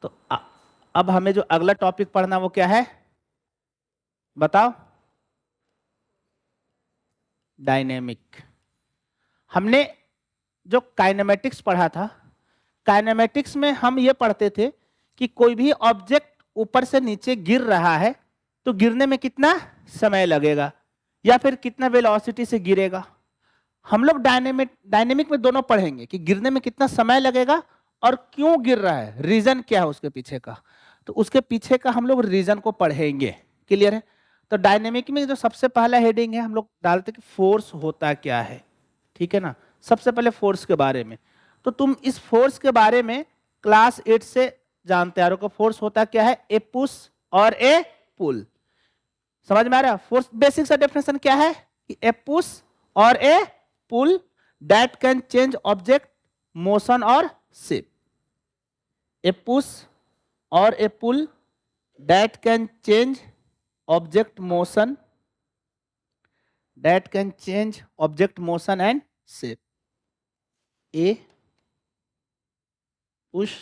तो अब हमें जो अगला टॉपिक पढ़ना वो क्या है बताओ? डायनेमिक। हमने जो काइनेमेटिक्स पढ़ा था, काइनेमेटिक्स में हम ये पढ़ते थे कि कोई भी ऑब्जेक्ट ऊपर से नीचे गिर रहा है तो गिरने में कितना समय लगेगा या फिर कितना वेलोसिटी से गिरेगा। हम लोग डायनेमिक में दोनों पढ़ेंगे कि गिरने में कितना समय लगेगा और क्यों गिर रहा है, रीजन क्या है उसके पीछे का। तो उसके पीछे का हम लोग रीजन को पढ़ेंगे। क्लियर है? तो डायनेमिक में जो सबसे पहला हेडिंग है हम लोग डालते कि फोर्स होता क्या है। ठीक है ना? सबसे पहले फोर्स के बारे में। तो तुम इस फोर्स के बारे में क्लास 8 से जानते आ रहे हो। फोर्स होता क्या है? ए पुश और ए पुल। समझ में आ रहा है? फोर्स बेसिक सा डेफिनेशन क्या है कि ए पुश और a pull that can change object motion और शेप। ए पुश और a pull that can change object motion, that can change object motion and shape. A push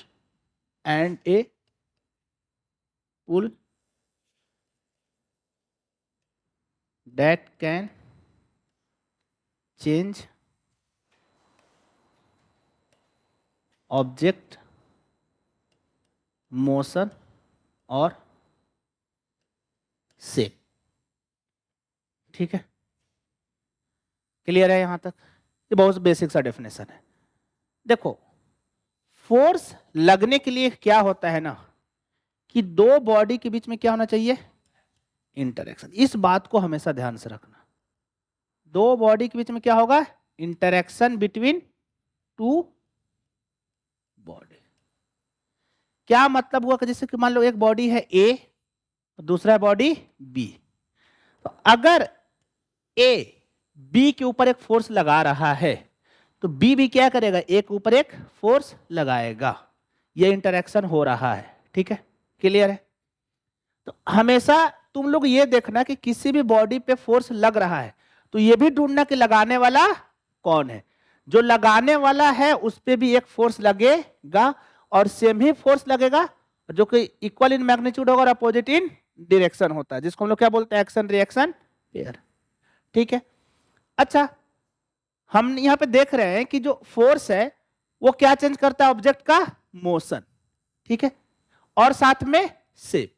and a pull that can change object motion और shape। ठीक है? Clear है यहां तक? ये बहुत बेसिक सा डेफिनेशन है। देखो, फोर्स लगने के लिए क्या होता है ना कि दो बॉडी के बीच में क्या होना चाहिए? इंटरेक्शन। इस बात को हमेशा ध्यान से रखना। दो बॉडी के बीच में क्या होगा? Interaction between two body. क्या मतलब हुआ कि जैसे कि मान लो एक बॉडी है ए, दूसरा बॉडी बी। तो अगर ए बी के ऊपर एक फोर्स लगा रहा है तो बी भी क्या करेगा? ए के ऊपर एक फोर्स लगाएगा। ये इंटरेक्शन हो रहा है। ठीक है? क्लियर है? तो हमेशा तुम लोग ये देखना कि किसी भी बॉडी पे फोर्स लग रहा है तो ये भी ढूंढना कि लगाने वाला कौन है। जो लगाने वाला है उस पे भी एक फोर्स लगेगा और सेम ही फोर्स लगेगा जो कि इक्वल इन मैग्नीट्यूड होगा और अपोजिट इन डायरेक्शन होता है, जिसको हम लोग क्या बोलते हैं? Action reaction pair. ठीक है? अच्छा, हम यहां पे देख रहे हैं कि जो फोर्स है वो क्या चेंज करता है? ऑब्जेक्ट का मोशन। ठीक है? और साथ में शेप।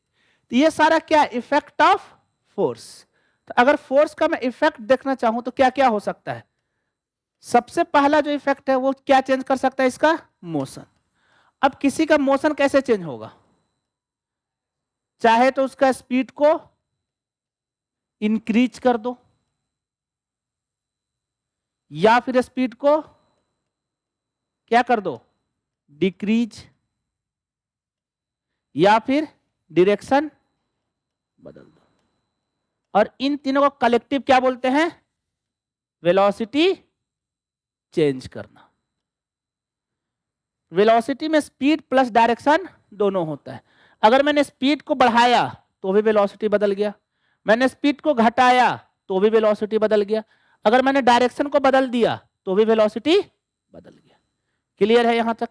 तो ये सारा क्या? Effect of force. तो अगर फोर्स का मैं इफेक्ट देखना चाहूं तो क्या क्या हो सकता है? सबसे पहला जो इफेक्ट है वो क्या चेंज कर सकता है? इसका मोशन। अब किसी का मोशन कैसे चेंज होगा? चाहे तो उसका स्पीड को इंक्रीज कर दो या फिर स्पीड को क्या कर दो? डिक्रीज, या फिर डायरेक्शन बदल दो। और इन तीनों को कलेक्टिव क्या बोलते हैं? वेलोसिटी चेंज करना। वेलोसिटी में स्पीड प्लस डायरेक्शन दोनों होता है। अगर मैंने स्पीड को बढ़ाया तो भी वेलोसिटी बदल गया, मैंने स्पीड को घटाया तो भी वेलोसिटी बदल गया, अगर मैंने डायरेक्शन को बदल दिया तो भी वेलोसिटी बदल गया। क्लियर है यहां तक?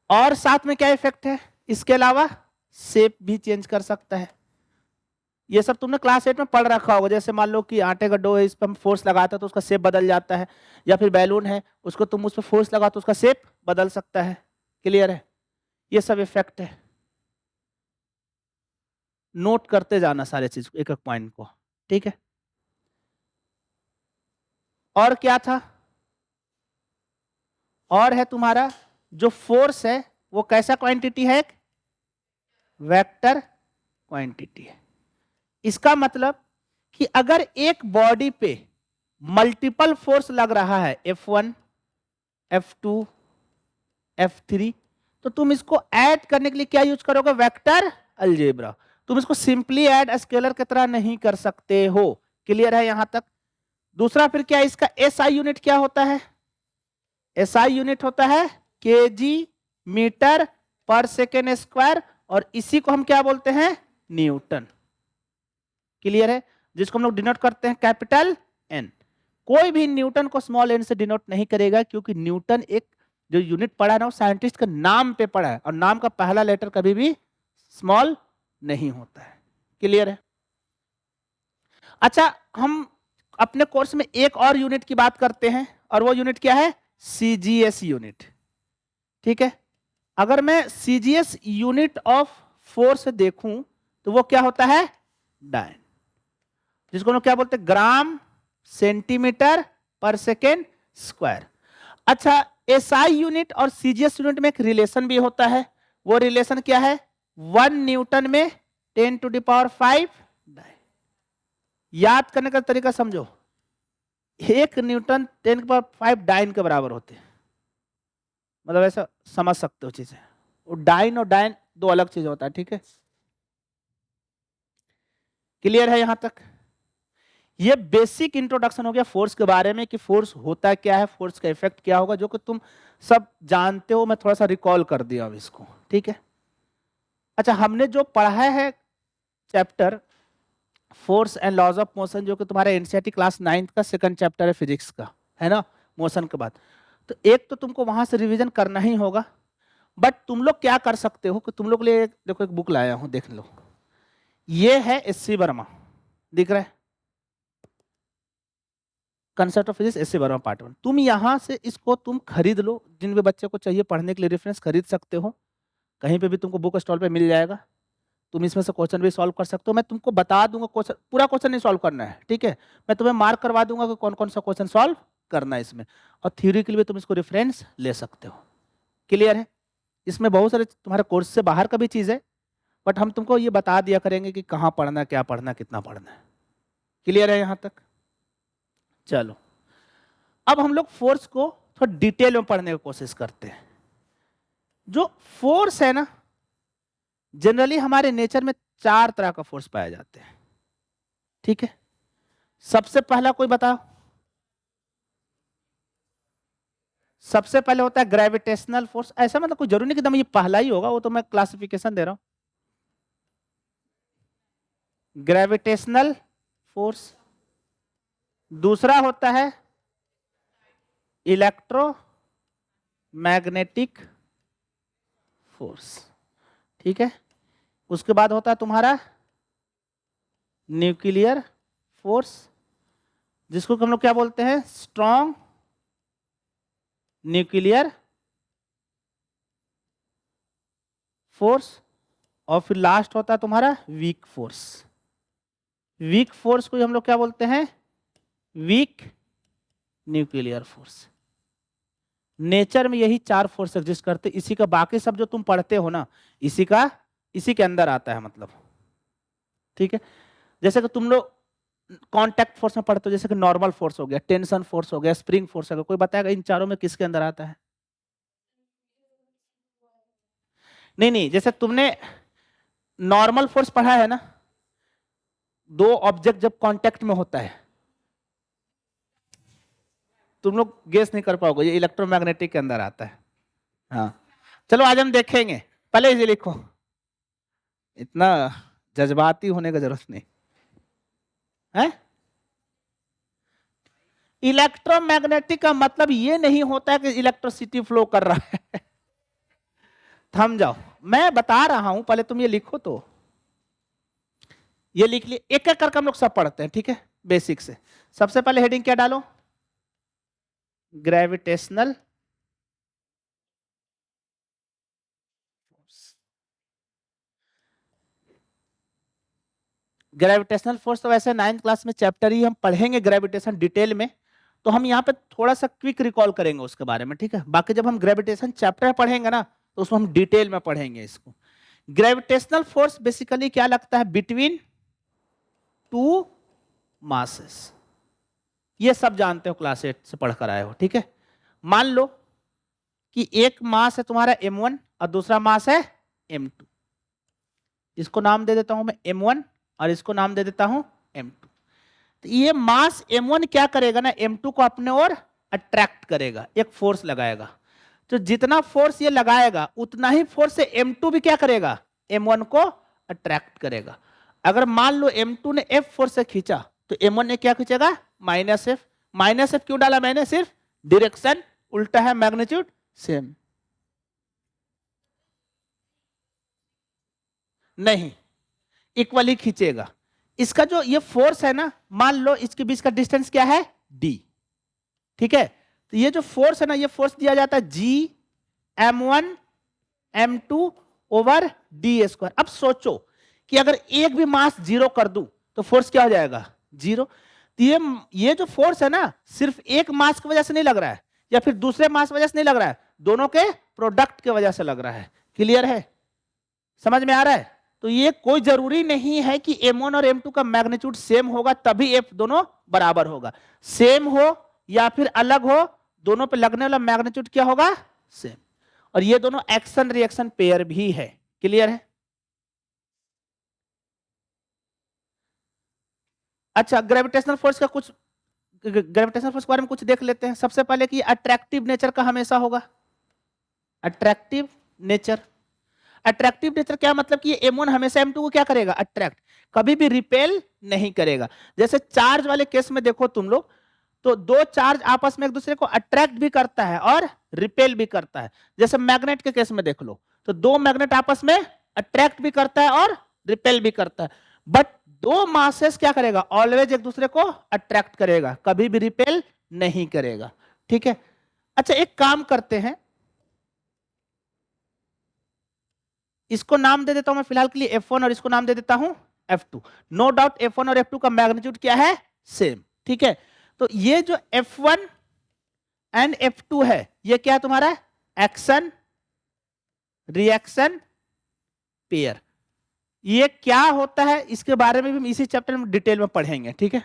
और साथ में क्या इफेक्ट है इसके अलावा? शेप भी चेंज कर सकता है। ये सब तुमने क्लास 8 में पढ़ रखा होगा। जैसे मान लो कि आटे का डो है, इस पर हम फोर्स लगाता है तो उसका शेप बदल जाता है, या फिर बैलून है उसको तुम उस पर फोर्स लगा तो उसका शेप बदल सकता है। क्लियर है? ये सब इफेक्ट है। नोट करते जाना सारे चीज एक एक पॉइंट को। ठीक है? और क्या था? और है तुम्हारा जो फोर्स है वो कैसा क्वांटिटी है? वेक्टर क्वांटिटी है। इसका मतलब कि अगर एक बॉडी पे मल्टीपल फोर्स लग रहा है, F1, F2, F3, तो तुम इसको ऐड करने के लिए क्या यूज करोगे? Vector algebra. तुम इसको सिंपली ऐड स्केलर की तरह नहीं कर सकते हो। क्लियर है यहां तक? दूसरा फिर क्या? इसका SI यूनिट क्या होता है? SI यूनिट होता है केजी मीटर पर सेकेंड स्क्वायर, और इसी को हम क्या बोलते हैं? न्यूटन। क्लियर है? जिसको हम लोग डिनोट करते हैं कैपिटल एन। कोई भी न्यूटन को स्मॉल एन से डिनोट नहीं करेगा क्योंकि न्यूटन एक जो यूनिट पढ़ा है ना वो साइंटिस्ट के नाम पे पढ़ा है, और नाम का पहला लेटर कभी भी स्मॉल नहीं होता है। क्लियर है? अच्छा, हम अपने कोर्स में एक और यूनिट की बात करते हैं, और वो यूनिट क्या है? CGS unit. ठीक है, अगर मैं सीजीएस यूनिट ऑफ फोर्स देखूं तो वो क्या होता है? डायन, जिसको हम लोग क्या बोलते हैं? ग्राम सेंटीमीटर पर सेकेंड स्क्वायर। अच्छा, एसआई यूनिट और सीजीएस यूनिट में एक रिलेशन भी होता है। वो रिलेशन क्या है? 1 न्यूटन में 10⁵ डायन। याद करने का तरीका समझो, 1 न्यूटन 10⁵ डायन के बराबर होते हैं। मतलब ऐसा समझ सकते हो चीजें। वो डायन और डायन दो अलग चीज होता है। ठीक है, क्लियर है यहां तक? ये बेसिक इंट्रोडक्शन हो गया फोर्स के बारे में, कि फोर्स होता क्या है, फोर्स का इफेक्ट क्या होगा, जो कि तुम सब जानते हो। मैं थोड़ा सा रिकॉल कर दिया अब इसको। ठीक है, अच्छा, हमने जो पढ़ा है chapter force and laws of motion, जो कि तुम्हारा एनसीईआरटी क्लास 9th का सेकंड चैप्टर है फिजिक्स का, है ना, मोशन के बाद। तो एक तो तुमको वहां से रिवीजन करना ही होगा। बट तुम लोग क्या कर सकते हो कि तुम लोग के लिए देखो एक बुक लाया हूं, देख लो। ये है एससी वर्मा, दिख रहा है? Concept of physics SC Verma part 1। तुम यहां से इसको तुम खरीद लो, जिन भी बच्चे को चाहिए पढ़ने के लिए रेफरेंस खरीद सकते हो, कहीं पे भी तुमको बुक स्टॉल पे मिल जाएगा। तुम इसमें से क्वेश्चन भी सॉल्व कर सकते हो। मैं तुमको बता दूंगा क्वेश्चन, पूरा क्वेश्चन नहीं सॉल्व करना है। ठीक है, मैं तुम्हें मार्क करवा दूंगा कि कौन कौन सा क्वेश्चन सॉल्व करना है इसमें, और थ्योरी के लिए तुम इसको रेफरेंस ले सकते हो। क्लियर है? इसमें बहुत सारे तुम्हारे कोर्स से बाहर का भी चीज है, बट हम तुमको ये बता दिया करेंगे कि कहाँ पढ़ना, क्या पढ़ना, कितना पढ़ना है। क्लियर है यहां तक? चलो, अब हम लोग फोर्स को थोड़ा डिटेल में पढ़ने की कोशिश करते हैं। जो फोर्स है ना, जनरली हमारे नेचर में 4 तरह का फोर्स पाए जाते हैं। ठीक है, सबसे पहला कोई बताओ? सबसे पहले होता है ग्रेविटेशनल फोर्स। ऐसा मतलब कोई जरूरी नहीं कि एकदम ये पहला ही होगा, वो तो मैं क्लासिफिकेशन दे रहा हूं। Gravitational force. दूसरा होता है इलेक्ट्रोमैग्नेटिक फोर्स। ठीक है, उसके बाद होता है तुम्हारा न्यूक्लियर फोर्स, जिसको हम लोग क्या बोलते हैं? Strong nuclear force. और फिर लास्ट होता है तुम्हारा वीक फोर्स। वीक फोर्स को हम लोग क्या बोलते हैं? Weak nuclear force. नेचर में यही 4 फोर्स एग्जिस्ट करते, इसी का बाकी सब जो तुम पढ़ते हो ना, इसी के अंदर आता है मतलब। ठीक है, जैसे कि तुम लोग कांटेक्ट फोर्स में पढ़ते हो, जैसे कि नॉर्मल फोर्स हो गया, टेंशन फोर्स हो गया, स्प्रिंग फोर्स हो गया। कोई बताएगा इन चारों में किसके अंदर आता है? नहीं नहीं, जैसे तुमने नॉर्मल फोर्स पढ़ा है ना, 2 ऑब्जेक्ट जब कांटेक्ट में होता है, तुम लोग गेस नहीं कर पाओगे, ये इलेक्ट्रोमैग्नेटिक के अंदर आता है। हाँ, चलो आज हम देखेंगे। पहले इसे लिखो, इतना जज्बाती होने का जरूरत नहीं है। इलेक्ट्रोमैग्नेटिक का मतलब ये नहीं होता कि इलेक्ट्रिसिटी फ्लो कर रहा है। थम जाओ, मैं बता रहा हूं, पहले तुम ये लिखो। तो ये लिख लिए, एक एक करके हम लोग सब पढ़ते हैं। ठीक है, बेसिक से। सबसे पहले हेडिंग क्या डालो? Gravitational force. ग्रेविटेशनल फोर्स तो वैसे 9th क्लास में चैप्टर ही हम पढ़ेंगे ग्रेविटेशन डिटेल में, तो हम यहाँ पे थोड़ा सा क्विक रिकॉल करेंगे उसके बारे में। ठीक है, बाकी जब हम ग्रेविटेशन चैप्टर पढ़ेंगे ना, तो उसमें हम डिटेल में पढ़ेंगे इसको। ग्रेविटेशनल फोर्स बेसिकली क्या लगता है? Between 2 masses. ये सब जानते हो, क्लास 8 से पढ़कर आए हो। ठीक है, मान लो कि एक मास है तुम्हारा m1 और दूसरा मास है m2। इसको नाम दे देता हूं मैं m1 और इसको नाम दे देता हूं m2। तो ये मास m1 क्या करेगा ना, m2 को अपने ओर अट्रैक्ट करेगा, एक फोर्स लगाएगा। तो जितना फोर्स ये लगाएगा उतना ही फोर्स से m2 भी क्या करेगा? m1 को अट्रैक्ट करेगा। अगर मान लो m2 ने f फोर्स से खींचा, तो m1 ने क्या खींचेगा? -f। -f क्यों डाला मैंने? सिर्फ डायरेक्शन उल्टा है, मैग्नीट्यूड सेम नहीं, इक्वली खींचेगा। इसका जो ये फोर्स है ना, मान लो इसके बीच का डिस्टेंस क्या है, d, ठीक है। तो ये जो फोर्स है ना, ये फोर्स दिया जाता है G m1 m2 over D square. अब सोचो कि अगर एक भी मास जीरो कर दूं तो फोर्स क्या हो जाएगा, जीरो। तो ये जो फोर्स है ना, सिर्फ एक मास की वजह से नहीं लग रहा है या फिर दूसरे मास की वजह से नहीं लग रहा है, दोनों के प्रोडक्ट की वजह से लग रहा है। क्लियर है, समझ में आ रहा है। तो ये कोई जरूरी नहीं है कि m1 और m2 का मैग्नीट्यूड सेम होगा तभी F दोनों बराबर होगा। सेम हो या फिर अलग हो, दोनों पे लगने वाला मैग्नीट्यूड क्या होगा, सेम। और ये दोनों एक्शन रिएक्शन पेयर भी है। क्लियर है। अच्छा, ग्रेविटेशनल फोर्स का कुछ, ग्रेविटेशनल फोर्स के बारे में कुछ देख लेते हैं। सबसे पहले कि अट्रैक्टिव नेचर का हमेशा होगा, अट्रैक्टिव नेचर। अट्रैक्टिव नेचर क्या मतलब कि m1 हमेशा m2 को क्या करेगा, अट्रैक्ट, कभी भी रिपेल नहीं करेगा। जैसे चार्ज वाले केस में देखो तुम लोग, तो दो चार्ज आपस में एक दूसरे को अट्रैक्ट भी करता है और रिपेल भी करता है। जैसे मैग्नेट के केस में देख लो, तो दो मैग्नेट आपस में अट्रैक्ट भी करता है और रिपेल भी करता है। बट दो मासेस क्या करेगा, ऑलवेज एक दूसरे को अट्रैक्ट करेगा, कभी भी रिपेल नहीं करेगा। ठीक है। अच्छा, एक काम करते हैं, इसको नाम दे देता हूं मैं फिलहाल के लिए F1 और इसको नाम दे देता हूं F2। नो डाउट F1 और F2 का मैग्नीट्यूड क्या है, सेम। ठीक है। तो ये जो F1 एंड F2 है, ये क्या है तुम्हारा, एक्शन रिएक्शन पेयर। ये क्या होता है इसके बारे में भी हम इसी चैप्टर में डिटेल में पढ़ेंगे। ठीक है,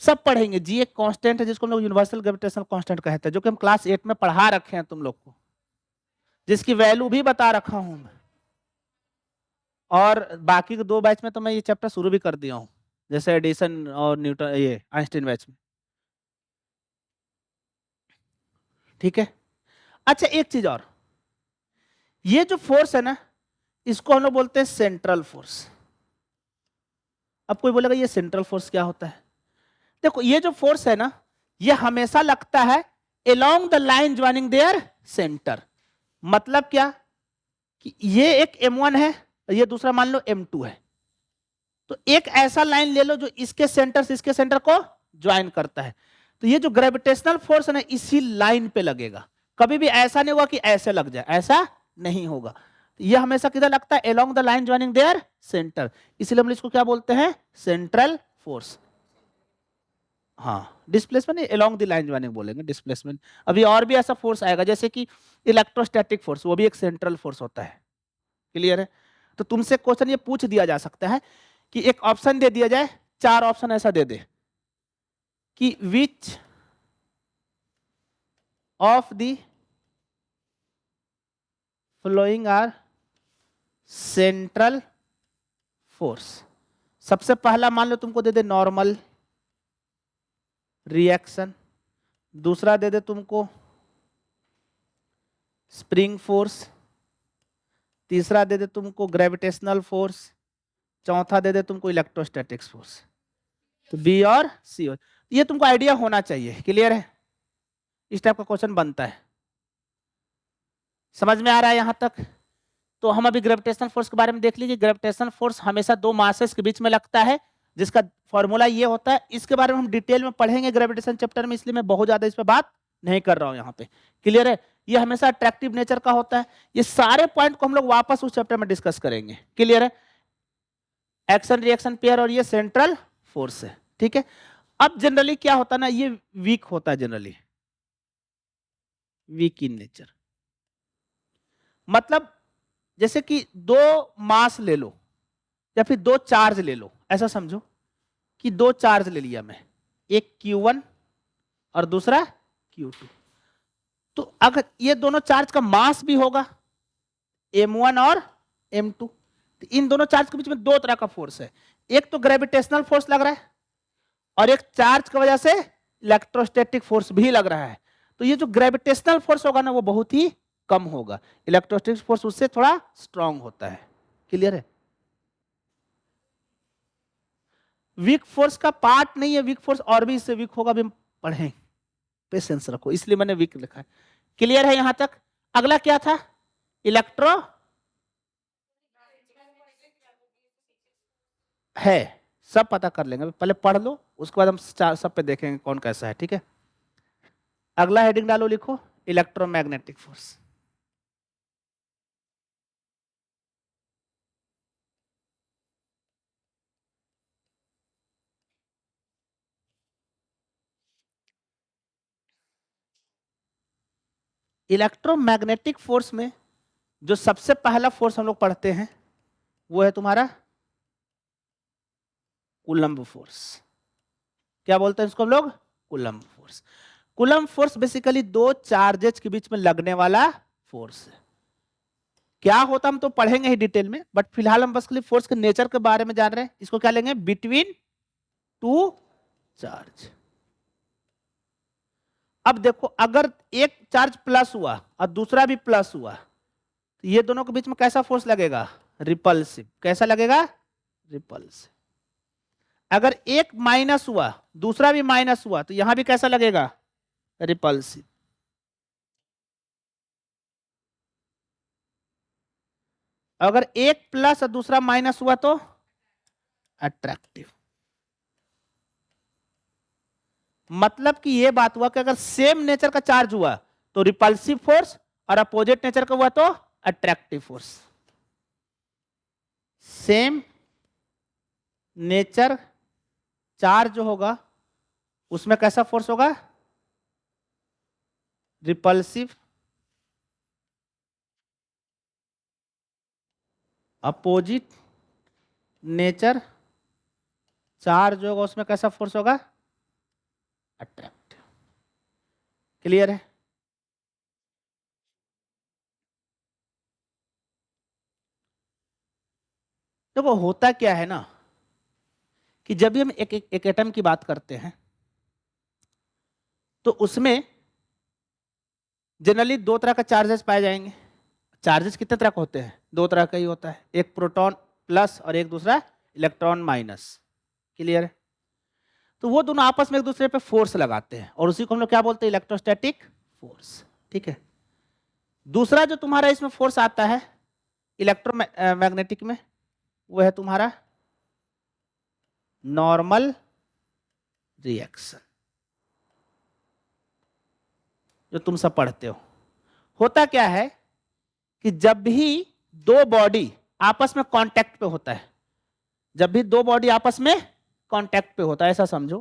सब पढ़ेंगे। जी एक कांस्टेंट है जिसको हम लोग यूनिवर्सल ग्रेविटेशनल कांस्टेंट कहते हैं, जो कि हम क्लास 8 में पढ़ा रखे हैं तुम लोग को, जिसकी वैल्यू भी बता रखा हूं मैं। और बाकी के दो बैच में तो मैं ये चैप्टर शुरू भी कर दिया हूं, जैसे एडिशन और न्यूटन, ये आइंस्टीन बैच में। ठीक है। अच्छा, एक चीज और, ये जो फोर्स है ना, इसको हम लोग बोलते हैं सेंट्रल फोर्स। अब कोई बोलेगा ये सेंट्रल फोर्स क्या होता है। देखो, ये जो फोर्स है ना, ये हमेशा लगता है along the line joining there centre. मतलब क्या कि ये एक m1 है और ये दूसरा मान लो m2 है, तो एक ऐसा लाइन ले लो जो इसके सेंटर से इसके सेंटर को ज्वाइन करता है। तो ये जो ग्रेविटेशनल फोर्स है ना, इसी लाइन पे लगेगा। कभी भी ऐसा नहीं होगा कि ऐसे लग जाए, ऐसा नहीं होगा। ये हमेशा किधर लगता है, along the line joining there centre. इसलिए हम इसको क्या बोलते हैं, सेंट्रल फोर्स। हाँ, displacement along the line joining बोलेंगे, डिस्प्लेसमेंट। अभी और भी ऐसा फोर्स आएगा, जैसे कि इलेक्ट्रोस्टैटिक फोर्स, वो भी एक सेंट्रल फोर्स होता है। क्लियर है। तो तुमसे क्वेश्चन ये पूछ दिया जा सकता है कि एक ऑप्शन दे दिया जाए, चार ऑप्शन ऐसा दे दे कि which of the following are central force. सबसे पहला मान लो तुमको दे दे नॉर्मल रिएक्शन, दूसरा दे दे तुमको स्प्रिंग फोर्स, तीसरा दे दे तुमको ग्रेविटेशनल फोर्स, चौथा दे दे तुमको इलेक्ट्रोस्टैटिक्स फोर्स। तो बी और सी, ये तुमको आइडिया होना चाहिए। क्लियर है, इस टाइप का क्वेश्चन बनता है। समझ में आ रहा है यहां तक। तो हम अभी ग्रेविटेशनल फोर्स के बारे में देख लीजिए। ग्रेविटेशनल फोर्स हमेशा दो मासेस के बीच में लगता है, जिसका फॉर्मूला ये होता है। इसके बारे में हम डिटेल में पढ़ेंगे ग्रेविटेशन चैप्टर में, इसलिए मैं बहुत ज्यादा इस पर बात नहीं कर रहा हूं यहाँ पे। क्लियर है। ये हमेशा अट्रैक्टिव नेचर का होता है। ये सारे पॉइंट को हम लोग वापस उस चैप्टर में डिस्कस करेंगे। क्लियर है। एक्शन रिएक्शन पेयर और ये सेंट्रल फोर्स है। ठीक है। अब जनरली क्या होता है ना, ये वीक होता है, जनरली वीक इन नेचर। मतलब जैसे कि दो मास ले लो या फिर दो चार्ज ले लो, ऐसा समझो कि दो चार्ज ले लिया मैं, एक Q1 और दूसरा Q2। तो अगर ये दोनों चार्ज का मास भी होगा m1 और m2, तो इन दोनों चार्ज के बीच में दो तरह का फोर्स है। एक तो ग्रेविटेशनल फोर्स लग रहा है और एक चार्ज की वजह से इलेक्ट्रोस्टैटिक फोर्स भी लग रहा है। तो ये जो ग्रेविटेशनल फोर्स होगा ना, वो बहुत ही कम होगा, इलेक्ट्रोस्टैटिक फोर्स उससे थोड़ा स्ट्रांग होता है। क्लियर है। वीक फोर्स का पार्ट नहीं है, वीक फोर्स और भी इससे वीक होगा, भी हम पढ़ें। पेशेंस रखो, इसलिए मैंने वीक लिखा है। क्लियर है यहां तक? अगला क्या था? इलेक्ट्रो है, सब पता कर लेंगे, पहले पढ़ लो, उसके बाद हम सब पे देखेंगे कौन कैसा है। ठीक है, अगला हेडिंग डालो, लिखो इलेक्ट्रोमैग्नेटिक फोर्स। इलेक्ट्रोमैग्नेटिक फोर्स में जो सबसे पहला फोर्स हम लोग पढ़ते हैं वो है तुम्हारा कूलम्ब फोर्स। क्या बोलते हैं इसको हम लोग? Coulomb force. Coulomb force basically दो चार्जेस के बीच में लगने वाला फोर्स है। क्या होता हम तो पढ़ेंगे ही डिटेल में, बट फिलहाल हम बस खाली फोर्स के नेचर के बारे में जान रहे हैं। इसको क्या लेंगे? Between two charge. अब देखो, अगर एक चार्ज प्लस हुआ और दूसरा भी प्लस हुआ तो ये दोनों के बीच में कैसा फोर्स लगेगा? रिपल्सिव। कैसा लगेगा? रिपल्सिव। अगर एक माइनस हुआ दूसरा भी माइनस हुआ तो यहां भी कैसा लगेगा? रिपल्सिव। अगर एक प्लस और दूसरा माइनस हुआ तो अट्रैक्टिव। मतलब कि ये बात हुआ कि अगर सेम नेचर का चार्ज हुआ तो रिपल्सिव फोर्स, और अपोजिट नेचर का हुआ तो attractive force. Same nature charge जो होगा उसमें कैसा फोर्स होगा? रिपल्सिव। अपोजिट नेचर चार्ज होगा उसमें कैसा फोर्स होगा? अट्रैक्टिव। क्लियर है? देखो होता क्या है ना कि जब भी हम एक एटम की बात करते हैं तो उसमें जनरली दो तरह का चार्जेस पाए जाएंगे। चार्जेस कितने तरह के होते हैं? दो तरह का ही होता है, एक प्रोटॉन प्लस और एक दूसरा इलेक्ट्रॉन माइनस। क्लियर है? तो वो दोनों आपस में एक दूसरे पे फोर्स लगाते हैं और उसी को हम लोग क्या बोलते हैं? Electrostatic force. ठीक है। दूसरा जो तुम्हारा इसमें फोर्स आता है इलेक्ट्रोमैग्नेटिक में, वो है तुम्हारा नॉर्मल रिएक्शन, जो तुम सब पढ़ते हो। होता क्या है कि जब भी दो बॉडी आपस में कांटेक्ट पे होता है, जब भी दो बॉडी आपस में कांटेक्ट पे होता है, ऐसा समझो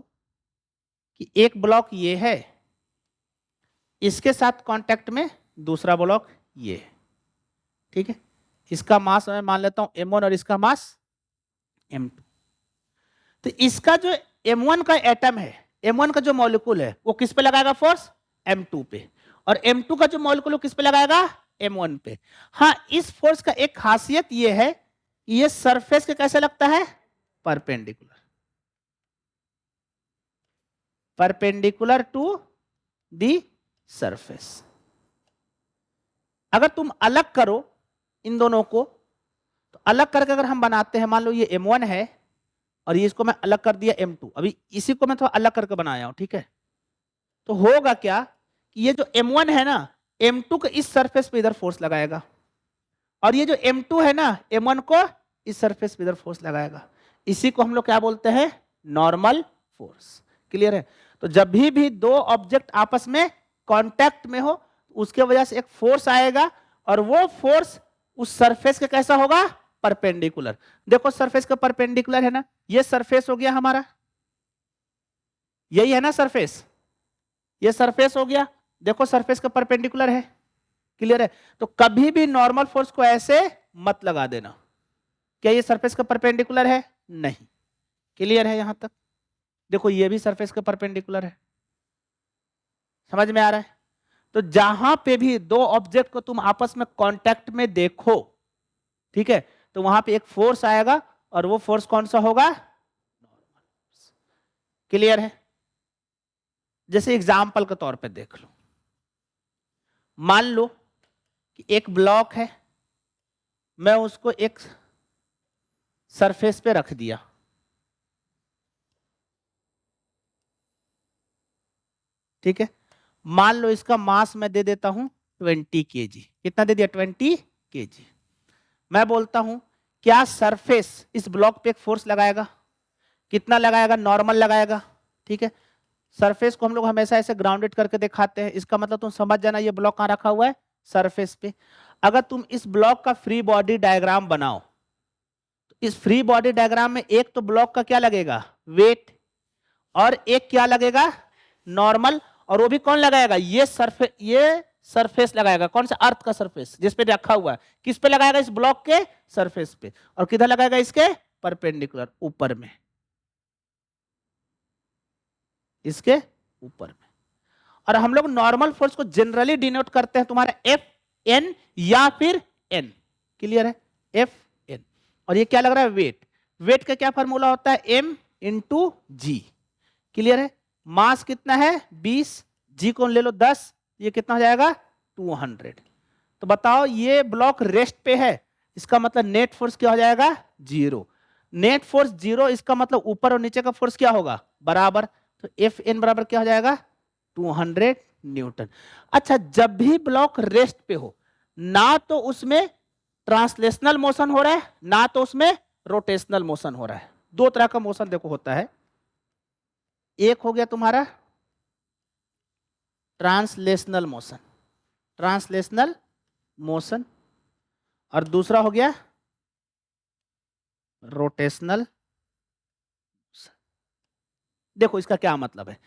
कि एक ब्लॉक ये है, इसके साथ कांटेक्ट में दूसरा ब्लॉक ये है। ठीक है, इसका मास मैं मान लेता हूं m1 और इसका मास m2। तो इसका जो m1 का एटम है, m1 का जो मॉलिक्यूल है वो किस पे लगाएगा फोर्स? m2 पे। और m2 का जो मॉलिक्यूल किस पे लगाएगा? m1 पे। हाँ, इस फोर्स का एक खासियत ये है कि ये सरफेस के कैसे लगता है? Perpendicular. Perpendicular to the surface. अगर तुम अलग करो इन दोनों को, तो अलग करके अगर हम बनाते हैं, मान लो ये m1 है और ये इसको मैं अलग कर दिया m2, अभी इसी को मैं थोड़ा अलग करके बनाया हूं। ठीक है, तो होगा क्या कि ये जो m1 है ना, m2 के इस सरफेस पे इधर फोर्स लगाएगा, और ये जो m2 है ना, m1 को इस सरफेस पे इधर फोर्स लगाएगा। इसी को हम लोग क्या बोलते हैं? Normal force. क्लियर है? तो जब भी दो ऑब्जेक्ट आपस में कांटेक्ट में हो, उसके वजह से एक फोर्स आएगा, और वो फोर्स उस सरफेस के कैसा होगा? परपेंडिकुलर। देखो सरफेस का परपेंडिकुलर है ना, ये सरफेस हो गया हमारा, यही है ना सरफेस, ये सरफेस हो गया। देखो सरफेस का परपेंडिकुलर है। क्लियर है? तो कभी भी नॉर्मल फोर्स को ऐसे मत लगा देना। क्या ये सरफेस का परपेंडिकुलर है? नहीं। क्लियर है यहां तक? देखो ये भी सरफेस का परपेंडिकुलर है। समझ में आ रहा है? तो जहां पे भी दो ऑब्जेक्ट को तुम आपस में कांटेक्ट में देखो, ठीक है, तो वहां पे एक फोर्स आएगा, और वो फोर्स कौन सा होगा? क्लियर है? जैसे एग्जाम्पल के तौर पे देख लो, मान लो कि एक ब्लॉक है, मैं उसको एक सरफेस पे रख दिया। ठीक है, मान लो इसका मास मैं दे देता हूं 20 kg। कितना दे दिया? 20 kg। मैं बोलता हूं क्या सरफेस इस ब्लॉक पे एक फोर्स लगाएगा? कितना लगाएगा? नॉर्मल लगाएगा। ठीक है, सरफेस को हम लोग हमेशा ऐसे ग्राउंडेड करके दिखाते हैं, इसका मतलब तुम समझ जाना ये ब्लॉक कहां रखा हुआ है? सरफेस पे। अगर तुम इस ब्लॉक का फ्री बॉडी डायग्राम बनाओ तो इस फ्री बॉडी डायग्राम में एक तो ब्लॉक का क्या लगेगा? वेट। और एक क्या लगेगा? नॉर्मल। और वो भी कौन लगाएगा? ये सरफेस लगाएगा। कौन सा? अर्थ का सरफेस जिस पे रखा हुआ है। किस पे लगाएगा? इस ब्लॉक के सरफेस पे। और किधर लगाएगा? इसके परपेंडिकुलर, ऊपर में, इसके ऊपर में। और हम लोग नॉर्मल फोर्स को जनरली डिनोट करते हैं तुम्हारा एफ एन या फिर एन। क्लियर है? F N. और ये क्या लग रहा है? वेट। वेट का क्या फॉर्मूला होता है? एम इंटू जी। क्लियर है? मास कितना है? 20। जी को ले लो 10, ये कितना हो जाएगा? 200। तो बताओ ये ब्लॉक रेस्ट पे है, इसका मतलब नेट फोर्स क्या हो जाएगा? 0। नेट फोर्स 0, इसका मतलब ऊपर और नीचे का फोर्स क्या होगा? बराबर। तो एफ एन बराबर क्या हो जाएगा? 200 न्यूटन। अच्छा, जब भी ब्लॉक रेस्ट पे हो, ना तो उसमें ट्रांसलेशनल मोशन हो रहा है, ना तो उसमें रोटेशनल मोशन हो रहा है। दो तरह का मोशन देखो होता है। एक हो गया तुम्हारा ट्रांसलेशनल मोशन, ट्रांसलेशनल मोशन। और दूसरा हो गया रोटेशनल। देखो इसका क्या मतलब है?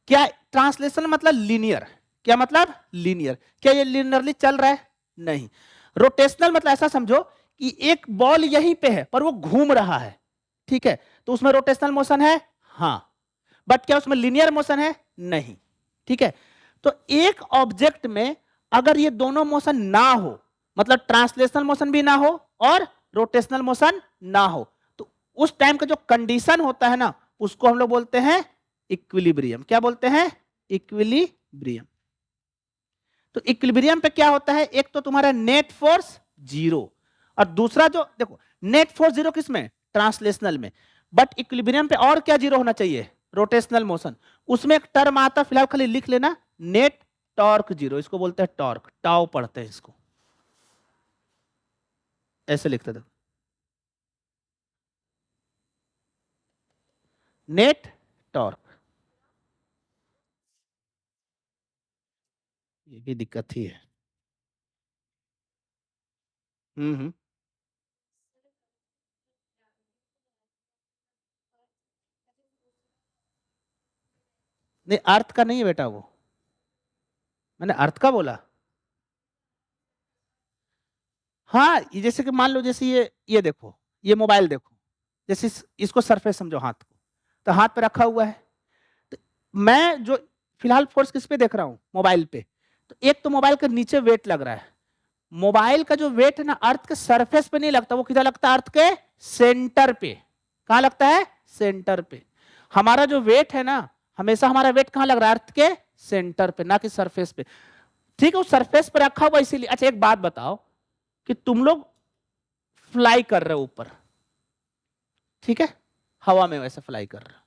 क्या ट्रांसलेशन मतलब लीनियर? क्या मतलब? लीनियर। क्या ये लीनियरली चल रहा है? नहीं। रोटेशनल मतलब ऐसा समझो कि एक बॉल यहीं पे है पर वो घूम रहा है। ठीक है, तो उसमें रोटेशनल मोशन है। हाँ, बट क्या उसमें लीनियर मोशन है? नहीं। ठीक है, तो एक ऑब्जेक्ट में अगर ये दोनों मोशन ना हो, मतलब ट्रांसलेशनल मोशन भी ना हो और रोटेशनल मोशन ना हो, तो उस टाइम का जो कंडीशन होता है ना, उसको हम लोग बोलते हैं इक्विलिब्रियम। क्या बोलते हैं? इक्विलिब्रियम। तो इक्विलिब्रियम पे क्या होता है? एक तो तुम्हारा नेट फोर्स 0, और दूसरा जो देखो नेट फोर्स 0 किस में? ट्रांसलेशनल में। बट इक्विलिब्रियम पे और क्या 0 होना चाहिए? Rotational motion. उसमें एक टर्म आता, फिलहाल खाली लिख लेना, नेट टॉर्क 0, इसको बोलते हैं टॉर्क, टाउ पढ़ते हैं इसको, ऐसे लिखते थे, नेट टॉर्क। ये भी दिक्कत ही है। हम्म। नहीं, अर्थ का नहीं है बेटा वो, मैंने अर्थ का बोला। हाँ, ये जैसे कि मान लो, जैसे ये देखो, ये मोबाइल देखो, जैसे इसको सरफेस समझो, हाथ को, तो हाथ पे रखा हुआ है। तो मैं जो फिलहाल फोर्स किस पे देख रहा हूँ? मोबाइल पे। तो एक तो मोबाइल के नीचे वेट लग रहा है। मोबाइल का जो वेट है ना, अर्थ के सरफेस पे नहीं लगता, वो किधर लगता है? अर्थ के सेंटर पे। कहाँ लगता है? सेंटर पे। हमारा जो वेट है ना, हमेशा हमारा वेट कहाँ लग रहा है? अर्थ के सेंटर पे, ना कि सरफेस पे। ठीक है, वो सरफेस पे रखा हुआ इसीलिए। अच्छा, एक बात बताओ कि तुम लोग फ्लाई कर रहे हो ऊपर, ठीक है, हवा में वैसे फ्लाई कर रहे हो,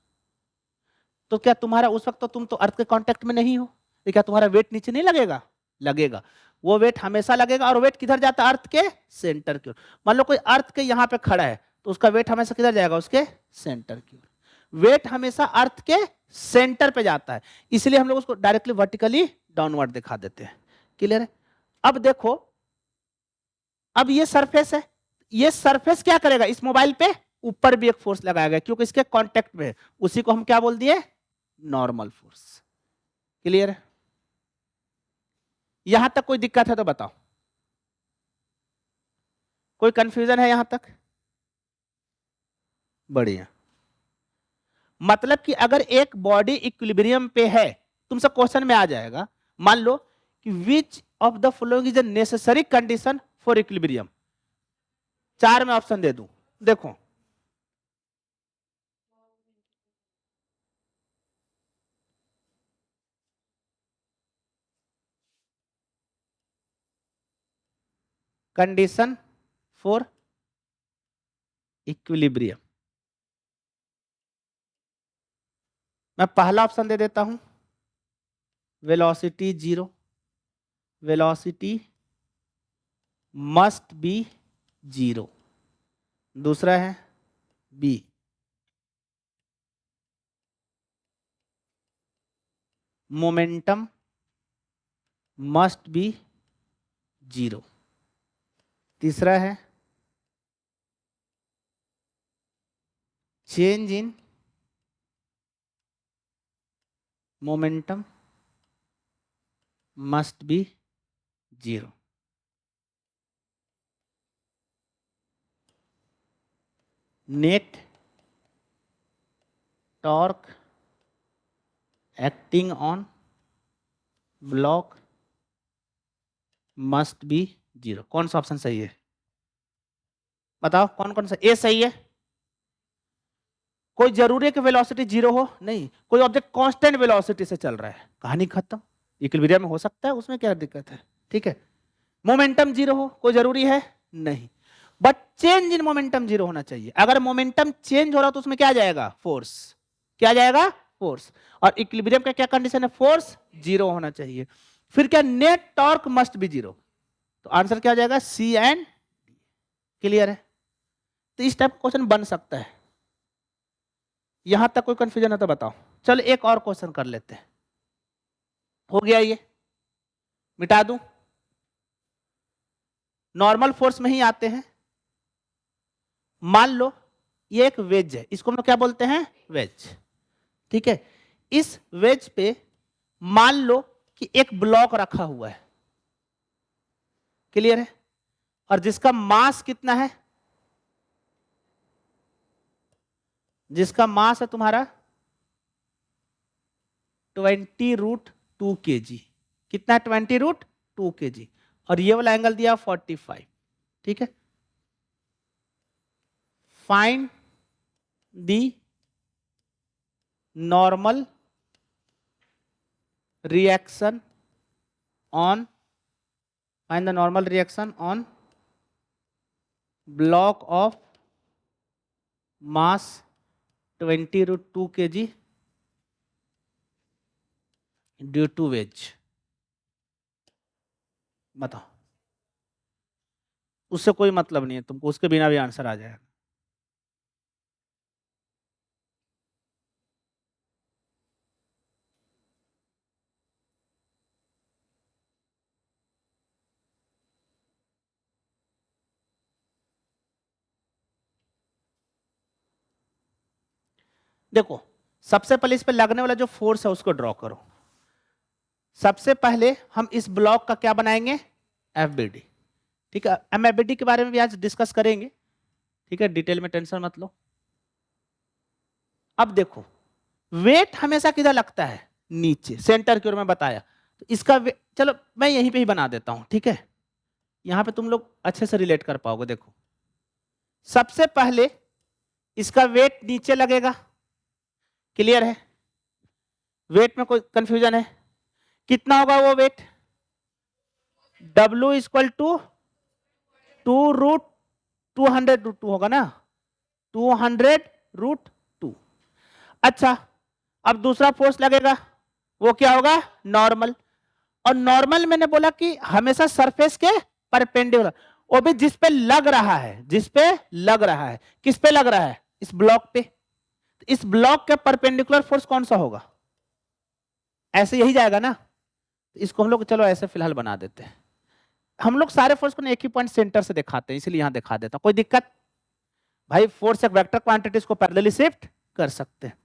तो क्या तुम्हारा उस वक्त तो तुम तो अर्थ के कांटेक्ट में नहीं हो, तो क्या तुम्हारा वेट नीचे नहीं लगेगा? लगेगा। वो वेट हमेशा लगेगा, और वेट किधर जाता है? अर्थ के सेंटर की ओर। मान लो कोई अर्थ के यहाँ पे खड़ा है, तो उसका वेट हमेशा किधर जाएगा? उसके सेंटर की ओर। वेट हमेशा अर्थ के सेंटर पे जाता है, इसलिए हम लोग उसको डायरेक्टली वर्टिकली डाउनवर्ड दिखा देते हैं। क्लियर है? अब देखो, अब ये सरफेस है, ये सरफेस क्या करेगा? इस मोबाइल पे ऊपर भी एक फोर्स लगाएगा, क्योंकि इसके कांटेक्ट में है। उसी को हम क्या बोल दिए? Normal force. क्लियर है? यहां तक कोई दिक्कत है तो बताओ, कोई कंफ्यूजन है यहां तक? बढ़िया। मतलब कि अगर एक बॉडी इक्विलिब्रियम पे है, तुमसे क्वेश्चन में आ जाएगा, मान लो कि which of the following is a necessary condition for equilibrium. चार में ऑप्शन दे दूं, देखो। कंडीशन फॉर इक्विलिब्रियम, मैं पहला ऑप्शन दे देता हूं, velocity zero, velocity must be zero. दूसरा है B, momentum must be zero. तीसरा है change in momentum must be zero. Net torque acting on block must be zero. कौन सा ऑप्शन सही है बताओ, कौन कौन सा? ए सही है। कोई जरूरी है कि वेलोसिटी जीरो हो? नहीं। कोई ऑब्जेक्ट कांस्टेंट वेलोसिटी से चल रहा है, कहानी खत्म। इक्विलिब्रियम में हो सकता है, उसमें क्या दिक्कत है? ठीक है। मोमेंटम जीरो हो, कोई जरूरी है? नहीं। But change in momentum zero होना चाहिए। अगर मोमेंटम चेंज हो रहा तो उसमें क्या आ जाएगा? फोर्स। क्या आ जाएगा? फोर्स। और इक्विलिब्रियम का क्या कंडीशन है? फोर्स जीरो होना चाहिए। फिर क्या? Net torque must be zero. तो आंसर क्या आ जाएगा? सी एंड। क्लियर है? तो इस टाइप का क्वेश्चन बन सकता है। यहां तक कोई कंफ्यूजन है तो बताओ। चलो एक और क्वेश्चन कर लेते हैं। हो गया ये, मिटा दूं? नॉर्मल फोर्स में ही आते हैं। मान लो ये एक वेज है, इसको हम लोग क्या बोलते हैं? वेज। ठीक है। इस वेज पे मान लो कि एक ब्लॉक रखा हुआ है। क्लियर है? और जिसका मास कितना है? जिसका मास है तुम्हारा 20√2 kg। कितना? 20√2 kg। और ये वाला एंगल दिया 45। ठीक है। Find the normal reaction on, find the normal reaction on block of mass 20√2 kg due to wedge. बताओ। उससे कोई मतलब नहीं है तुमको, उसके बिना भी आंसर आ जाएगा। देखो, सबसे पहले इस पे लगने वाला जो फोर्स है उसको ड्रॉ करो। सबसे पहले हम इस ब्लॉक का क्या बनाएंगे? एफबीडी। ठीक है। हम एफबीडी के बारे में भी आज डिस्कस करेंगे। ठीक है, डिटेल में टेंशन मत लो। अब देखो, वेट हमेशा किधर लगता है? नीचे, सेंटर की ओर मैं बताया। तो इसका चलो मैं यहीं पे ही बना देता हूं। ठीक है, यहां पे तुम लोग अच्छे से रिलेट कर पाओगे। देखो, सबसे पहले इसका वेट नीचे लगेगा। क्लियर है? वेट में कोई कंफ्यूजन है? कितना होगा वो वेट? W इक्वल टू 2√200√2 होगा ना? 200√2। अच्छा, अब दूसरा फोर्स लगेगा, वो क्या होगा? नॉर्मल। और नॉर्मल मैंने बोला कि हमेशा सरफेस के परपेंडिकुलर, वो भी जिस पे लग रहा है। जिस पे लग रहा है। किस पे लग रहा है? इस ब्लॉक पे। इस ब्लॉक के परपेंडिकुलर फोर्स कौन सा होगा? ऐसे यही जाएगा ना? इसको हम लोग चलो ऐसे फिलहाल बना देते हैं। हम लोग सारे फोर्स को एक ही पॉइंट सेंटर से दिखाते हैं, इसलिए यहां दिखा देता हूं। कोई दिक्कत? भाई फोर्स एक वेक्टर क्वांटिटी को पैरेलली शिफ्ट कर सकते हैं।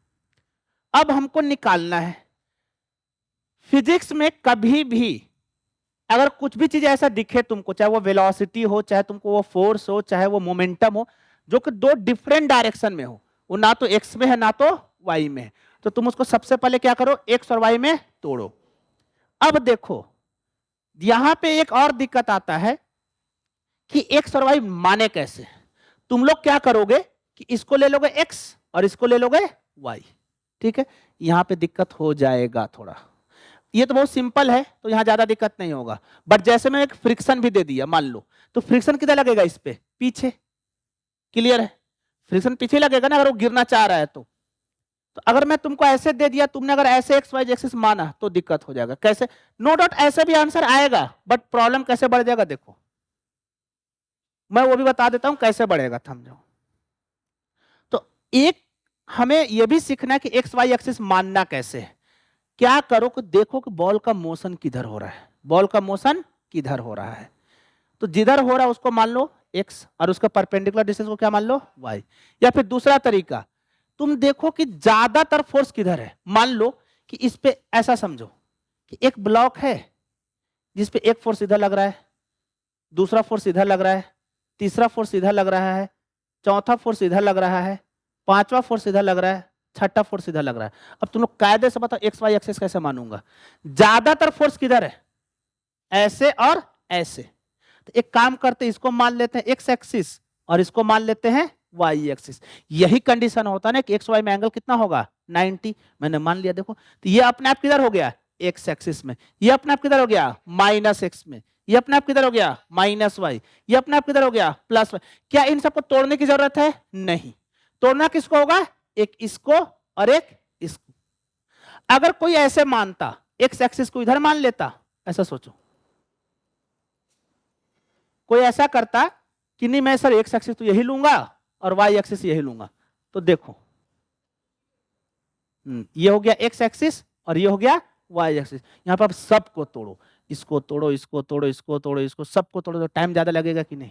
अब हमको निकालना है, फिजिक्स में कभी भी अगर कुछ भी चीज ऐसा दिखे तुमको, चाहे वो वेलोसिटी हो, चाहे तुमको वो फोर्स हो, चाहे वो मोमेंटम हो, जो कि दो डिफरेंट डायरेक्शन में हो, वो ना तो एक्स में है ना तो वाई में है, तो तुम उसको सबसे पहले क्या करो? एक्स और वाई में तोड़ो। अब देखो, यहां पे एक और दिक्कत आता है कि एक्स और वाई माने कैसे। तुम लोग क्या करोगे कि इसको ले लोगे एक्स और इसको ले लोगे वाई। ठीक है, यहां पे दिक्कत हो जाएगा थोड़ा। ये तो बहुत सिंपल है, तो यहां ज्यादा दिक्कत नहीं होगा। बट जैसे मैं एक फ्रिक्शन भी दे दिया मान लो, तो फ्रिक्शन किधर लगेगा? इस पे, पीछे। क्लियर है? फ्रिक्शन पीछे लगेगा ना, अगर वो गिरना चाह रहा है तो। तो अगर मैं तुमको ऐसे दे दिया, तुमने अगर ऐसे एक्स वाई एक्सिस माना तो दिक्कत हो जाएगा। कैसे? नो डाउट ऐसे भी आंसर आएगा, बट प्रॉब्लम कैसे बढ़ जाएगा देखो, मैं वो भी बता देता हूं कैसे बढ़ेगा, समझो। तो एक हमें यह भी सीखना है कि एक्स वाई एक्सिस मानना कैसे है। क्या करो कि देखो कि बॉल का मोशन किधर हो रहा है, बॉल का मोशन किधर हो रहा है। तो जिधर हो रहा है उसको मान लो x और उसका परपेंडिकुलर डिस्टेंस को क्या मान लो y। या फिर दूसरा तरीका, तुम देखो कि ज्यादातर फोर्स किधर है। मान लो कि इस पे ऐसा समझो कि एक ब्लॉक है जिस पे एक फोर्स इधर लग रहा है, दूसरा फोर्स इधर लग रहा है, तीसरा फोर्स इधर लग रहा है, चौथा फोर्स इधर लग रहा है, पांचवा फोर्स इधर लग रहा है, छठा फोर्स इधर लग रहा है। अब तुम लोग कायदे से बताओ एक्स वाई एक्सिस कैसे मानूंगा। ज्यादातर फोर्स किधर है, ऐसे और ऐसे। तो एक काम करते हैं, इसको मान लेते हैं एक्स एक्सिस और इसको मान लेते हैं वाई एक्सिस। यही कंडीशन होता है ना कि एक्स वाई में एंगल कितना होगा 90। मैंने मान लिया, देखो तो ये अपने आप किधर हो गया एक्स एक्सिस में, ये अपने आप किधर हो गया माइनस एक्स में, ये अपने आप किधर हो गया माइनस वाई, ये अपने आप किधर हो गया प्लस वाई। क्या इन सबको तोड़ने की जरूरत है? नहीं। तोड़ना किसको होगा, एक इसको और एक इसको। अगर कोई ऐसे मानता, एक्स एक्सिस को इधर मान लेता, ऐसा सोचो कोई ऐसा करता कि नहीं मैं सर एक्स एक्सिस तो यही लूंगा और वाई एक्सिस यही लूंगा, तो देखो ये हो गया एक्स एक्सिस और ये हो गया वाई एक्सिस। यहां पर आप सबको तोड़ो, इसको तोड़ो, इसको तोड़ो, इसको तोड़ो, इसको सबको तोड़ो, तो टाइम ज्यादा लगेगा कि नहीं?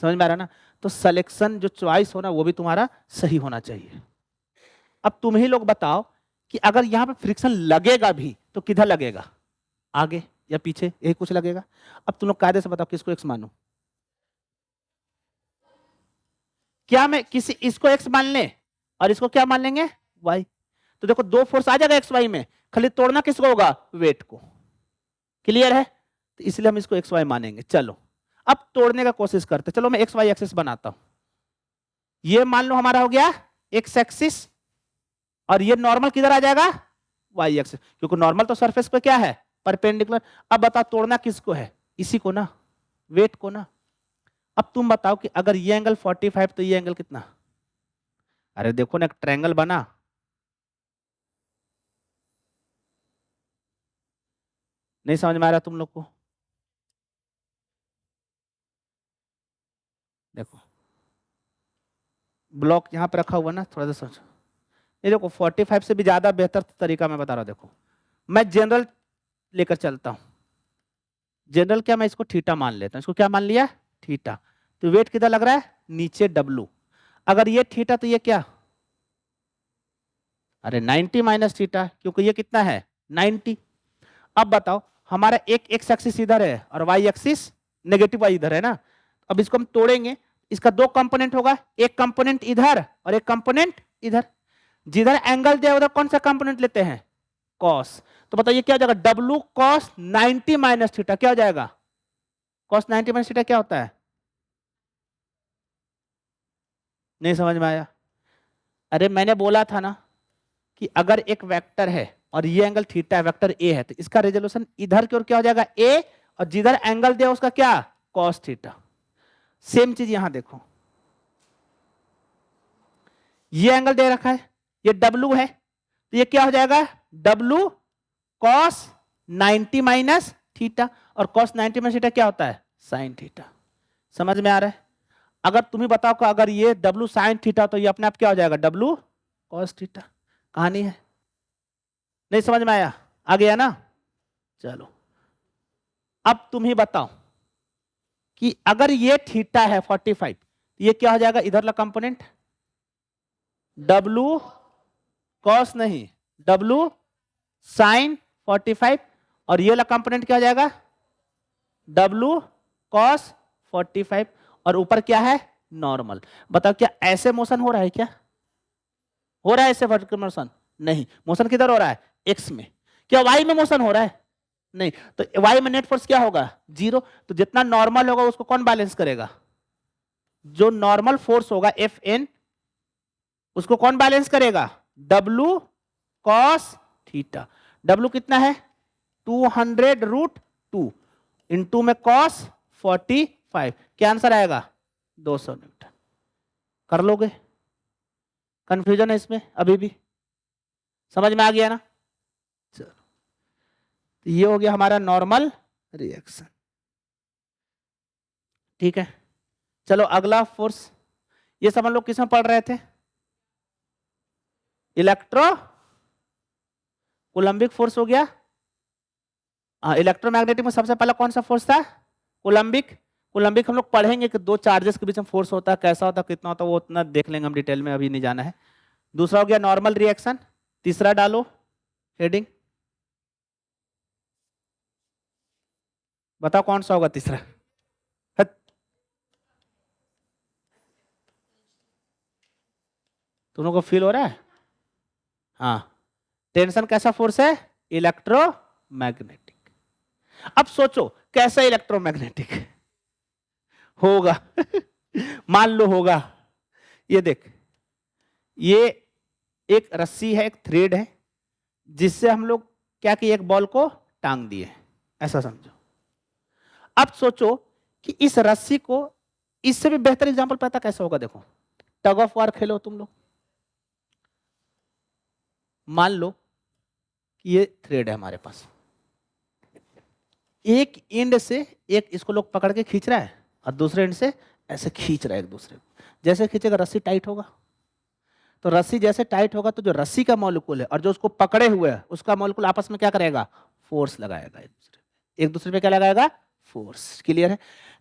समझ में आ रहा ना? तो सिलेक्शन जो चॉइस होना वो भी तुम्हारा सही होना चाहिए। अब तुम ही लोग बताओ कि अगर यहां पर फ्रिक्शन लगेगा भी तो किधर लगेगा, आगे या पीछे, यही कुछ लगेगा। अब तुम लोग कायदे से बताओ किसको एक्स मानू। क्या मैं किसी इसको एक्स मान ले और इसको क्या मान लेंगे वाई, तो देखो दो फोर्स आ जाएगा एक्स वाई में, खाली तोड़ना किसको होगा वेट को। क्लियर है? तो इसलिए हम इसको एक्स वाई मानेंगे। चलो अब तोड़ने का कोशिश करते, चलो मैं एक्स वाई एक्सिस बनाता हूं। ये मान लो हमारा हो गया एक्स एक्सिस और ये नॉर्मल किधर आ जाएगा वाई एक्सिस, क्योंकि नॉर्मल तो सरफेस पे क्या है परपेंडिकुलर। अब बता तोड़ना किसको है, इसी को ना, वेट को ना। अब तुम बताओ कि अगर ये एंगल 45 तो ये एंगल कितना? अरे देखो ना एक ट्रायंगल बना, नहीं समझ में आ रहा तुम लोग को? देखो ब्लॉक यहां पर रखा हुआ ना, थोड़ा सा सोचो। ये देखो 45 से भी ज्यादा बेहतर तरीका मैं बता रहा हूं। देखो मैं जनरल लेकर चलता हूं। जनरल क्या, मैं इसको थीटा मान लेता हूं। इसको क्या मान लिया थीटा। तो वेट किधर लग रहा है नीचे डब्लू। अगर ये थीटा तो ये क्या, अरे 90 माइनस थीटा, क्योंकि ये कितना है 90। अब बताओ हमारा एक एक्स एक्सिस इधर है और वाई एक्सिस नेगेटिव वाई इधर है ना। अब इसको हम तोड़ेंगे, इसका दो कंपोनेंट होगा, एक कंपोनेंट इधर और एक कंपोनेंट इधर। जिधर एंगल दिया उधर कौन सा कंपोनेंट लेते हैं कॉस। तो बताइए क्या हो जाएगा डब्लू कॉस 90 माइनस थीटा, क्या हो जाएगा कॉस 90 माइनस थीटा क्या होता है? नहीं समझ में आया? अरे मैंने बोला था ना कि अगर एक वेक्टर है और ये एंगल थीटा है, वेक्टर ए है, तो इसका रेजोल्यूशन इधर की ओर क्या हो जाएगा ए, और जिधर एंगल दिया उसका क्या कॉस थीटा। सेम चीज यहां देखो, ये एंगल दे रखा है, ये डब्लू है, तो ये क्या हो जाएगा डब्लू कॉस 90 माइनस थीटा, और कॉस 90 माइनस थीटा क्या होता है साइन थीटा। समझ में आ रहा है? अगर तुम्हें बताओ कि अगर ये डब्लू साइन थीटा तो ये अपने आप क्या हो जाएगा डब्लू कॉस थीटा। कहानी है, नहीं समझ में आया? आ गया ना? चलो अब तुम ही बताओ कि अगर ये थीटा है 45, ये क्या हो जाएगा इधरला कंपोनेंट डब्लू कॉस नहीं डब्लू साइन 45, और ये वाला कंपोनेंट क्या हो जाएगा डब्लू कॉस 45, और ऊपर क्या है नॉर्मल। बताओ क्या ऐसे मोशन हो रहा है क्या? हो रहा है ऐसे वर्टिकल मोशन? नहीं, मोशन किधर हो रहा है एक्स में। क्या वाई में मोशन हो रहा है? नहीं। तो वाई में नेट फोर्स क्या होगा जीरो। तो जितना नॉर्मल होगा उसको कौन बैलेंस करेगा, जो नॉर्मल फोर्स होगा एफ एन उसको कौन बैलेंस करेगा डब्लू कॉस थीटा। डब्लू कितना है 200√2 इंटू में कॉस 45, क्या आंसर आएगा 200 न्यूटन। कर लोगे? कंफ्यूजन है इसमें अभी भी? समझ में आ गया ना? चलो, तो ये हो गया हमारा नॉर्मल रिएक्शन। ठीक है, चलो अगला फोर्स, ये सब हम लोग किसमें पढ़ रहे थे? इलेक्ट्रो कोलम्बिक फोर्स हो गया। इलेक्ट्रोमैग्नेटिक में सबसे पहला कौन सा फोर्स था? कोलम्बिक। कोलम्बिक हम लोग पढ़ेंगे कि दो चार्जेस के बीच में फोर्स होता है, कैसा होता है, कितना होता है, वो उतना देख लेंगे हम डिटेल में, अभी नहीं जाना है। दूसरा हो गया नॉर्मल रिएक्शन। तीसरा डालो हेडिंग, बताओ कौन सा होगा तीसरा? हट। तुम लोग को फील हो रहा है? हाँ, टेंशन कैसा फोर्स है? इलेक्ट्रोमैग्नेटिक। अब सोचो कैसा इलेक्ट्रोमैग्नेटिक होगा मान लो होगा, ये देख, ये एक रस्सी है, एक थ्रेड है, जिससे हम लोग क्या किए, एक बॉल को टांग दिए, ऐसा समझो। अब सोचो कि इस रस्सी को, इससे भी बेहतर एग्जांपल पता कैसा होगा? देखो, टग ऑफ वार खेलो तुम लोग। मान लो कि ये थ्रेड है हमारे पास, एक एंड से एक इसको लोग पकड़ के खींच रहा है और दूसरे एंड से ऐसे खींच रहा है एक दूसरे को। जैसे खींचेगा रस्सी टाइट होगा, तो रस्सी जैसे टाइट होगा तो जो रस्सी का मॉलिक्यूल है और जो उसको पकड़े हुए है उसका मॉलिक्यूल आपस में क्या करेगा? फोर्स लगाएगा एक दूसरे पे। एक दूसरे पे क्या लगाएगा? फोर्स। क्लियर है?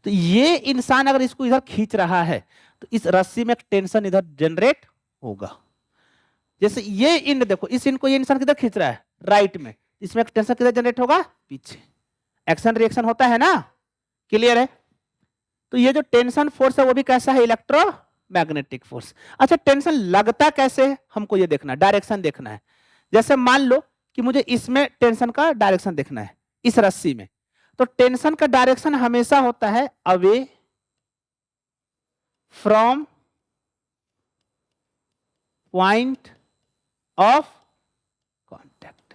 तो ये इंसान अगर इसको इधर खींच रहा है तो इस रस्सी में एक टेंशन इधर जनरेट होगा। जैसे ये इंड देखो, इस इंड को ये इंसान किधर खींच रहा है? राइट में। इसमें एक टेंशन किधर जनरेट होगा? पीछे। एक्शन रिएक्शन होता है ना? क्लियर है? तो ये जो टेंशन फोर्स है वो भी कैसा है? Electromagnetic force. अच्छा, टेंशन लगता कैसे है हमको ये देखना है, डायरेक्शन देखना है। जैसे मान लो कि मुझे इसमें टेंशन का डायरेक्शन देखना है, इस रस्सी में, तो टेंशन का डायरेक्शन हमेशा होता है away from point of contact.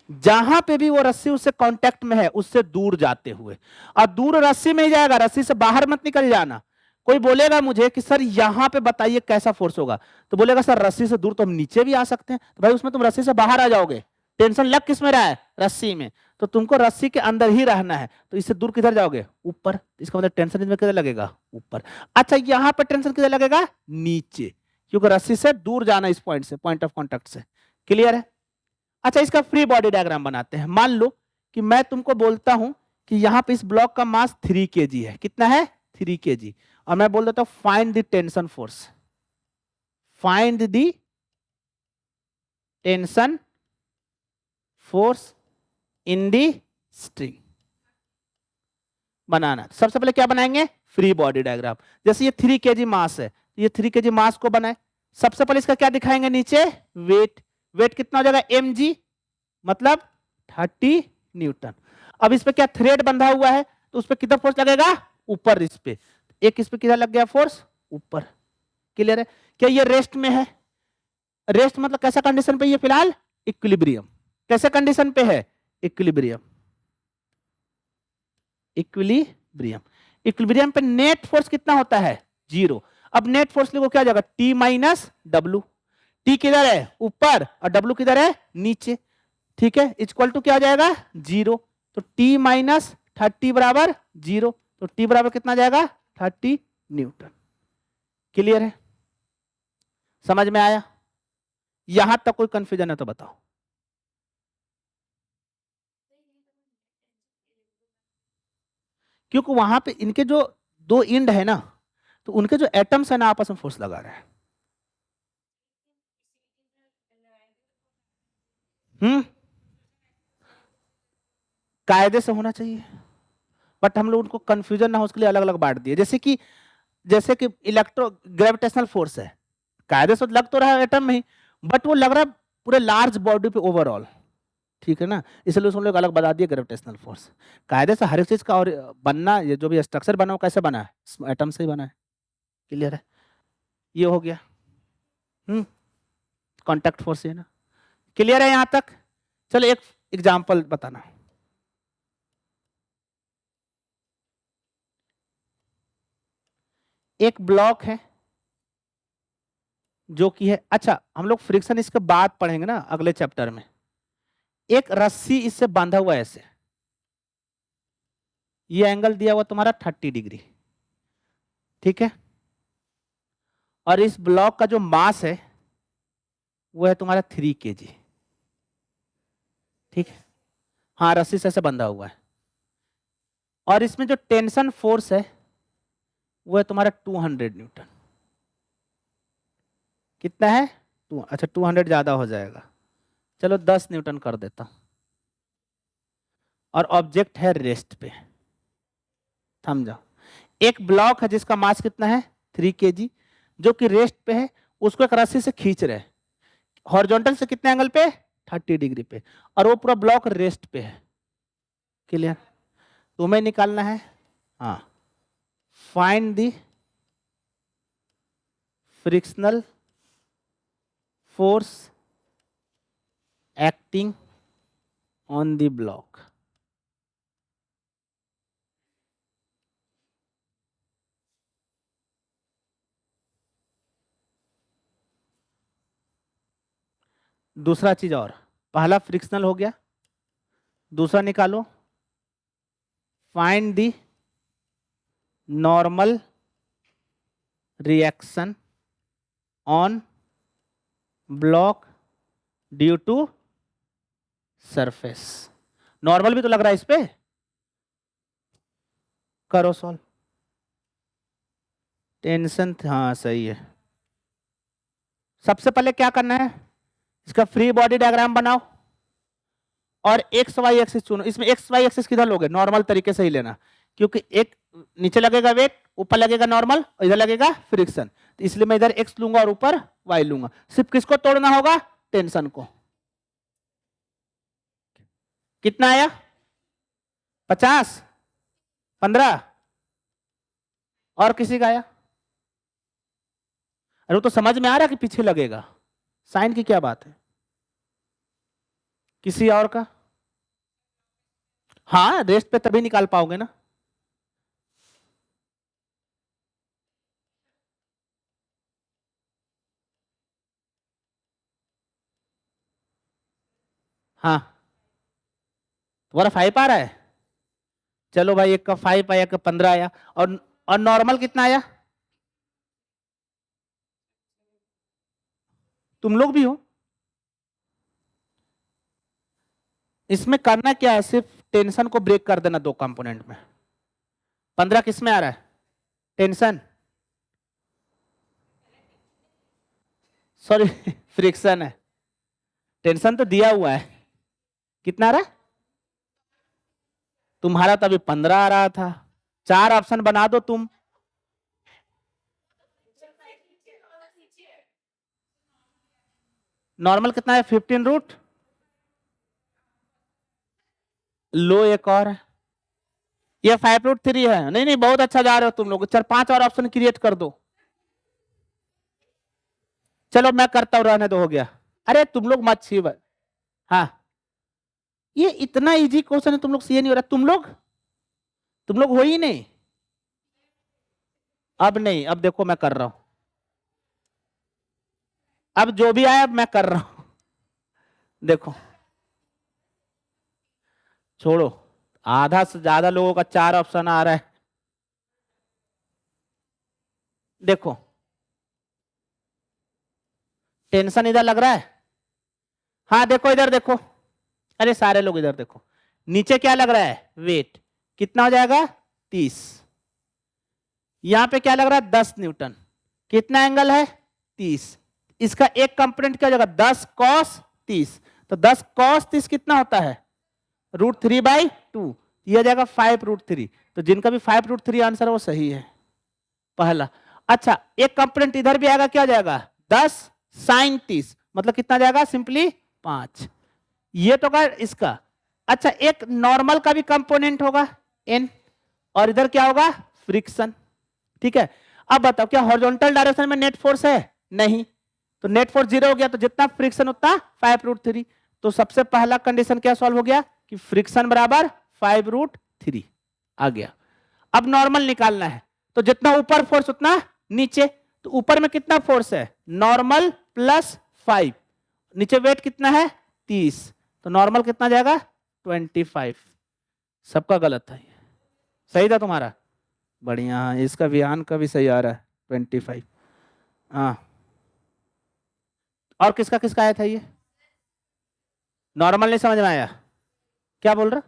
जहां पे भी वो रस्सी उससे कांटेक्ट में है उससे दूर जाते हुए, और दूर रस्सी में ही जाएगा, रस्सी से बाहर मत निकल जाना। कोई बोलेगा मुझे कि सर यहां पे बताइए कैसा फोर्स होगा, तो बोलेगा सर रस्सी से दूर तो हम नीचे भी आ सकते हैं, तो भाई उसमें तुम रस्सी से बाहर आ जाओगे। टेंशन लग किस में रहा है? रस्सी में। तो तुमको रस्सी के अंदर ही रहना है, तो इससे दूर किधर जाओगे? ऊपर। इसका मतलब टेंशन इसमें किधर लगेगा? ऊपर। अच्छा, यहां पर टेंशन किधर लगेगा? नीचे, क्योंकि रस्सी से दूर जाना इस पॉइंट से, पॉइंट ऑफ कॉन्टेक्ट से। क्लियर है? अच्छा, इसका फ्री बॉडी डायग्राम बनाते हैं। मान लो कि मैं तुमको बोलता हूं कि यहां पे इस ब्लॉक का मास 3 kg है। कितना है? 3 kg। और मैं बोल देता हूं find the tension force. Find the tension force in the string. बनाना सबसे पहले क्या बनाएंगे? Free body diagram. जैसे ये 3 kg मास है, ये 3 kg मास को बनाए। सबसे पहले इसका क्या दिखाएंगे? नीचे वेट। वेट कितना हो जाएगा? mg, मतलब 30 न्यूटन। अब इस पे क्या थ्रेड बंधा हुआ है, तो उस पे कितना फोर्स लगेगा? ऊपर। इस पे एक, इस पे कितना लग गया फोर्स? ऊपर। क्लियर है? क्या ये रेस्ट में है? रेस्ट मतलब कैसा कंडीशन पे? ये फिलहाल इक्विलिब्रियम। कैसे कंडीशन पे है? इक्विलिब्रियम। इक्विलिब्रियम। इक्विलिब्रियम पे नेट फोर्स कितना होता है? 0। अब नेट फोर्स लिखो, क्या हो जाएगा? T minus W. टी किधर है? ऊपर, और डब्ल्यू किधर है? नीचे। ठीक है, इक्वल टू क्या हो जाएगा? 0। तो T माइनस 30 बराबर 0। तो T बराबर कितना जाएगा? 30 न्यूटन। क्लियर है? समझ में आया? यहां तक कोई कंफ्यूजन है तो बताओ। क्योंकि वहां पे इनके जो दो इंड है ना, तो उनके जो एटम्स है ना आपस में फोर्स लगा रहे हैं। कायदे से होना चाहिए, बट हम लोग उनको कंफ्यूजन ना हो उसके लिए अलग अलग बांट दिए। जैसे कि इलेक्ट्रो ग्रेविटेशनल फोर्स है, कायदे से लग तो रहा है एटम में ही, बट वो लग रहा है पूरे लार्ज बॉडी पे ओवरऑल। ठीक है ना? इसलिए उसमें लोग अलग बता दिए ग्रेविटेशनल फोर्स। कायदे से हर एक चीज का और बनना, ये जो भी स्ट्रक्चर बना हो कैसे बना है? एटम से ही बना है। क्लियर है? ये हो गया कांटेक्ट फोर्स है ना। क्लियर है यहां तक? चलो एक एग्जांपल बताना। एक ब्लॉक है, जो कि है, अच्छा हम लोग फ्रिक्शन इसके बाद पढ़ेंगे ना अगले चैप्टर में। एक रस्सी इससे बांधा हुआ है ऐसे, ये एंगल दिया हुआ तुम्हारा 30 डिग्री, ठीक है। और इस ब्लॉक का जो मास है वो है तुम्हारा 3 kg, ठीक है। हाँ, रस्सी से ऐसे बंधा हुआ है। और इसमें जो टेंशन फोर्स है वो है तुम्हारा 200 न्यूटन। कितना है? अच्छा 200 ज्यादा हो जाएगा, चलो 10 न्यूटन कर देता हूं। और ऑब्जेक्ट है रेस्ट पे, थम जाओ। एक ब्लॉक है जिसका मास कितना है? 3 kg, जो कि रेस्ट पे है, उसको एक रस्सी से खींच रहे हैं हॉरिजॉन्टल से कितने एंगल पे? 30 डिग्री पे, और वो पूरा ब्लॉक रेस्ट पे है। क्लियर? तुम्हें निकालना है, हाँ, find the frictional force acting on the block. दूसरा चीज और, पहला फ्रिक्शनल हो गया, दूसरा निकालो, find the normal reaction on block due to surface. Normal भी तो लग रहा है इस पे, करो सॉल्व। टेंशन, हाँ सही है। सबसे पहले क्या करना है, इसका फ्री बॉडी डायग्राम बनाओ और एक्स वाई एक्सिस चुनो। इसमें एक्स वाई एक्सिस किधर लोगे? नॉर्मल तरीके से ही लेना, क्योंकि एक नीचे लगेगा वेट, ऊपर लगेगा नॉर्मल, और इधर लगेगा फ्रिक्शन, तो इसलिए मैं इधर एक्स लूंगा और ऊपर वाई लूंगा। सिर्फ किसको तोड़ना होगा? टेंशन को। कितना आया? 50, 15, और किसी का आया? अरे वो तो समझ में आ रहा है कि पीछे लगेगा, साइन की क्या बात है। किसी और का? हाँ, रेस्ट पे तभी निकाल पाओगे ना। हाँ, तुम्हारा 5 आ रहा है, चलो भाई, एक का 5 आया, एक का 15 आया, और नॉर्मल कितना आया? तुम लोग भी हो। इसमें करना क्या है, सिर्फ टेंशन को ब्रेक कर देना दो कंपोनेंट में। 15 किस में आ रहा है? टेंशन, सॉरी फ्रिक्शन है। टेंशन तो दिया हुआ है, कितना आ रहा है? तुम्हारा तो अभी 15 आ रहा था। 4 ऑप्शन बना दो तुम। नॉर्मल कितना है? 15 रूट, लो एक और है, ये 5√3 है। नहीं नहीं, बहुत अच्छा जा रहे हो तुम लोग, 4-5 और ऑप्शन क्रिएट कर दो। चलो मैं करता हूं, रहने दो, हो गया। अरे तुम लोग मत छी। हाँ, ये इतना इजी क्वेश्चन है, तुम लोग से ये नहीं हो रहा। तुम लोग हो ही नहीं। अब नहीं, अब देखो मैं कर रहा हूं, अब जो भी आया मैं कर रहा हूं। देखो, छोड़ो, आधा से ज्यादा लोगों का 4 ऑप्शन आ रहा है। देखो, टेंशन इधर लग रहा है। हाँ देखो, इधर देखो, अरे सारे लोग इधर देखो, नीचे क्या लग रहा है? वेट। कितना हो जाएगा? 30। यहां पे क्या लग रहा है? 10 न्यूटन। कितना एंगल है? 30। इसका एक कंपोनेंट क्या हो जाएगा? 10 cos 30। तो 10 cos 30 कितना होता है? √3/2। यह जाएगा 5√3। तो जिनका भी 5√3 आंसर है वो सही है, पहला। अच्छा, एक कंपोनेंट इधर भी आएगा, क्या हो जाएगा? 10 sin 30, मतलब कितना जाएगा? सिंपली 5। ये तो कर इसका। अच्छा, एक नॉर्मल का भी कंपोनेंट होगा n, और इधर क्या होगा? फ्रिक्शन, ठीक है। अब बताओ, क्या हॉरिजॉन्टल डायरेक्शन में नेट फोर्स है? नहीं, तो नेट फोर्स 0 हो गया, तो जितना फ्रिक्शन उतना 5√3। तो सबसे पहला कंडीशन क्या सॉल्व हो गया कि फ्रिक्शन बराबर 5√3 आ गया। अब नॉर्मल निकालना है, तो जितना ऊपर फोर्स उतना नीचे, तो ऊपर में कितना फोर्स है, नॉर्मल प्लस 5, नीचे वेट कितना है 30, तो नॉर्मल कितना जाएगा 25। सबका गलत था, सही था तुम्हारा, बढ़िया। हाँ, इसका विहान का भी सही आ रहा है 25। हाँ, और किसका किसका आया था ये, नॉर्मल नहीं समझ में आया, क्या बोल रहा,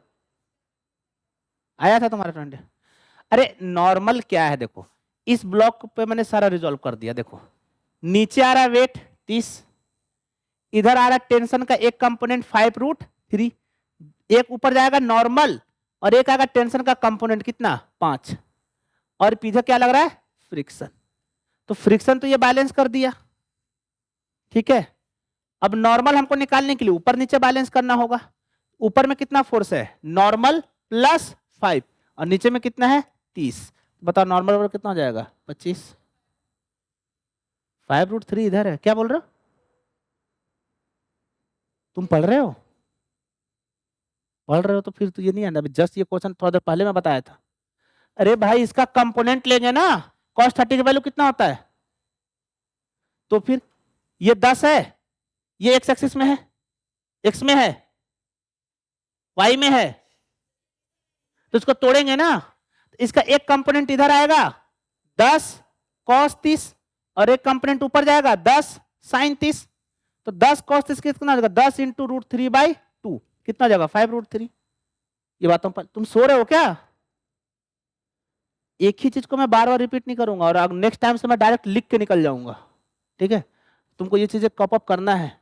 आया था तुम्हारा 20? अरे नॉर्मल क्या है, देखो इस ब्लॉक पे मैंने सारा रिजॉल्व कर दिया। देखो नीचे आ रहा है वेट 30, इधर आ रहा है टेंशन का एक कंपोनेंट 5√3, एक ऊपर जाएगा नॉर्मल और एक आएगा टेंशन का कंपोनेंट कितना 5, और पीछे क्या लग रहा है फ्रिक्शन। तो फ्रिक्शन तो ये बैलेंस कर दिया, ठीक है। अब नॉर्मल हमको निकालने के लिए ऊपर नीचे बैलेंस करना होगा। ऊपर में कितना फोर्स है, नॉर्मल प्लस 5, और नीचे में कितना है 30, बताओ नॉर्मल बराबर कितना हो जाएगा 25। 5√3 इधर है, क्या बोल रहे हो, तुम पढ़ रहे हो, पढ़ रहे हो तो फिर तो ये नहीं आना, जस्ट ये क्वेश्चन थोड़ा देर पहले मैं बताया था। अरे भाई इसका कंपोनेंट लेंगे ना, cos 30 की वैल्यू कितना होता है, तो फिर ये 10 है, ये एक्स एक्सिस में है, एक्स में है, वाई में है, तो इसको तोड़ेंगे ना, इसका एक कंपोनेंट इधर आएगा 10 cos 30 और एक कंपोनेंट ऊपर जाएगा 10 sin 30, तो 10 cos 30 कितना हो जाएगा 10 इंटू √3/2, कितना हो जाएगा 5√3। ये बातों पर तुम सो रहे हो क्या, एक ही चीज को मैं बार बार रिपीट नहीं करूंगा, और नेक्स्ट टाइम से मैं डायरेक्ट लिख के निकल जाऊंगा, ठीक है। तुमको ये चीजें कॉप अप करना है।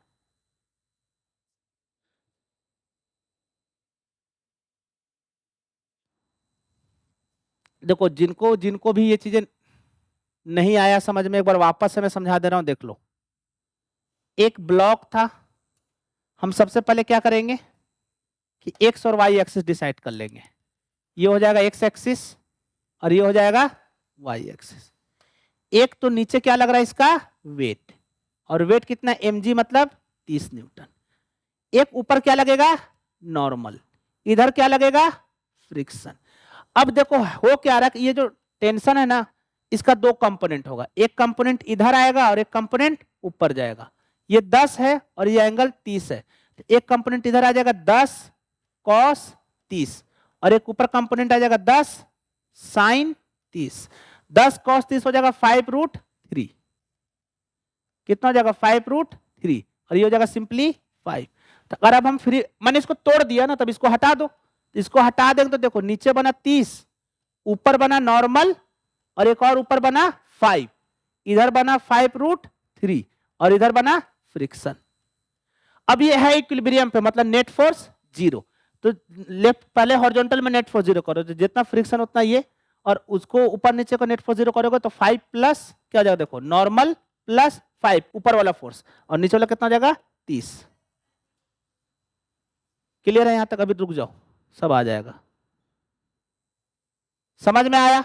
देखो जिनको जिनको भी ये चीजें नहीं आया समझ में, एक बार वापस से मैं समझा दे रहा हूं, देख लो। एक ब्लॉक था, हम सबसे पहले क्या करेंगे कि एक्स और वाई एक्सिस डिसाइड कर लेंगे, ये हो जाएगा एक्स एक्सिस और ये हो जाएगा वाई एक्सिस। एक तो नीचे क्या लग रहा है इसका वेट, और वेट कितना mg मतलब 30 न्यूटन। एक ऊपर क्या लगेगा नॉर्मल, इधर क्या लगेगा फ्रिक्शन। अब देखो हो क्या रहा है कि ये जो टेंशन है ना, इसका दो कंपोनेंट होगा, एक कंपोनेंट इधर आएगा और एक कंपोनेंट ऊपर जाएगा। ये 10 है और ये एंगल 30 है, तो एक कंपोनेंट इधर आ जाएगा 10 cos 30 और एक ऊपर कंपोनेंट आ जाएगा 10 sin 30। 10 cos 30 हो जाएगा 5√3, कितना हो जाएगा 5√3, और ये हो जाएगा सिंपली 5। तो अगर अब हम फ्री मैंने इसको तोड़ दिया ना, तब इसको हटा दो, इसको हटा देंगे तो देखो नीचे बना 30, ऊपर बना नॉर्मल और एक और ऊपर बना 5, इधर बना 5√3 और इधर बना फ्रिक्शन। अब ये है इक्विलिब्रियम पे, मतलब नेट फोर्स 0। तो लेफ्ट पहले हॉरिजॉन्टल में नेट फोर्स 0 करो, तो जितना फ्रिक्शन उतना ये, और उसको ऊपर नीचे को नेट फोर्स 0 करोगे तो 5 प्लस क्या हो जाएगा, देखो नॉर्मल प्लस 5 ऊपर वाला फोर्स और नीचे वाला कितना हो जाएगा 30। क्लियर है यहां तक, अभी रुक जाओ सब आ जाएगा, समझ में आया।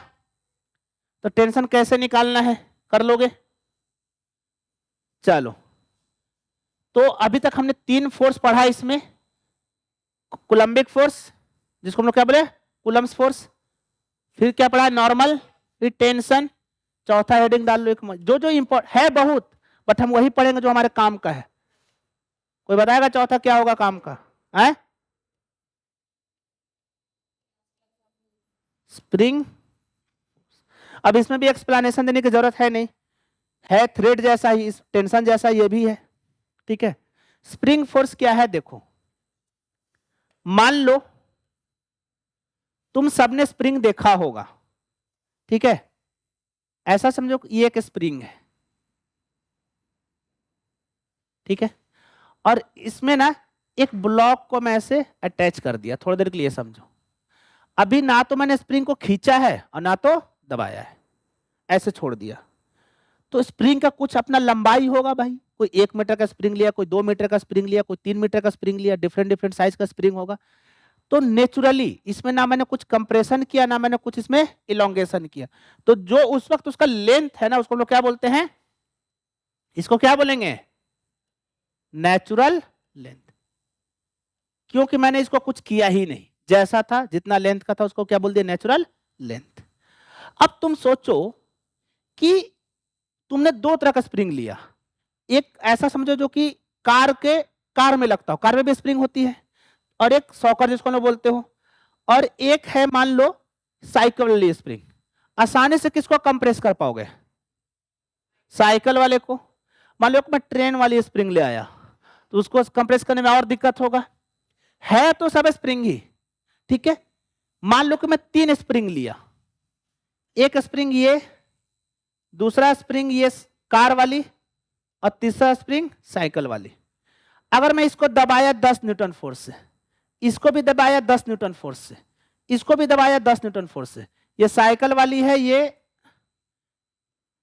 तो टेंशन कैसे निकालना है कर लोगे, चलो। तो अभी तक हमने 3 फोर्स पढ़ा इसमें, कूलम्बिक फोर्स जिसको हम लोग क्या बोले कूलम्ब्स फोर्स, फिर क्या पढ़ा नॉर्मल, फिर टेंशन, चौथा हेडिंग डाल लो एक, जो जो इंपॉर्टेंट है बहुत, बट हम वही पढ़ेंगे जो हमारे काम का है। कोई बताएगा चौथा क्या होगा काम का है, स्प्रिंग। अब इसमें भी एक्सप्लेनेशन देने की जरूरत है नहीं, है थ्रेड जैसा ही, टेंशन जैसा ये भी है, ठीक है। स्प्रिंग फोर्स क्या है, देखो मान लो तुम सबने स्प्रिंग देखा होगा, ठीक है। ऐसा समझो ये एक स्प्रिंग है, ठीक है, और इसमें ना एक ब्लॉक को मैं ऐसे अटैच कर दिया, थोड़ी देर के लिए समझो। अभी ना तो मैंने स्प्रिंग को खींचा है और ना तो दबाया है, ऐसे छोड़ दिया। तो स्प्रिंग का कुछ अपना लंबाई होगा भाई, कोई 1 मीटर का स्प्रिंग लिया, कोई 2 मीटर का स्प्रिंग लिया, कोई 3 मीटर का स्प्रिंग लिया, डिफरेंट डिफरेंट साइज का स्प्रिंग होगा। तो नेचुरली इसमें ना मैंने कुछ कंप्रेशन किया, ना मैंने कुछ इसमें इलोंगेशन किया, तो जो उस वक्त उसका लेंथ है ना, उसको हम लोग क्या बोलते हैं, इसको क्या बोलेंगे नेचुरल लेंथ, क्योंकि मैंने इसको कुछ किया ही नहीं, जैसा था जितना लेंथ का था उसको क्या बोल दिया नेचुरल लेंथ। अब तुम सोचो कि तुमने दो तरह का स्प्रिंग लिया, एक ऐसा समझो जो कि कार में लगता हो, कार में भी स्प्रिंग होती है, और एक सॉकर जिसको लोग बोलते हो, और एक है मान लो साइकिल वाली स्प्रिंग। आसानी से किसको कंप्रेस कर पाओगे? साइकिल वाले को। मान लो मैं ट्रेन वाली स्प्रिंग ले आया तो उसको कंप्रेस करने में और दिक्कत होगा, है तो सब स्प्रिंग ही, ठीक है। मान लो कि मैं तीन स्प्रिंग लिया, एक स्प्रिंग ये, दूसरा स्प्रिंग ये कार वाली, और तीसरा स्प्रिंग साइकिल वाली। अगर मैं इसको दबाया 10 न्यूटन फोर्स से, इसको भी दबाया 10 न्यूटन फोर्स से, इसको भी दबाया 10 न्यूटन फोर्स से, ये साइकिल वाली है, ये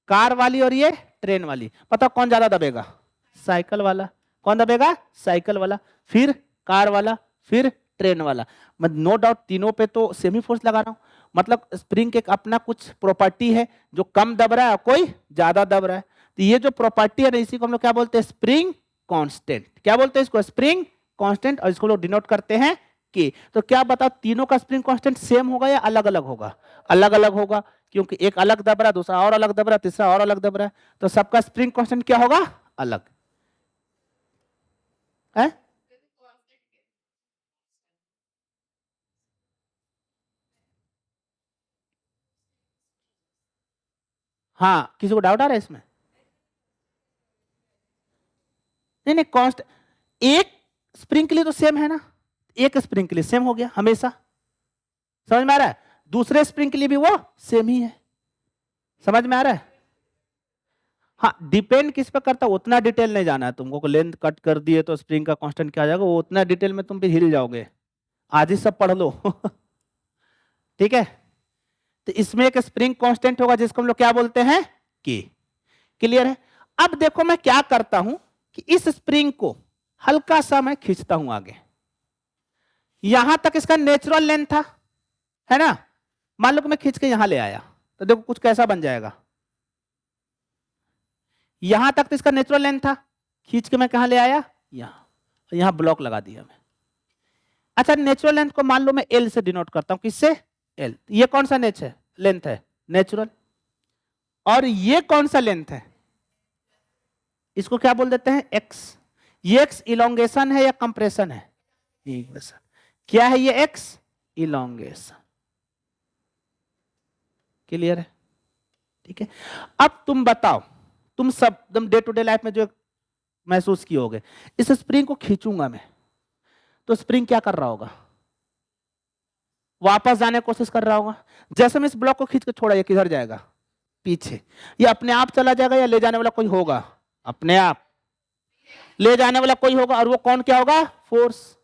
कार वाली, और ये ट्रेन वाली, पता कौन ज्यादा दबेगा? साइकिल वाला। कौन दबेगा? साइकिल वाला, फिर कार वाला, फिर ट्रेन वाला। मैं नो डाउट तीनों पे तो सेमी फोर्स लगा रहा हूं, मतलब स्प्रिंग के अपना कुछ प्रॉपर्टी है, जो कम दब रहा है कोई ज्यादा दब रहा है, तो ये जो प्रॉपर्टी है ना, इसी को हम लोग क्या बोलते हैं? Spring constant. क्या बोलते हैं इसको? स्प्रिंग कांस्टेंट, और इसको लोग डिनोट करते हैं के। तो क्या बताओ तीनों का स्प्रिंग कांस्टेंट सेम होगा या अलग अलग होगा? अलग अलग होगा, क्योंकि एक अलग दब रहा है, दूसरा और अलग दब रहा है, तीसरा और अलग दब रहा है, तो सबका स्प्रिंग कांस्टेंट क्या होगा? अलग है। हाँ, किसी को डाउट आ रहा है इसमें? नहीं नहीं, कॉन्स्ट एक स्प्रिंग के लिए तो सेम है ना, एक स्प्रिंग के लिए सेम हो गया हमेशा, समझ में आ रहा है? दूसरे स्प्रिंग के लिए भी वो सेम ही है, समझ में आ रहा है? हाँ, डिपेंड किस पे करता है उतना डिटेल नहीं जाना है तुमको, लेंथ कट कर दिए तो स्प्रिंग का कांस्टेंट क्या आ जाएगा, वो उतना डिटेल में तुम भी हिल जाओगे, आज ही सब पढ़ लो। ठीक है, तो इसमें एक स्प्रिंग कांस्टेंट होगा जिसको हम लोग क्या बोलते हैं? के। क्लियर है? अब देखो मैं क्या करता हूं कि इस स्प्रिंग को हल्का सा मैं खींचता हूं आगे, यहां तक इसका नेचुरल लेंथ था, है ना। मान लो कि मैं खींच के यहां ले आया, तो देखो कुछ कैसा बन जाएगा, यहां तक तो इसका नेचुरल लेंथ था, खींच के मैं कहां ले आया? यहां, यहां ब्लॉक लगा दिया मैं। अच्छा, नेचुरल लेंथ को मान लो मैं एल से डिनोट करता हूं, किससे? एल। ये कौन सा लेंथ है? नेचुरल। और ये कौन सा लेंथ है? इसको क्या बोल देते हैं? एक्स। ये एक्स इलोंगेशन है या कंप्रेशन है? क्या है ये? X elongation. क्लियर है? ठीक है। अब तुम बताओ, तुम डे टू डे लाइफ में जो महसूस किए होगे, इस स्प्रिंग को खींचूंगा मैं तो स्प्रिंग क्या कर रहा होगा? वापस जाने की कोशिश कर रहा होगा। जैसे मैं इस ब्लॉक को खींच के छोड़ा, ये किधर जाएगा? पीछे। ये अपने आप चला जाएगा या ले जाने वाला कोई होगा? अपने आप ले जाने वाला कोई होगा, और वो कौन क्या होगा? फोर्स।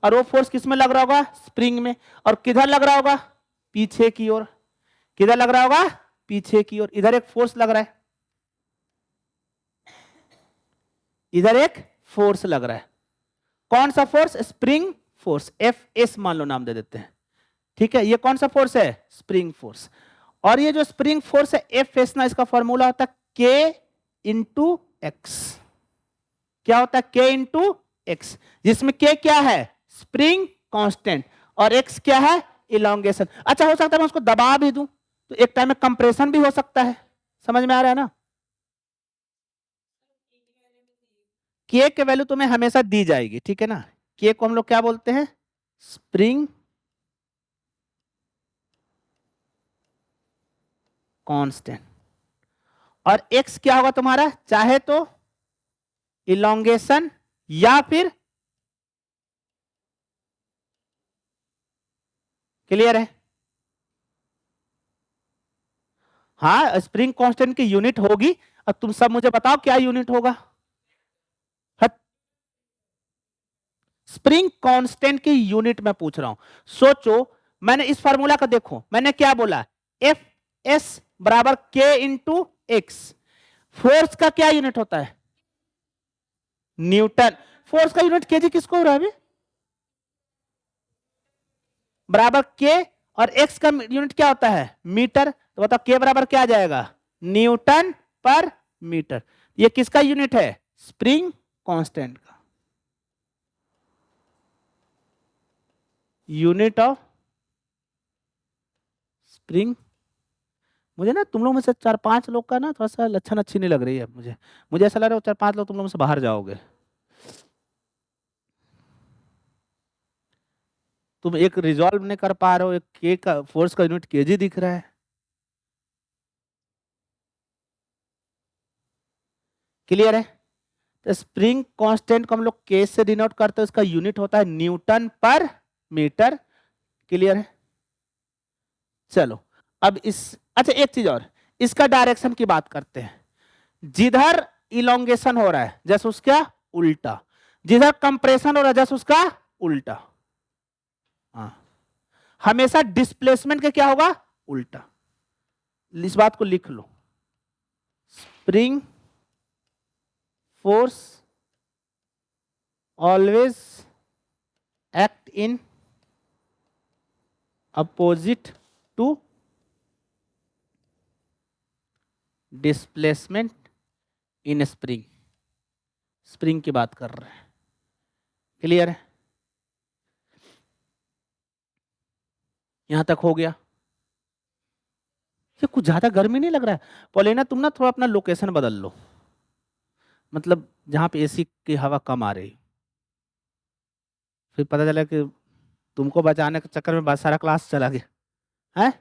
और वो फोर्स किस में लग रहा होगा? स्प्रिंग में। और किधर लग रहा होगा? पीछे की ओर। किधर लग रहा होगा? पीछे की ओर। इधर एक फोर्स लग रहा है, इधर एक फोर्स लग रहा है। कौन सा force? Spring force, F S मान लो नाम दे देते हैं। ठीक है, ये कौन सा फोर्स है? Spring force. और ये जो स्प्रिंग फोर्स है एफ एस ना, इसका फॉर्मूला होता है के इंटू एक्स। क्या होता है? के इंटू एक्स, जिसमें के क्या है? स्प्रिंग कांस्टेंट, और एक्स क्या है? इलोंगेशन। अच्छा, हो सकता है मैं उसको दबा भी दूं तो एक टाइम में कंप्रेशन भी हो सकता है, समझ में आ रहा है ना? के के वैल्यू तुम्हें हमेशा दी जाएगी, ठीक है ना। के को हम लोग क्या बोलते हैं? Spring constant. और एक्स क्या होगा तुम्हारा? चाहे तो इलोंगेशन या फिर, क्लियर है? हाँ, स्प्रिंग कांस्टेंट की यूनिट होगी। अब तुम सब मुझे बताओ क्या यूनिट होगा? स्प्रिंग कांस्टेंट की यूनिट मैं पूछ रहा हूं। सोचो, मैंने इस फार्मूला का देखो, मैंने क्या बोला? एफ एस बराबर के इंटू एक्स। फोर्स का क्या यूनिट होता है? न्यूटन। फोर्स का यूनिट केजी किसको हो रहा है अभी? बराबर के, और एक्स का यूनिट क्या होता है? मीटर। तो बताओ के बराबर क्या आ जाएगा? न्यूटन पर मीटर। ये किसका यूनिट है? स्प्रिंग कांस्टेंट का यूनिट ऑफ स्प्रिंग मुझे ना तुम लोग में से 4-5 लोग का ना थोड़ा सा लक्षण अच्छी नहीं लग रही है मुझे। मुझे ऐसा लग रहा है 4-5 लोग तुम लोग में से बाहर जाओगे। तुम एक रिजॉल्व नहीं कर पा रहे हो, एक के का फोर्स का यूनिट केजी दिख रहा है। क्लियर है? तो स्प्रिंग कांस्टेंट को हम लोग के से डिनोट करते हैं, उसका यूनिट होता है न्यूटन पर मीटर। क्लियर है? चलो अब इस, अच्छा एक चीज और, इसका डायरेक्शन की बात करते हैं। जिधर इलोंगेशन हो रहा है जैसे उसका उल्टा, जिधर कंप्रेशन हो रहा है जैसे उसका उल्टा। हाँ, हमेशा डिस्प्लेसमेंट का क्या होगा? उल्टा। इस बात को लिख लो, spring force always act in opposite to displacement in spring. Spring की बात कर रहे हैं। क्लियर है? यहां तक हो गया? ये कुछ ज्यादा गर्मी नहीं लग रहा है? पॉलिना तुम ना थोड़ा अपना लोकेशन बदल लो, मतलब जहां पे एसी की हवा कम आ रही, फिर पता चला कि तुमको बचाने के चक्कर में बहुत सारा क्लास चला गया है।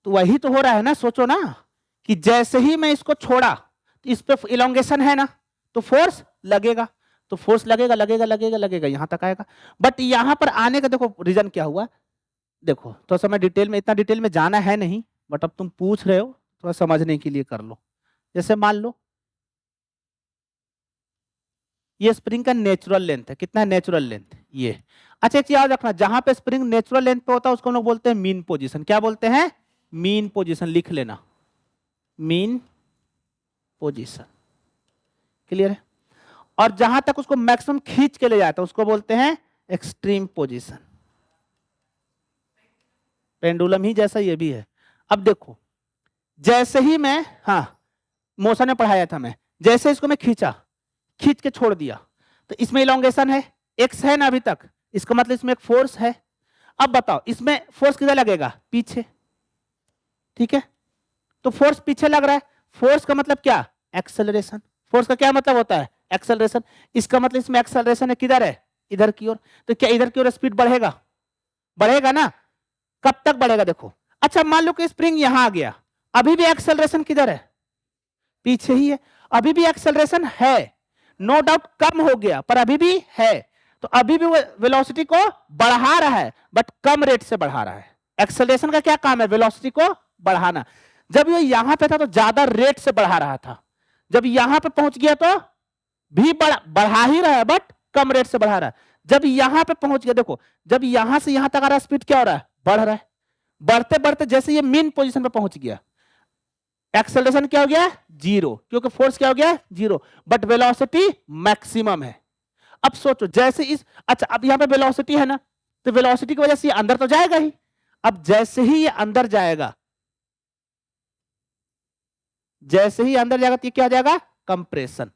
तो वही तो हो रहा है ना, सोचो ना कि जैसे ही मैं इसको छोड़ा तो इस पे इलोंगेशन है ना, तो फोर्स लगेगा, तो फोर्स लगेगा लगेगा लगेगा लगेगा यहां तक आएगा। बट यहां पर आने का देखो रीजन क्या हुआ। देखो तो समय डिटेल में, इतना डिटेल में जाना है नहीं, बट अब तुम पूछ रहे हो थोड़ा समझने के लिए कर लो। जैसे मान लो ये स्प्रिंग का नेचुरल लेंथ है, कितना है नेचुरल लेंथ ये। अच्छा एक चीज याद रखना, जहां पे स्प्रिंग नेचुरल लेंथ पे होता है उसको हम लोग बोलते हैं मीन पोजीशन। क्या बोलते हैं? मीन पोजीशन, लिख लेना, मीन पोजीशन। क्लियर है? और जहां तक उसको मैक्सिमम खींच के ले जाता है उसको बोलते हैं एक्सट्रीम पोजीशन। पेंडुलम ही जैसा ये भी है। अब देखो जैसे ही मैं, हाँ मोशन में पढ़ाया था मैं, जैसे इसको मैं खींचा, खींच के छोड़ दिया, तो इसमें इलोंगेशन है, एक्स है ना अभी तक, इसका मतलब इसमें एक फोर्स है। अब बताओ इसमें फोर्स किधर लगेगा? पीछे। ठीक है, तो फोर्स पीछे लग रहा है, फोर्स का मतलब क्या? एक्सेलरेशन। फोर्स का क्या मतलब होता है? एक्सेलरेशन। इसका मतलब इसमें एक्सेलरेशन है किधर है? इधर की ओर। तो क्या इधर की ओर स्पीड बढ़ेगा? बढ़ेगा ना। कब तक बढ़ेगा देखो। अच्छा मान लो कि स्प्रिंग यहां आ गया, अभी भी एक्सेलरेशन किधर है? पीछे ही है। अभी भी एक्सेलरेशन है, नो डाउट कम हो गया पर अभी भी है। तो अभी भी वो वेलोसिटी को बढ़ा रहा है बट कम रेट से बढ़ा रहा है। एक्सेलरेशन का क्या काम है? वेलोसिटी को बढ़ाना। जब ये यहां पे था तो ज्यादा रेट से बढ़ा रहा था, जब यहां पे पहुंच गया तो भी बढ़ा ही रहा है बट कम रेट से बढ़ा रहा है। जब यहां पे पहुंच गया, देखो जब यहां से यहां तक आ रहा स्पीड क्या हो रहा है? बढ़ रहा है। बढ़ते बढ़ते जैसे ये मीन पोजीशन पे पहुंच गया, एक्सेलरेशन क्या हो गया? जीरो, क्योंकि फोर्स क्या हो गया? जीरो, बट वेलोसिटी मैक्सिमम है। अब सोचो जैसे इस, अच्छा अब यहां पे वेलोसिटी है ना, तो वेलोसिटी की वजह से ये अंदर तो जाएगा ही। अब जैसे ही ये अंदर जाएगा, जैसे ही अंदर जाएगा तो ये क्या हो जाएगा? कंप्रेशन।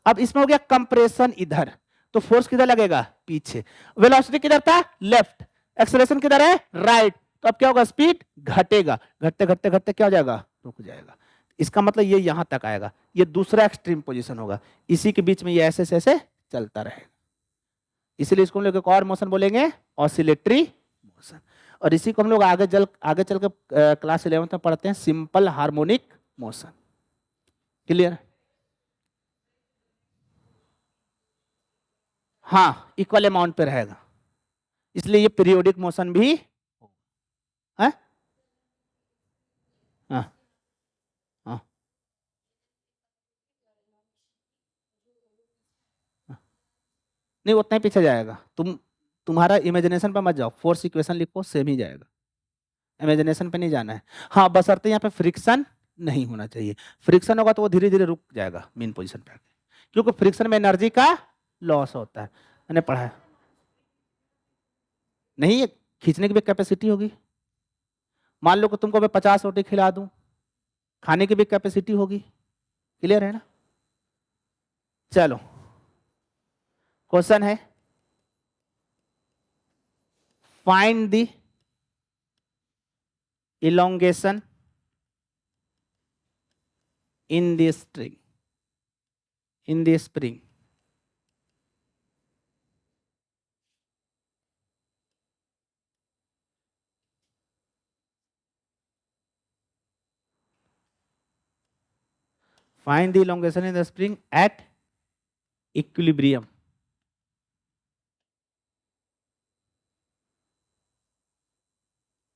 अब इसमें हो गया कंप्रेशन इधर, तो फोर्स किधर लगेगा? पीछे। वेलोसिटी किधर था? लेफ्ट। एक्सेलरेशन किधर है? राइट। तो अब क्या होगा? स्पीड घटेगा, घटते घटते घटते क्या हो जाएगा? रुक जाएगा। इसका मतलब ये यहां तक आएगा, ये दूसरा एक्सट्रीम पोजीशन होगा, इसी के बीच में ये ऐसे ऐसे चलता रहेगा। इसीलिए इसको हम लोग एक और मोशन बोलेंगे, ऑसिलेटरी मोशन। और इसी को हम लोग आगे चल के क्लास 11 में पढ़ते हैं, सिंपल हार्मोनिक मोशन। क्लियर? हाँ इक्वल अमाउंट पे रहेगा, इसलिए ये पीरियोडिक मोशन भी है। हाँ हाँ हाँ। नहीं उतना ही पीछे जाएगा, तुम्हारा इमेजिनेशन पे मत जाओ, फोर्स इक्वेशन लिखो सेम ही जाएगा, इमेजिनेशन पे नहीं जाना है। हाँ बशर्ते यहाँ पे फ्रिक्शन नहीं होना चाहिए, फ्रिक्शन होगा तो वो धीरे धीरे रुक जाएगा मेन पोजीशन पे आके, क्योंकि फ्रिक्शन में एनर्जी का लॉस होता है। मैंने पढ़ा है। नहीं ये खींचने की भी कैपेसिटी होगी। मान लो कि तुमको मैं 50 रोटी खिला दूं, खाने की भी कैपेसिटी होगी। क्लियर है ना? चलो क्वेश्चन है, find the elongation in the string, in the spring. Find the elongation in the spring at equilibrium.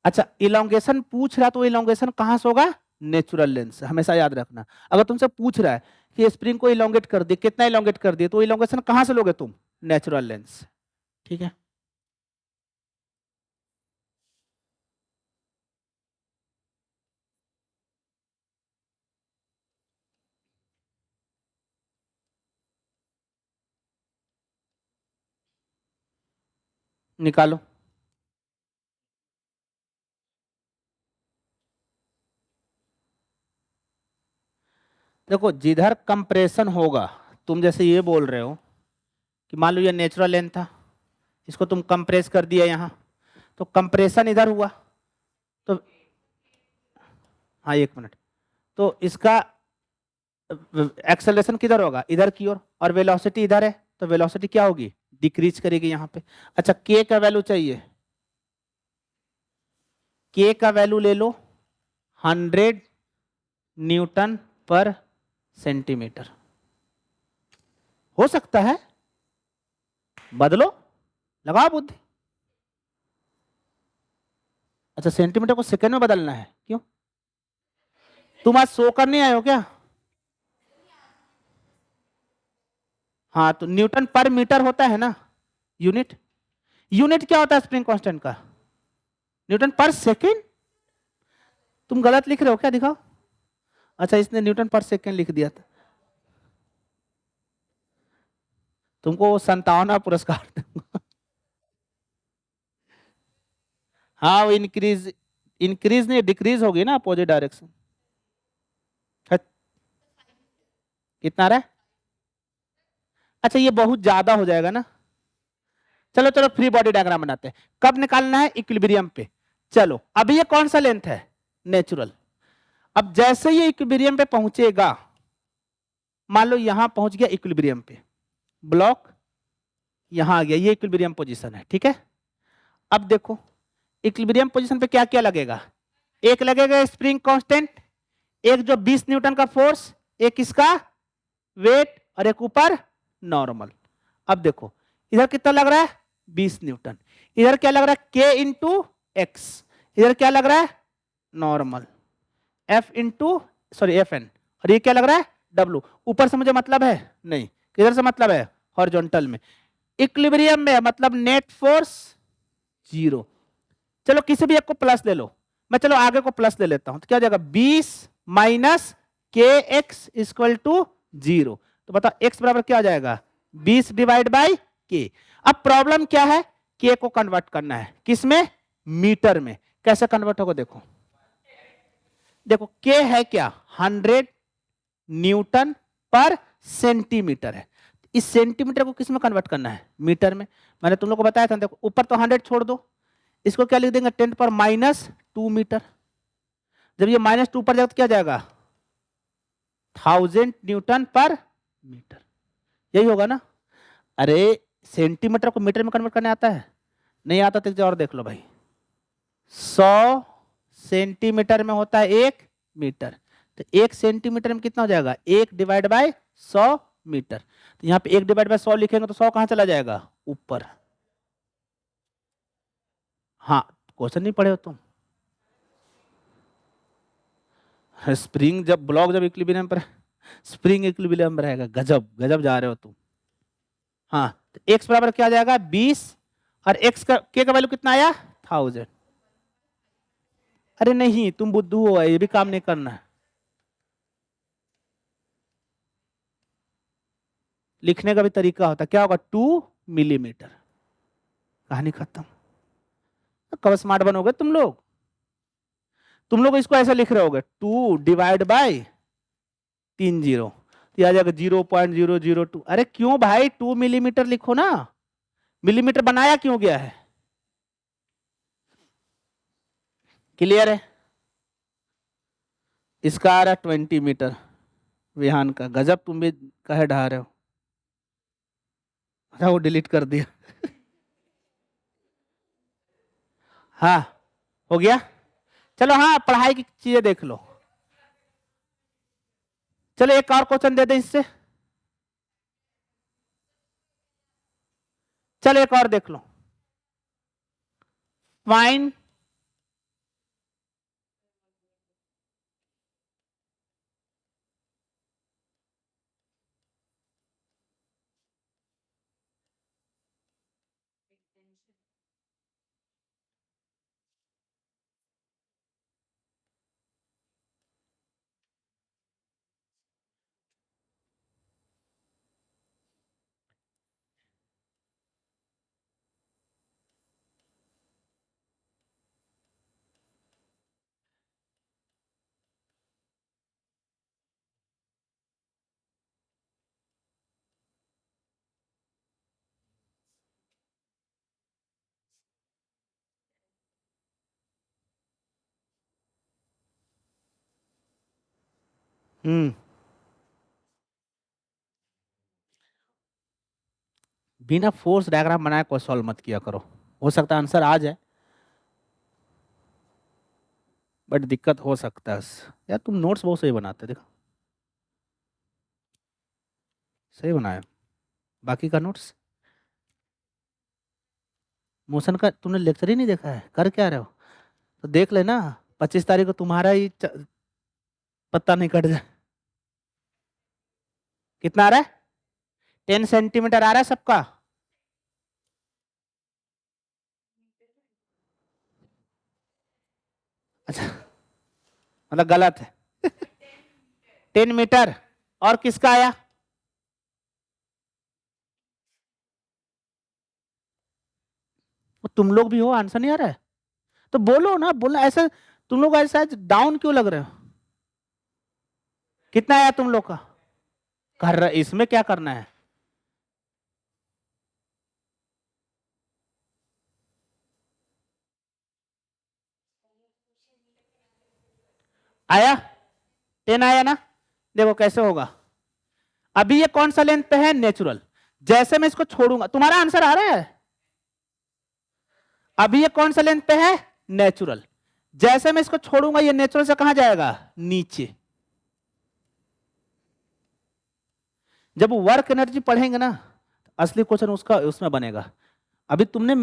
अच्छा, इलोंगेशन पूछ रहा तो इलोंगेशन कहां से होगा? नेचुरल लेंथ से, हमेशा याद रखना। अगर तुमसे पूछ रहा है कि स्प्रिंग को इलोंगेट कर दिए, कितना इलोंगेट कर दिए, तो इलोंगेशन कहां से लोगे तुम? नेचुरल लेंथ से। ठीक है, निकालो। देखो, जिधर कंप्रेशन होगा, तुम जैसे ये बोल रहे हो कि मान लो ये नेचुरल लेंथ था, इसको तुम कंप्रेस कर दिया यहाँ, तो कंप्रेशन इधर हुआ, तो हाँ 1 मिनट, तो इसका एक्सेलरेशन किधर होगा? इधर की ओर, और वेलोसिटी इधर है, तो वेलोसिटी क्या होगी? डिक्रीज करेगी यहाँ पे। अच्छा, के का वैल्यू चाहिए, के का वैल्यू ले लो 100 न्यूटन पर सेंटीमीटर। हो सकता है, बदलो, लगाओ बुद्धि। अच्छा, सेंटीमीटर को सेकंड में बदलना है, क्यों? तुम आज सो कर नहीं आए हो क्या? हाँ, तो न्यूटन पर मीटर होता है ना यूनिट। यूनिट क्या होता है स्प्रिंग कांस्टेंट का? न्यूटन पर सेकेंड। तुम गलत लिख रहे हो क्या? दिखाओ। अच्छा, इसने न्यूटन पर सेकेंड लिख दिया था, तुमको 57वां पुरस्कार दूंगा। हाँ, वो इंक्रीज, इंक्रीज नहीं डिक्रीज होगी ना, अपोजिट डायरेक्शन। कितना रहा है? अच्छा, ये बहुत ज्यादा हो जाएगा ना। चलो चलो, फ्री बॉडी डायग्राम बनाते हैं। कब निकालना है? इक्विलिब्रियम पे। चलो, अभी ये कौन सा लेंथ है? नेचुरल। अब जैसे ये इक्विलिब्रियम पे पहुंचेगा, मान लो यहां पहुंच गया इक्विलिब्रियम पे, ब्लॉक यहां आ गया, ये इक्विलिब्रियम पोजीशन है, ठीक है। अब देखो, इक्विलिब्रियम पोजीशन पे क्या क्या लगेगा? एक लगेगा स्प्रिंग कांस्टेंट, एक जो 20 न्यूटन का फोर्स, एक इसका वेट, और एक ऊपर नॉर्मल। अब देखो, इधर कितना लग रहा है? 20 न्यूटन। इधर क्या लग रहा है? के इंटू एक्स। इधर क्या लग रहा है? Normal, F into, sorry F N. और ये क्या लग रहा है? डब्ल्यू। ऊपर से मुझे मतलब है नहीं, किधर से मतलब है? हॉरिजॉन्टल में। इक्विलिब्रियम में मतलब नेट फोर्स 0। चलो, किसी भी एक को प्लस ले लो, मैं चलो आगे को प्लस ले लेता हूं, तो क्या हो जाएगा? 20 माइनस के एक्स इक्वल टू 0। तो बताओ एक्स बराबर क्या हो जाएगा? 20 डिवाइड बाई के। अब प्रॉब्लम क्या है? के को कन्वर्ट करना है, किसमें? मीटर में। कैसे कन्वर्ट होगा? देखो देखो, के है क्या? 100 न्यूटन पर सेंटीमीटर है। इस सेंटीमीटर को किस में कन्वर्ट करना है? मीटर में। मैंने तुम लोग को बताया था। देखो, ऊपर तो 100 छोड़ दो, इसको क्या लिख देंगे? 10 पर -2 मीटर। जब ये -2 पर जाएगा तो क्या जाएगा? 1000 न्यूटन पर मीटर। यही होगा ना? अरे, सेंटीमीटर को मीटर में कन्वर्ट करने आता है? नहीं आता तो और देख लो भाई। 100 सेंटीमीटर में होता है 1 मीटर, तो 1 सेंटीमीटर में कितना हो जाएगा? 1 डिवाइड बाय 100 मीटर। तो यहाँ पे 1 डिवाइड बाय 100 लिखेंगे तो 100 कहां चला जाएगा? ऊपर। हाँ, क्वेश्चन नहीं पढ़े हो तुम? स्प्रिंग जब, ब्लॉक जब इक्विलिब्रियम पर, स्प्रिंग इक्विलिब्रियम पर रहेगा। गजब गजब जा रहे हो तुम। हाँ, तो एक्स बराबर क्या आ जाएगा? 20, और एक्स का, के का वैल्यू कितना आया? 1000। अरे नहीं, तुम बुद्धू हो, ये भी काम नहीं करना है। लिखने का भी तरीका होता है। क्या होगा? 2 मिलीमीटर। कहानी खत्म। कब स्मार्ट बनोगे तुम लोग? तुम लोग इसको ऐसा लिख रहे होगे, 2 डिवाइड बाय 30, तो आ जाएगा 0.002। अरे क्यों भाई? 2 मिलीमीटर लिखो ना। मिलीमीटर बनाया क्यों गया है? क्लियर है? इसका आ रहा 20 मीटर। विहान का गजब, तुम भी कहे ढा रहे हो। अच्छा वो डिलीट कर दिया। हाँ हो गया। चलो हाँ पढ़ाई की चीजें देख लो। चलो एक और क्वेश्चन दे दे इससे। चलो एक और देख लो। फाइन बिना फोर्स डायग्राम बनाए कोई सॉल्व मत किया करो। हो सकता है आंसर आ जाए बट दिक्कत हो सकता है। यार तुम नोट्स बहुत सही बनाते देखो। सही बनाया। बाकी का नोट्स मोशन का तुमने लेक्चर ही नहीं देखा है, कर क्या रहे हो? तो देख लेना 25 तारीख को तुम्हारा ही पत्ता नहीं कट जाए। कितना आ रहा है? 10 सेंटीमीटर आ रहा है सबका। अच्छा मतलब गलत है। 10 मीटर। और किसका आया? वो तुम लोग भी हो, आंसर नहीं आ रहा है तो बोलो ना, बोलना ऐसे। तुम लोग ऐसा डाउन क्यों लग रहे हो? कितना आया तुम लोग का? कर रहे इसमें क्या करना है? आया 10 आया ना। देखो कैसे होगा। अभी ये कौन सा लेंथ पे है? नेचुरल। जैसे मैं इसको छोड़ूंगा, तुम्हारा आंसर आ रहा है। अभी ये कौन सा लेंथ पे है? नेचुरल। जैसे मैं इसको छोड़ूंगा ये नेचुरल से कहां जाएगा? नीचे। जब वर्क एनर्जी पढ़ेंगे ना असली क्वेश्चन उसका उसमें बनेगा। अभी तुमने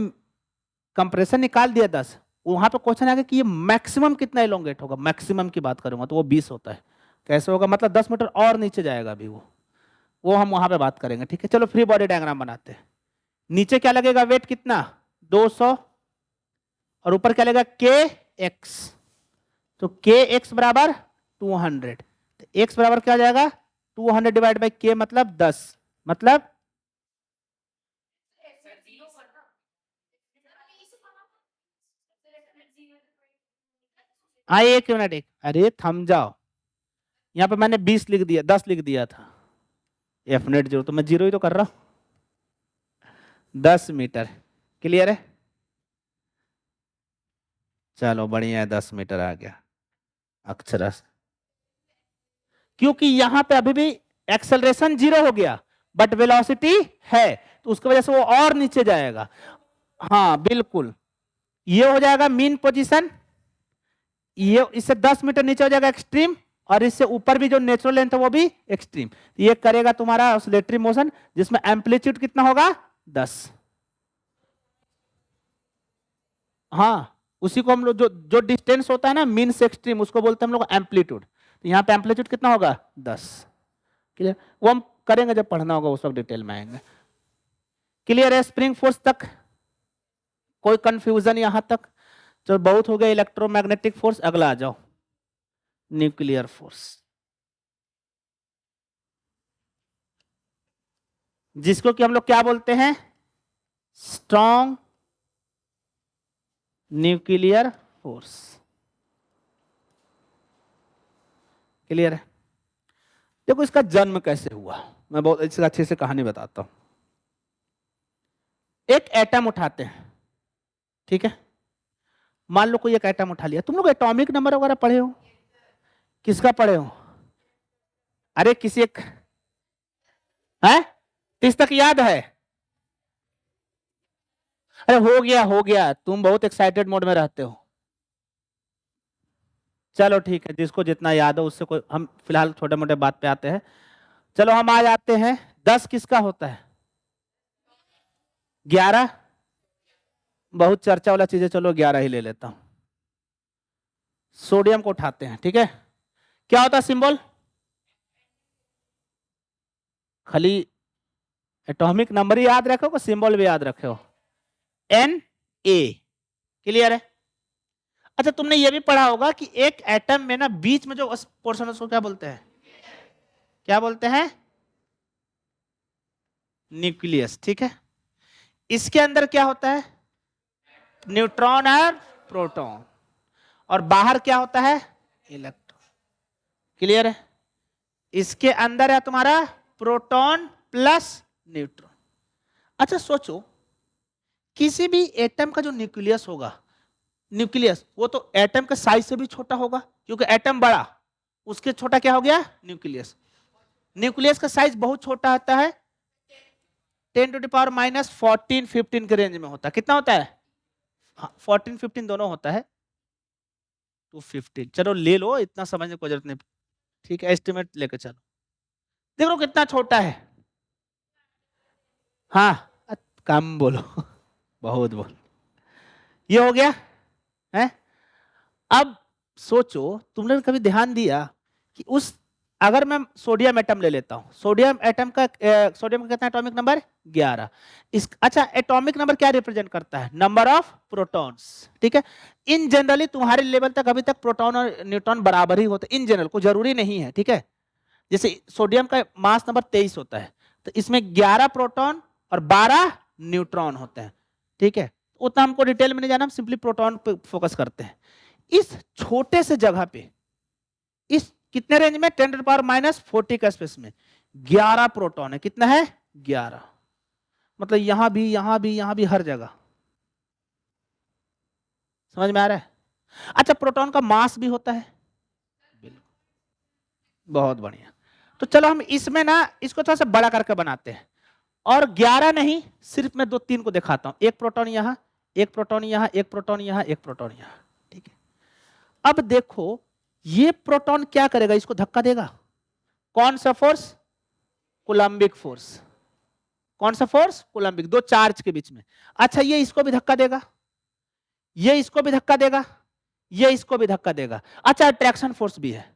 कंप्रेशन निकाल दिया 10, वहां पे क्वेश्चन आएगा कि ये मैक्सिमम कितना इलोंगेट होगा। मैक्सिमम की बात करूंगा तो वो 20 होता है। कैसे होगा मतलब 10 मीटर और नीचे जाएगा अभी वो हम वहां पे बात करेंगे। ठीक है चलो फ्री बॉडी डायग्राम बनाते हैं। नीचे क्या लगेगा? वेट कितना? 200। और ऊपर क्या लगेगा? के एक्स। तो के एक्स बराबर 200। तो एक्स बराबर क्या हो जाएगा? 200 डिवाइड बाई के मतलब 10। मतलब हाँ एक मिनट एक, अरे थम जाओ। यहाँ पे मैंने 20 लिख दिया, 10 लिख दिया था। एफ नेट जीरो तो मैं जीरो ही तो कर रहा हूँ। 10 मीटर। क्लियर है? चलो बढ़िया है, 10 मीटर आ गया अक्षरस। क्योंकि यहां पे अभी भी एक्सेलरेशन जीरो हो गया बट वेलोसिटी है, तो उसकी वजह से वो और नीचे जाएगा। हाँ बिल्कुल। ये हो जाएगा मीन पोजीशन। ये इससे 10 मीटर नीचे हो जाएगा एक्सट्रीम। और इससे ऊपर भी जो नेचुरल लेंथ है वो भी एक्सट्रीम। ये करेगा तुम्हारा ऑसिलेटरी मोशन जिसमें एम्पलीट्यूड कितना होगा? 10। हाँ उसी को हम लोग जो जो डिस्टेंस होता है ना मीन से एक्सट्रीम उसको बोलते हैं हम लोग एम्पलीट्यूड। तो यहाँ पे एम्पलीट्यूड कितना होगा? 10। क्लियर? वो हम करेंगे जब पढ़ना होगा उस वक्त डिटेल में आएंगे। क्लियर है स्प्रिंग फोर्स तक? कोई कंफ्यूजन यहां तक? तो बहुत हो गया इलेक्ट्रोमैग्नेटिक फोर्स। अगला आ जाओ न्यूक्लियर फोर्स, जिसको कि हम लोग क्या बोलते हैं? Strong nuclear force. क्लियर है? देखो इसका जन्म कैसे हुआ मैं बहुत अच्छे से कहानी बताता हूं। एक एटम उठाते हैं, ठीक है? मान लो कोई एक एटम उठा लिया। तुम लोग एटॉमिक नंबर वगैरह पढ़े हो? किसका पढ़े हो? अरे किसी एक है 30 तक याद है? अरे हो गया, तुम बहुत एक्साइटेड मोड में रहते हो। चलो ठीक है, जिसको जितना याद हो उससे कोई, हम फिलहाल छोटे मोटे बात पे आते हैं। चलो हम आ जाते हैं, 10 किसका होता है? 11, बहुत चर्चा वाला चीज है, चलो 11 ही ले लेता हूं। सोडियम को उठाते हैं, ठीक है। क्या होता है सिंबल? खाली एटॉमिक नंबर ही याद रखो, सिंबल भी याद रखो, एन ए। क्लियर है? अच्छा तुमने ये भी पढ़ा होगा कि एक एटम में ना बीच में जो पोर्शन उसको क्या बोलते हैं? क्या बोलते हैं? न्यूक्लियस, ठीक है। इसके अंदर क्या होता है? न्यूट्रॉन और प्रोटॉन, और बाहर क्या होता है? इलेक्ट्रॉन। क्लियर है? इसके अंदर है तुम्हारा प्रोटॉन प्लस न्यूट्रॉन। अच्छा सोचो, किसी भी एटम का जो न्यूक्लियस होगा, न्यूक्लियस वो तो एटम के साइज से भी छोटा होगा, क्योंकि एटम बड़ा, उसके छोटा क्या हो गया? न्यूक्लियस। न्यूक्लियस का साइज बहुत छोटा होता है, 10⁻⁻14-15 के रेंज में होता है। कितना होता है? 14-15 दोनों होता है, 215। चलो ले लो, इतना समझने की जरूरत नहीं, ठीक है, एस्टिमेट लेके चलो। देख लो कितना छोटा है। हाँ, कम बोलो बहुत बोल। ये हो गया है। अब सोचो, तुमने कभी ध्यान दिया कि उस, अगर मैं सोडियम एटम ले लेता हूं, सोडियम एटम का सोडियम का कितना एटॉमिक नंबर? 11। इस, अच्छा एटॉमिक नंबर क्या रिप्रेजेंट करता है? नंबर ऑफ प्रोटॉन्स, ठीक है। इन जनरली तुम्हारे लेवल तक अभी तक प्रोटॉन और न्यूट्रॉन बराबर ही होते, इन जनरल, कोई जरूरी नहीं है, ठीक है। जैसे सोडियम का मास नंबर 23 होता है, तो इसमें 11 प्रोटॉन और 12 न्यूट्रॉन होते हैं, ठीक है। उतना हमको डिटेल में नहीं जाना, हम सिंपली प्रोटॉन पे फोकस करते हैं। इस छोटे से जगह पे, इस कितने रेंज में? 10⁻⁻40 का स्पेस में 11 प्रोटॉन है। कितना है? 11। मतलब यहां भी, यहां भी, यहां भी, हर जगह। समझ में आ रहा है? अच्छा प्रोटॉन का मास भी होता है, बहुत बढ़िया। तो चलो हम इसमें ना इसको थोड़ा सा बड़ा करके बनाते हैं, और 11 नहीं, सिर्फ मैं 2-3 को दिखाता हूं। एक प्रोटॉन यहां, एक प्रोटॉन यहां, एक प्रोटॉन यहां, एक प्रोटॉन यहां, ठीक है। अब देखो ये प्रोटॉन क्या करेगा? इसको धक्का देगा। कौन सा फोर्स? Coulombic force. कौन सा फोर्स? कोलंबिक, दो चार्ज के बीच में। अच्छा ये इसको भी धक्का देगा, ये इसको भी धक्का देगा, ये इसको भी धक्का देगा। अच्छा अट्रैक्शन फोर्स भी है।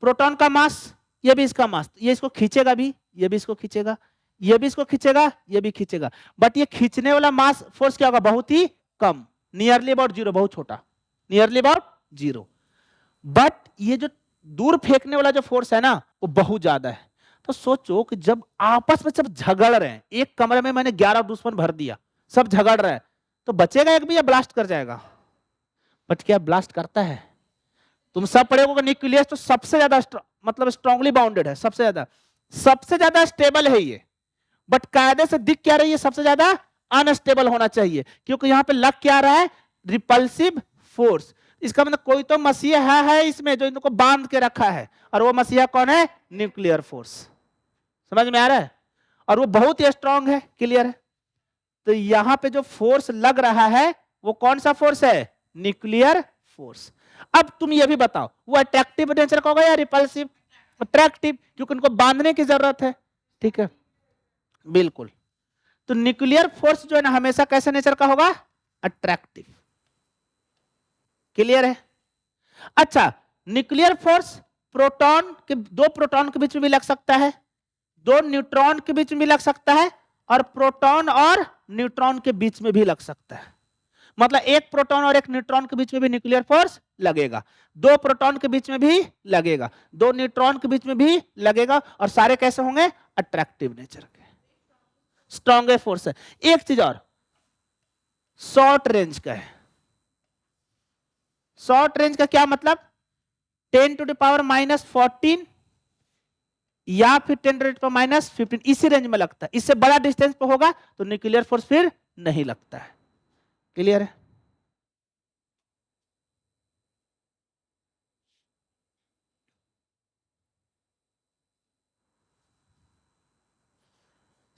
प्रोटॉन का मास, ये भी इसका मास, ये इसको खींचेगा भी, ये भी इसको खींचेगा, ये भी इसको खींचेगा, ये भी खींचेगा। बट ये खींचने वाला मास फोर्स क्या होगा? बहुत ही कम, नियरली अबाउट जीरो, बहुत छोटा, नियरली अबाउट जीरो। बट ये जो दूर फेंकने वाला जो फोर्स है ना, वो बहुत ज्यादा है। तो सोचो कि जब आपस में सब झगड़ रहे हैं, एक कमरे में मैंने 11 दुश्मन भर दिया, सब झगड़ रहे हैं, तो बचेगा एक भी या ब्लास्ट कर जाएगा? बट क्या ब्लास्ट करता है? तुम सब पढ़े होगे न्यूक्लियस तो सबसे ज्यादा मतलब स्ट्रांगली बाउंडेड है, सबसे ज्यादा स्टेबल है ये। बट कायदे से दिख क्या रही है? सबसे ज्यादा अनस्टेबल होना चाहिए, क्योंकि यहां पे लग क्या रहा है? Repulsive force. इसका मतलब कोई तो मसीहा है इसमें जो इनको बांध के रखा है, और वो मसीहा कौन है? Nuclear force. समझ में आ रहा है? और वो बहुत ही स्ट्रांग है। क्लियर है? तो यहां पे जो फोर्स लग रहा है वो कौन सा फोर्स है? Nuclear force. अब तुम ये भी बताओ, वो अट्रैक्टिव नेचर का होगा या रिपल्सिव? अट्रैक्टिव, क्योंकि उनको बांधने की जरूरत है, ठीक है, बिल्कुल। तो न्यूक्लियर फोर्स जो है ना हमेशा कैसे नेचर का होगा? अट्रैक्टिव। क्लियर है? अच्छा न्यूक्लियर फोर्स प्रोटॉन के, दो प्रोटॉन के बीच में भी लग सकता है, दो न्यूट्रॉन के बीच में भी लग सकता है, और प्रोटॉन और न्यूट्रॉन के बीच में भी लग सकता है। मतलब एक प्रोटॉन और एक न्यूट्रॉन के बीच में भी न्यूक्लियर फोर्स लगेगा, दो प्रोटॉन के बीच में भी लगेगा, दो न्यूट्रॉन के बीच में भी लगेगा, और सारे कैसे होंगे? अट्रैक्टिव नेचर के, स्ट्रॉन्ग फोर्स है। एक चीज और, शॉर्ट रेंज का है। शॉर्ट रेंज का क्या मतलब? 10⁻⁻14 या फिर 10⁻⁻15, इसी रेंज में लगता है। इससे बड़ा डिस्टेंस पे होगा तो न्यूक्लियर फोर्स फिर नहीं लगता है। क्लियर है?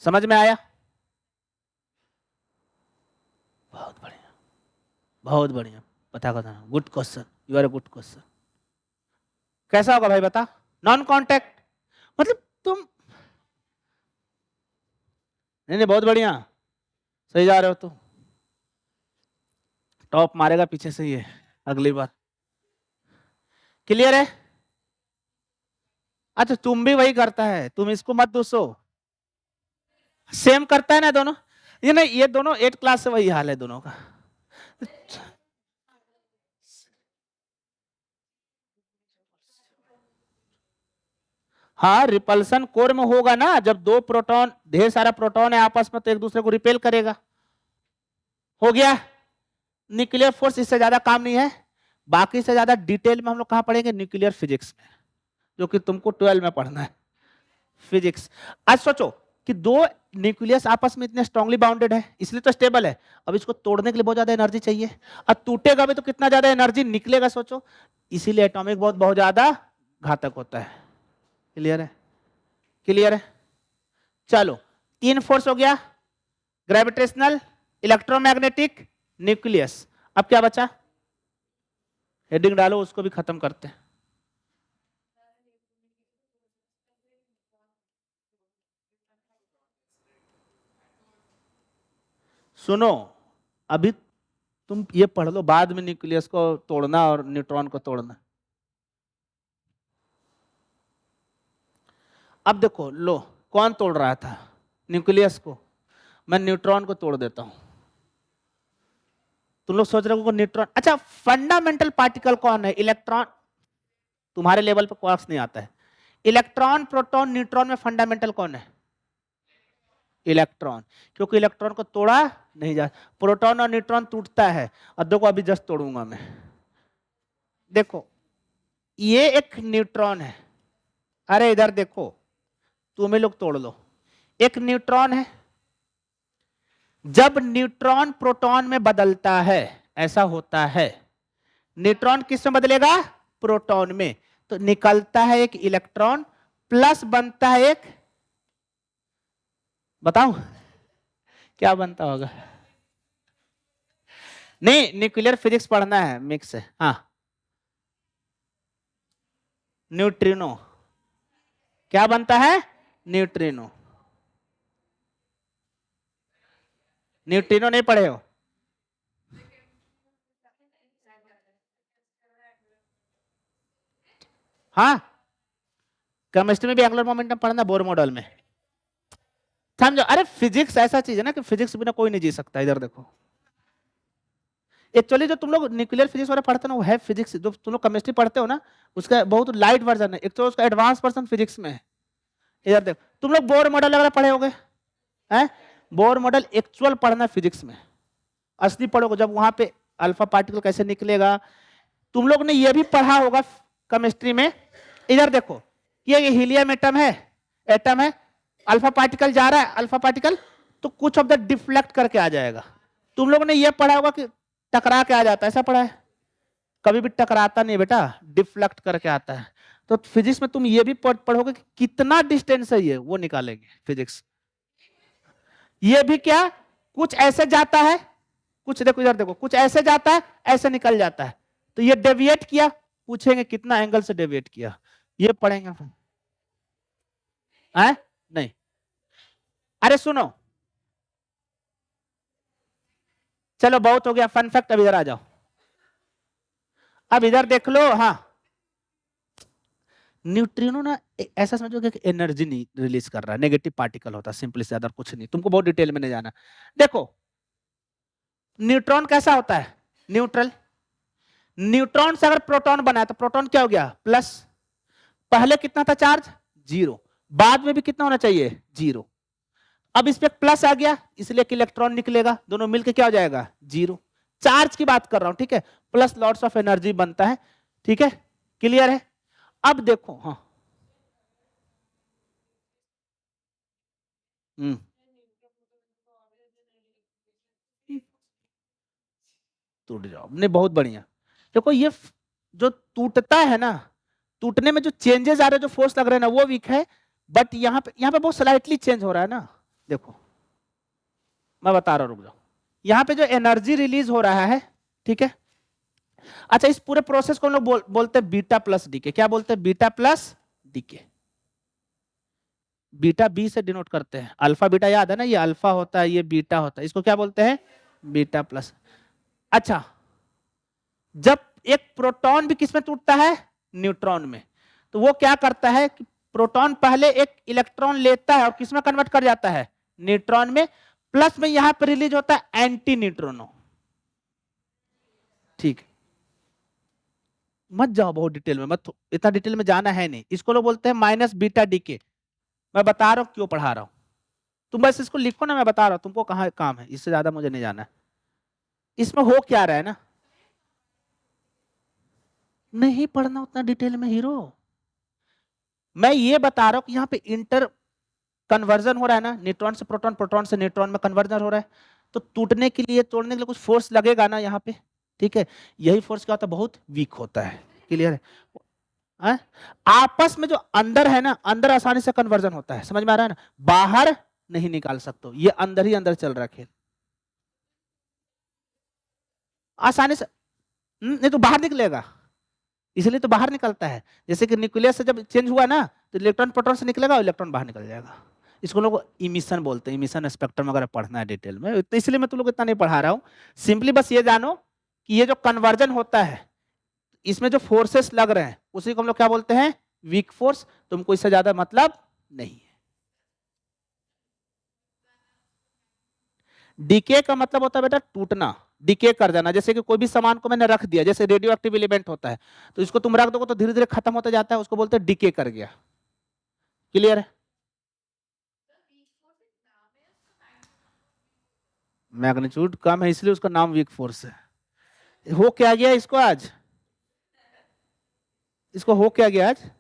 समझ में आया? बहुत बढ़िया, बहुत बढ़िया, पता करना, good question, you are a good question. कैसा होगा भाई बता? नॉन कांटेक्ट मतलब तुम, नहीं नहीं बहुत बढ़िया, सही जा रहे हो तुम, टॉप मारेगा पीछे से ये अगली बार। क्लियर है? अच्छा तुम भी वही करता है, तुम इसको मत दोषो, सेम करता है ना दोनों, ये नहीं, ये दोनों 8 क्लास से वही हाल है दोनों का। हाँ रिपल्सन कोर में होगा ना, जब दो प्रोटॉन, ढेर सारा प्रोटॉन है आपस में तो एक दूसरे को रिपेल करेगा। हो गया? न्यूक्लियर फोर्स इससे ज्यादा काम नहीं है, बाकी से ज्यादा डिटेल में हम लोग कहाँ पढ़ेंगे? न्यूक्लियर फिजिक्स में, जो कि तुमको 12 में पढ़ना है, फिजिक्स। आज सोचो कि दो न्यूक्लियस आपस में इतने स्ट्रांगली बाउंडेड है, इसलिए तो स्टेबल है। अब इसको तोड़ने के लिए बहुत ज्यादा एनर्जी चाहिए, अब टूटेगा भी तो कितना ज्यादा एनर्जी निकलेगा सोचो, इसीलिए एटॉमिक बहुत ज्यादा घातक होता है। क्लियर है? क्लियर है? चलो 3 फोर्स हो गया, ग्रेविटेशनल, इलेक्ट्रोमैग्नेटिक, न्यूक्लियस। अब क्या बचा? हेडिंग डालो, उसको भी खत्म करते हैं। सुनो, अभी तुम ये पढ़ लो, बाद में न्यूक्लियस को तोड़ना और न्यूट्रॉन को तोड़ना। अब देखो, लो कौन तोड़ रहा था? न्यूक्लियस को, मैं न्यूट्रॉन को तोड़ देता हूं। तुम लोग सोच रहे हो न्यूट्रॉन, अच्छा फंडामेंटल पार्टिकल कौन है? इलेक्ट्रॉन। तुम्हारे लेवल पे क्वार्क्स नहीं आता है। इलेक्ट्रॉन, प्रोटॉन, न्यूट्रॉन में फंडामेंटल कौन है? इलेक्ट्रॉन, क्योंकि इलेक्ट्रॉन को तोड़ा नहीं जा, प्रोटॉन और न्यूट्रॉन टूटता है। और देखो अभी जस्ट तोड़ूंगा मैं, देखो ये एक न्यूट्रॉन है, अरे इधर देखो, तुम्हें लोग तोड़ लो, एक न्यूट्रॉन है। जब न्यूट्रॉन प्रोटॉन में बदलता है, ऐसा होता है, न्यूट्रॉन किस में बदलेगा? प्रोटॉन में, तो निकलता है एक इलेक्ट्रॉन, प्लस बनता है एक, बताओ क्या बनता होगा? नहीं न्यूक्लियर फिजिक्स पढ़ना है, मिक्स है। हाँ न्यूट्रिनो, क्या बनता है? न्यूट्रिनो। न्यूट्रिनो नहीं पढ़े हो? हाँ केमिस्ट्री में भी एंगुलर मोमेंटम पढ़ना, बोर मॉडल में, समझो। अरे फिजिक्स ऐसा चीज है ना कि फिजिक्स बिना कोई नहीं जी सकता। इधर देखो, एक्चुअली जो तुम लोग न्यूक्लियर फिजिक्स वाला पढ़ते हो ना, वो है फिजिक्स, जो तुम लोग केमिस्ट्री पढ़ते हो ना, उसका बहुत लाइट वर्जन है, एक तो उसका एडवांस वर्जन फिजिक्स में है। इधर देखो, तुम लोग बोर मॉडल वगैरह पढ़े होगे हैं? बोर मॉडल एक्चुअल पढ़ना फिजिक्स में, असली पढ़ोगे जब वहां पे अल्फा पार्टिकल कैसे निकलेगा। तुम लोग ने ये भी पढ़ा होगा केमिस्ट्री में। इधर देखो, ये हीलियम एटम है, अल्फा पार्टिकल जा रहा है, अल्फा पार्टिकल तो कुछ ऑफ द डिफ्लेक्ट करके आ जाएगा। तुम लोग ने ये पढ़ा होगा कि टकरा के आ जाता है, ऐसा पढ़ा है? कभी भी टकराता नहीं बेटा, डिफ्लेक्ट करके आता है। तो फिजिक्स में तुम ये भी पढ़ोगे कि कितना डिस्टेंस है, ये वो निकालेंगे फिजिक्स। ये भी क्या, कुछ ऐसे जाता है, कुछ देखो इधर देखो, कुछ ऐसे जाता है, ऐसे निकल जाता है, तो ये डेविएट किया, पूछेंगे कितना एंगल से डेविएट किया, ये पढ़ेंगे। है नहीं? अरे सुनो, चलो बहुत हो गया फन फैक्ट, अब इधर आ जाओ, अब इधर देख लो। हाँ न्यूट्रिनो ना ऐसा समझोगे कि एनर्जी नहीं रिलीज कर रहा है, नेगेटिव पार्टिकल होता है, सिंपली से ज्यादा कुछ नहीं, तुमको बहुत डिटेल में नहीं जाना। देखो न्यूट्रॉन कैसा होता है? न्यूट्रल। न्यूट्रॉन से अगर प्रोटॉन बना है तो प्रोटॉन क्या हो गया? प्लस। पहले कितना था चार्ज? 0, बाद में भी कितना होना चाहिए? 0। अब इस पे प्लस आ गया, इसलिए कि इलेक्ट्रॉन निकलेगा, दोनों मिलके क्या हो जाएगा? 0। चार्ज की बात कर रहा हूं, ठीक है, प्लस लॉट्स ऑफ एनर्जी बनता है, ठीक है, क्लियर है? अब देखो, हाँ टूट जाओ, नहीं बहुत बढ़िया। देखो ये जो टूटता है ना, टूटने में जो चेंजेस आ रहे हैं, जो फोर्स लग रहे हैं ना, वो वीक है, बट यहाँ पे बहुत स्लाइटली चेंज हो रहा है ना, देखो मैं बता रहा हूं, रुक जाओ। यहाँ पे जो एनर्जी रिलीज हो रहा है, ठीक है। अच्छा, इस पूरे प्रोसेस को हम लोग बोलते हैं बीटा प्लस डीके। क्या बोलते हैं? Beta plus DK. Beta B से डिनोट करते हैं, अल्फा बीटा याद है ना, ये अल्फा होता है, ये बीटा होता है, इसको क्या बोलते हैं? Beta plus. अच्छा, जब एक प्रोटॉन भी किसमें टूटता है? न्यूट्रॉन में। तो वो क्या करता है कि प्रोटॉन पहले एक इलेक्ट्रॉन लेता है और किसमें कन्वर्ट कर जाता है? न्यूट्रॉन में। प्लस में यहां पर रिलीज होता है एंटी न्यूट्रिनो। ठीक, मत जाओ बहुत डिटेल में, मत, इतना डिटेल में जाना है नहीं। इसको लोग बोलते हैं माइनस बीटा डीके। मैं बता रहा हूं क्यों पढ़ा रहा हूं, तुम बस इसको लिखो ना, मैं बता रहा हूं तुमको कहां काम है, इससे ज्यादा मुझे नहीं जाना है। इसमें हो क्या रहा है ना, नहीं पढ़ना उतना डिटेल में हीरो। मैं ये बता रहा हूं कि यहाँ पे इंटर कन्वर्जन हो रहा है ना, न्यूट्रॉन से प्रोटॉन, प्रोटॉन से न्यूट्रॉन में कन्वर्जन हो रहा है। तो टूटने के लिए, तोड़ने के लिए कुछ फोर्स लगेगा ना यहाँ पे, ठीक है। यही फोर्स क्या होता है? बहुत वीक होता है। क्लियर है? आपस में जो अंदर है ना, अंदर आसानी से कन्वर्जन होता है, समझ में आ रहा है ना, बाहर नहीं निकाल सकते, ये अंदर ही अंदर चल रहा है खेल, आसानी से। नहीं तो बाहर निकलेगा, इसलिए तो बाहर निकलता है। जैसे कि न्यूक्लियस से जब चेंज हुआ ना, तो इलेक्ट्रॉन प्रोटॉन से निकलेगा और इलेक्ट्रॉन बाहर निकल जाएगा। इसको लोग इमिशन बोलते हैं, इमिशन स्पेक्ट्रम अगर पढ़ना है डिटेल में, तो इसलिए मैं तुम लोग इतना नहीं पढ़ा रहा हूँ। सिंपली बस ये जानो कि ये जो कन्वर्जन होता है, इसमें जो फोर्सेस लग रहे हैं, उसी को हम लोग क्या बोलते हैं? Weak force. तुमको इससे ज्यादा मतलब नहीं है। डीके का मतलब होता है बेटा टूटना, डीके कर जाना। जैसे कि कोई भी सामान को मैंने रख दिया, जैसे रेडियो एक्टिव एलिमेंट होता है, तो इसको तुम रख दोगे तो धीरे धीरे खत्म होता जाता है, उसको बोलते हैं डीके कर गया। क्लियर है? मैग्नीट्यूड कम है इसलिए उसका नाम वीक फोर्स है। हो क्या गया इसको आज? इसको हो क्या गया आज?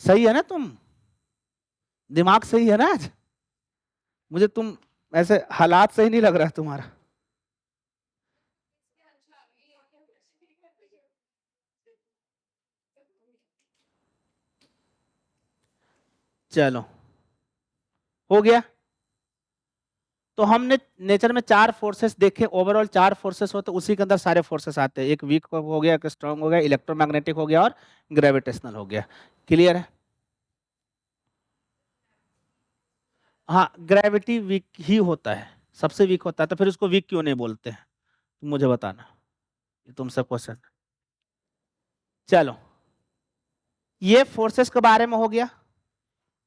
सही है ना तुम? दिमाग सही है ना आज? मुझे तुम ऐसे हालात सही नहीं लग रहा है तुम्हारा। चलो, हो गया। तो हमने नेचर में चार फोर्सेस देखे, ओवरऑल चार फोर्सेस होते, उसी के अंदर सारे फोर्सेस आते हैं। एक वीक हो गया, एक स्ट्रांग हो गया, इलेक्ट्रोमैग्नेटिक हो गया और ग्रेविटेशनल हो गया। क्लियर है? हाँ, ग्रेविटी वीक ही होता है, सबसे वीक होता है, तो फिर उसको वीक क्यों नहीं बोलते हैं? तुम मुझे बताना, ये तुमसे क्वेश्चन। चलो, ये फोर्सेस के बारे में हो गया।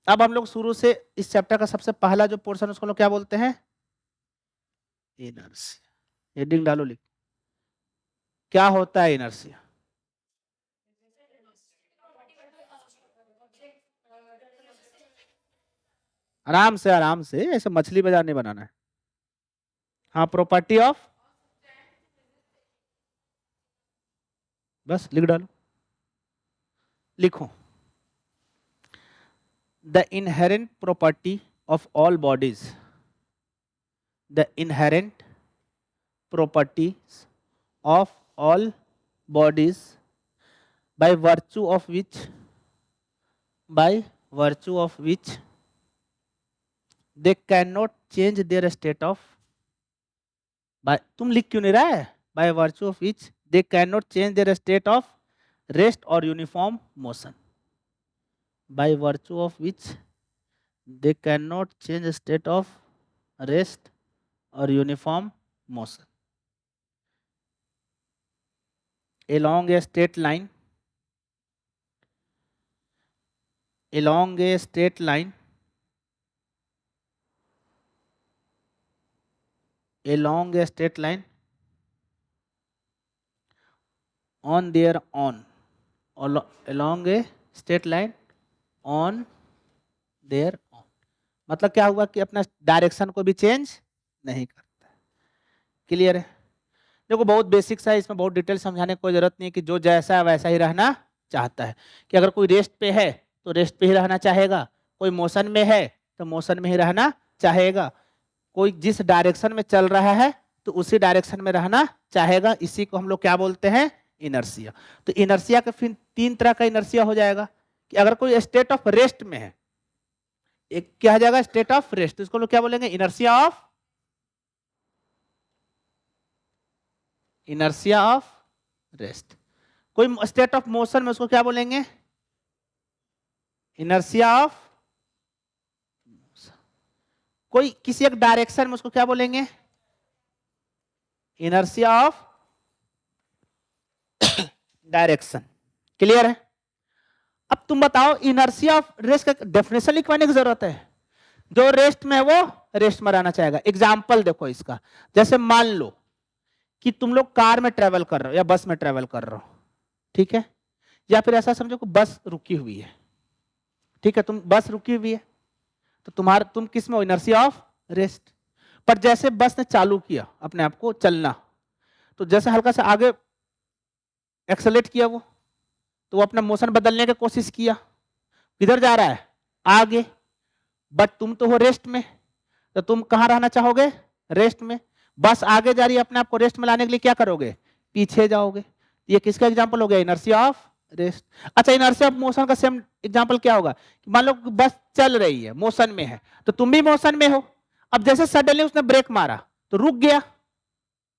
अब हम लोग शुरू से इस चैप्टर का सबसे पहला जो पोर्शन, उसको लोग क्या बोलते हैं? इनर्शिया। हेडिंग डालो, लिख, क्या होता है इनर्शिया? आराम से, ऐसे मछली बाजार नहीं बनाना है। हाँ, प्रॉपर्टी ऑफ, बस लिख डालो, लिखो। The inherent property of all bodies, the inherent properties of all bodies by virtue of which, by virtue of which they cannot change their state of, by, तुम लिख क्यों नहीं रहा है? by virtue of which they cannot change their state of rest or uniform motion, by virtue of which they cannot change state of rest or uniform motion along a straight line, along a straight line, along a straight line on their own, along a straight line on their own। मतलब क्या हुआ कि अपना direction को भी change नहीं करता। Clear है? देखो बहुत बेसिक सा है, इसमें बहुत डिटेल समझाने की कोई जरूरत नहीं है कि जो जैसा है वैसा ही रहना चाहता है। कि अगर कोई रेस्ट पे है तो रेस्ट पे ही रहना चाहेगा, कोई मोशन में है तो मोशन में ही रहना चाहेगा, कोई जिस डायरेक्शन में चल रहा है तो उसी डायरेक्शन में रहना चाहेगा। इसी को हम लोग क्या बोलते हैं? इनर्सिया। तो इनर्सिया का फिर 3 तरह का इनर्सिया हो जाएगा कि अगर कोई स्टेट ऑफ रेस्ट में है, एक क्या हो जाएगा स्टेट ऑफ रेस्ट, तो इसको लोग क्या बोलेंगे इनर्सिया ऑफ रेस्ट। कोई स्टेट ऑफ मोशन में उसको क्या बोलेंगे इनर्सिया ऑफ, कोई किसी एक डायरेक्शन में उसको क्या बोलेंगे इनर्सिया ऑफ डायरेक्शन। क्लियर है? अब तुम बताओ इनर्सिया ऑफ रेस्ट का डेफिनेशन लिखवाने की जरूरत है? जो रेस्ट में है वो रेस्ट में रहना चाहेगा। एग्जाम्पल देखो इसका, जैसे मान लो कि तुम लोग कार में ट्रेवल कर रहे हो या बस में ट्रेवल कर रहे हो, ठीक है, या फिर ऐसा समझो कि बस रुकी हुई है, ठीक है, तुम बस रुकी हुई है तो तुम किस में हो इनर्सिया ऑफ रेस्ट। पर जैसे बस ने चालू किया अपने आप को चलना, तो जैसे हल्का सा आगे एक्सेलेरेट किया वो, तो वो अपना मोशन बदलने की कोशिश किया, किधर जा रहा है आगे, बट तुम तो हो रेस्ट में, तो तुम कहां रहना चाहोगे रेस्ट में। बस आगे जा रही है, अपने आप को रेस्ट में लाने के लिए क्या करोगे पीछे जाओगे। ये किसका एग्जांपल हो गया इनर्शिया ऑफ रेस्ट। अच्छा इनर्शिया ऑफ मोशन का सेम एग्जांपल क्या होगा कि मान लो बस चल रही है मोशन में है, तो तुम भी मोशन में हो, अब जैसे सडनली उसने ब्रेक मारा तो रुक गया,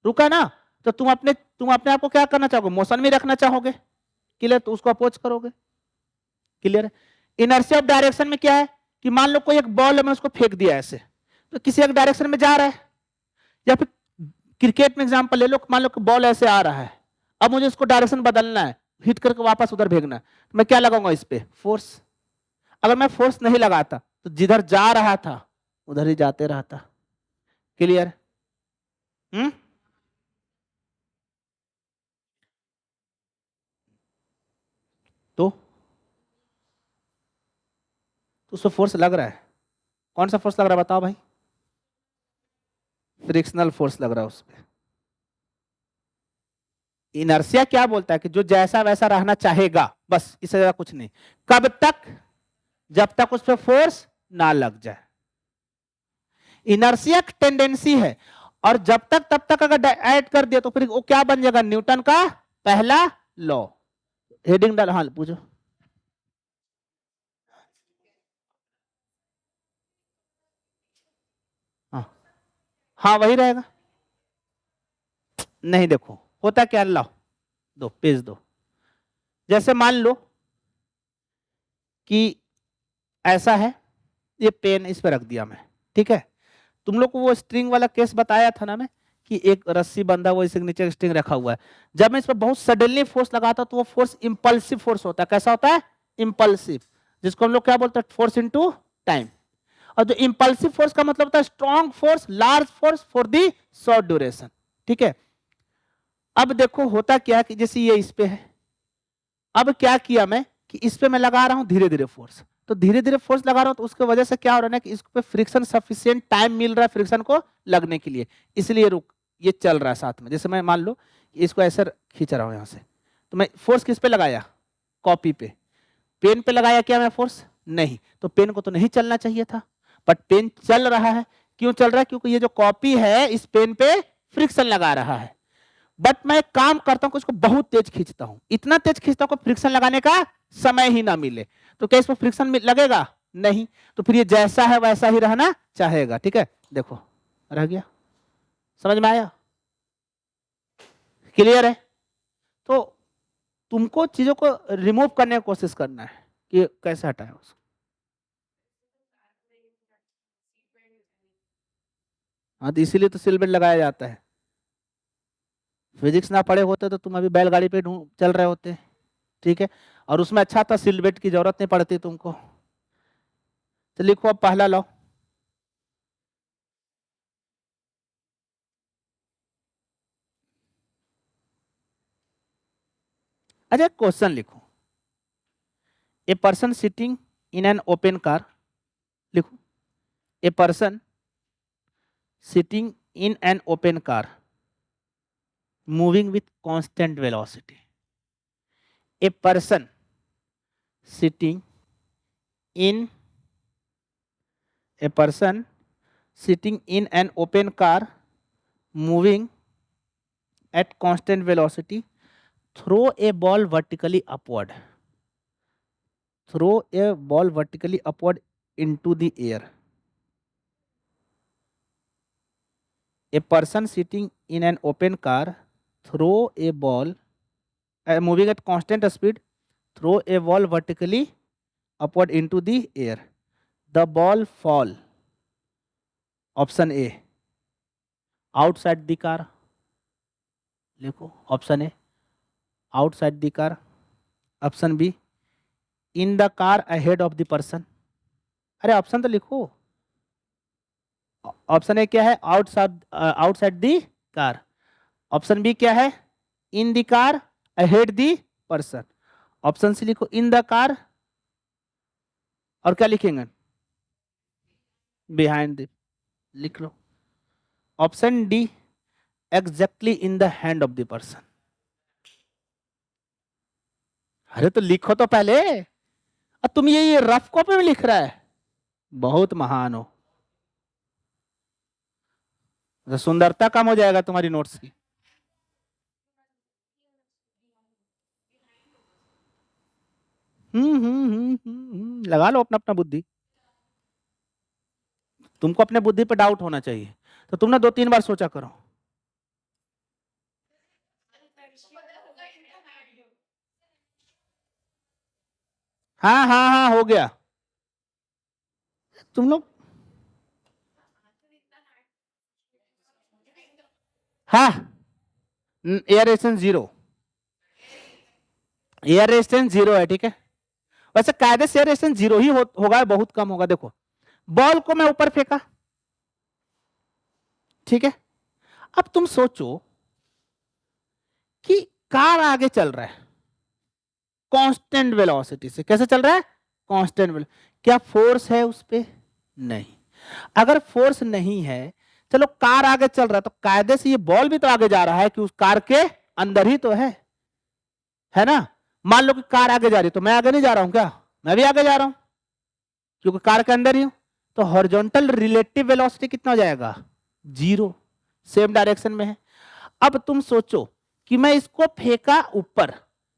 रुका ना, तो तुम अपने आप को क्या करना चाहोगे मोशन में रखना चाहोगे, क्लियर, तो उसको अपोज करोगे। क्लियर है? इनर्शिया ऑफ डायरेक्शन में क्या है कि मान लो कोई एक बॉल है, मैं उसको फेंक दिया ऐसे, तो किसी एक डायरेक्शन में जा रहा है, या फिर क्रिकेट में एग्जांपल ले लो, मान लो कि बॉल ऐसे आ रहा है, अब मुझे इसको डायरेक्शन बदलना है, हिट करके वापस उधर भेजना है, तो मैं क्या लगाऊंगा इस पे फोर्स। अगर मैं फोर्स नहीं लगाता तो जिधर जा रहा था उधर ही जाते रहता। क्लियर? तो उसको फोर्स लग रहा है, कौन सा फोर्स लग रहा है बताओ भाई, फ्रिक्शनल फोर्स लग रहा है उस पर। इनर्शिया क्या बोलता है कि जो जैसा वैसा रहना चाहेगा, बस इससे ज्यादा कुछ नहीं। कब तक? जब तक उस पर फोर्स ना लग जाए। इनर्शिया टेंडेंसी है, और जब तक तब तक अगर ऐड कर दिया तो फिर वो क्या बन जाएगा न्यूटन का पहला लॉ। हेडिंग डाल, हाँ पूछो। हाँ हाँ वही रहेगा। नहीं देखो होता क्या, लाओ दो पेज दो, जैसे मान लो कि ऐसा है, ये पेन इस पे रख दिया मैं, ठीक है, तुम लोग को वो स्ट्रिंग वाला केस बताया था ना मैं कि एक रस्सी बंधा हुआ इसके नीचे स्ट्रिंग रखा हुआ है, जब मैं इस पर बहुत सडनली फोर्स लगाता हूं तो वो फोर्स इंपल्सिव फोर्स होता है। कैसा होता है इंपल्सिव, जिसको हम लोग क्या बोलते हैं फोर्स इनटू टाइम। और जो इंपल्सिव फोर्स का मतलब होता है strong force, large force for the short duration. ठीक है, अब देखो होता क्या कि जैसे ये इस पे है, अब क्या किया मैं कि इस पे मैं लगा रहा हूं धीरे धीरे फोर्स, तो धीरे धीरे फोर्स लगा रहा हूं तो उसकी वजह से क्या हो रहा है कि इस पे फ्रिक्शन सफिशिएंट टाइम मिल रहा है फ्रिक्शन को लगने के लिए, इसलिए रुक ये चल रहा है साथ में। जैसे मैं मान लो इसको ऐसे खींच रहा हूं यहां से, तो मैं फोर्स किस पे लगाया कॉपी पे, पेन पे लगाया क्या मैं फोर्स नहीं, तो पेन को तो नहीं चलना चाहिए था, बट पेन चल रहा है। क्यों चल रहा है? क्योंकि ये जो कॉपी है इस पेन पे फ्रिक्शन लगा रहा है। बट मैं एक काम करता हूं कि उसको बहुत तेज खींचता हूं, इतना तेज खींचता हूं कि फ्रिक्शन लगाने का समय ही ना मिले, तो क्या इसमें फ्रिक्शन लगेगा नहीं, तो फिर ये जैसा है वैसा ही रहना चाहेगा। ठीक है, देखो रह गया, समझ में आया? क्लियर है? तो तुमको चीजों को रिमूव करने की कोशिश करना है कि कैसे हटाए उसको। हाँ तो इसीलिए तो सील बेल्ट लगाया जाता है। फिजिक्स ना पढ़े होते तो तुम अभी बैलगाड़ी पे चल रहे होते। ठीक है, और उसमें अच्छा था सील बेल्ट की जरूरत नहीं पड़ती तुमको। तो लिखो अब पहला लॉ, अच्छा क्वेश्चन लिखो, a person sitting in an open car, लिखो a person sitting in an open car moving with constant velocity. A person sitting in a person sitting in an open car moving at constant velocity throw a ball vertically upward, throw a ball vertically upward into the air, a person sitting in an open car throw a ball moving at constant speed, throw a ball vertically upward into the air, the ball fall, option A outside the car, लिखो option A outside the car, option B in the car ahead of the person, अरे option तो लिखो, option A क्या है outside outside the car, option B क्या है in the car ahead the person, option C लिखो in the car, और क्या लिखेंगे बिहाइंड द, लिख लो option D exactly in the hand of the person. अरे तो लिखो तो पहले, और तुम ये रफ कॉपी में लिख रहा है, बहुत महान हो, तो सुंदरता कम हो जाएगा तुम्हारी नोट्स की। लगा लो अपना अपना बुद्धि, तुमको अपने बुद्धि पे डाउट होना चाहिए, तो तुम ना 2-3 बार सोचा करो। हाँ हाँ हाँ हो गया, तुम लोग हाँ air resistance zero, air resistance zero है, ठीक है। वैसे कायदे से एयर रेजिस्टेंस जीरो ही होगा, बहुत कम होगा। देखो बॉल को मैं ऊपर फेंका, ठीक है, अब तुम सोचो कि कार आगे चल रहा है कांस्टेंट वेलोसिटी से, कैसे चल रहा है कांस्टेंट वेलोसिटी, क्या फोर्स है उस पे नहीं, अगर फोर्स नहीं है, चलो कार आगे चल रहा है तो कायदे से ये बॉल भी तो आगे जा रहा है कि उस कार के अंदर ही तो है ना। मान लो कि कार आगे जा रही है तो मैं आगे नहीं जा रहा हूं क्या, मैं भी आगे जा रहा हूं क्योंकि कार के अंदर ही हूं, तो हॉरिजॉन्टल रिलेटिव वेलोसिटी कितना हो जाएगा जीरो, सेम डायरेक्शन में है। अब तुम सोचो कि मैं इसको फेंका ऊपर,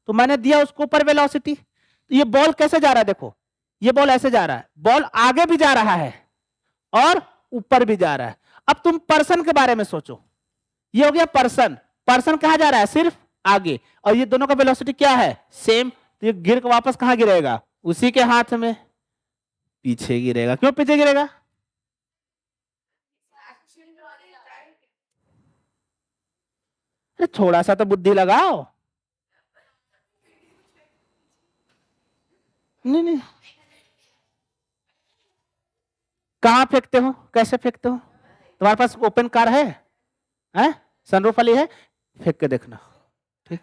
तो मैंने दिया उसको ऊपर वेलोसिटी, तो ये बॉल कैसे जा रहा है, देखो ये बॉल ऐसे जा रहा है, बॉल आगे भी जा रहा है और ऊपर भी जा रहा है। अब तुम पर्सन के बारे में सोचो, ये हो गया पर्सन, पर्सन कहां जा रहा है सिर्फ आगे, और ये दोनों का वेलोसिटी क्या है सेम, तो ये गिर के वापस कहां गिरेगा उसी के हाथ में, पीछे गिरेगा। क्यों पीछे गिरेगा, अरे थोड़ा सा तो बुद्धि लगाओ। नहीं नहीं, कहां फेंकते हो कैसे फेंकते हो, तुम्हारे पास ओपन कार है सनरूफ वाली है, फेंक के देखना, ठीक।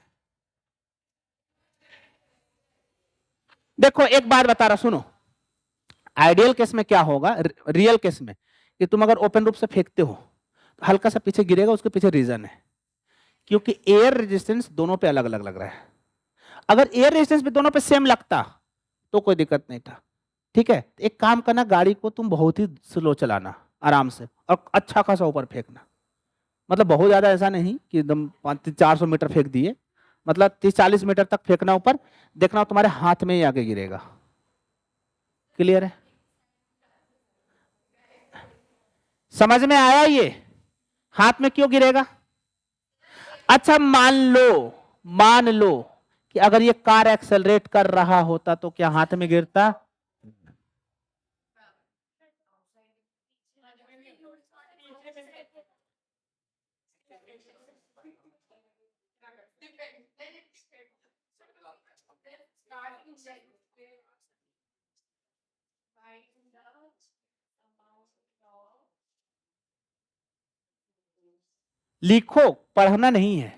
देखो एक बात बता रहा सुनो, आइडियल केस में क्या होगा, रियल केस में कि तुम अगर ओपन रूप से फेंकते हो तो हल्का सा पीछे गिरेगा, उसके पीछे रीजन है क्योंकि एयर रेजिस्टेंस दोनों पे अलग अलग लग रहा है। अगर एयर रेजिस्टेंस भी दोनों पे सेम लगता तो कोई दिक्कत नहीं था, ठीक है। एक काम करना, गाड़ी को तुम बहुत ही स्लो चलाना आराम से, और अच्छा खासा ऊपर फेंकना, मतलब बहुत ज्यादा ऐसा नहीं कि एकदम 400 मीटर फेंक दिए, मतलब 30-40 मीटर तक फेंकना ऊपर, देखना तुम्हारे हाथ में ही आगे गिरेगा। क्लियर है, समझ में आया ये हाथ में क्यों गिरेगा। अच्छा मान लो कि अगर ये कार एक्सेलरेट कर रहा होता तो क्या हाथ में गिरता, लिखो पढ़ना नहीं है।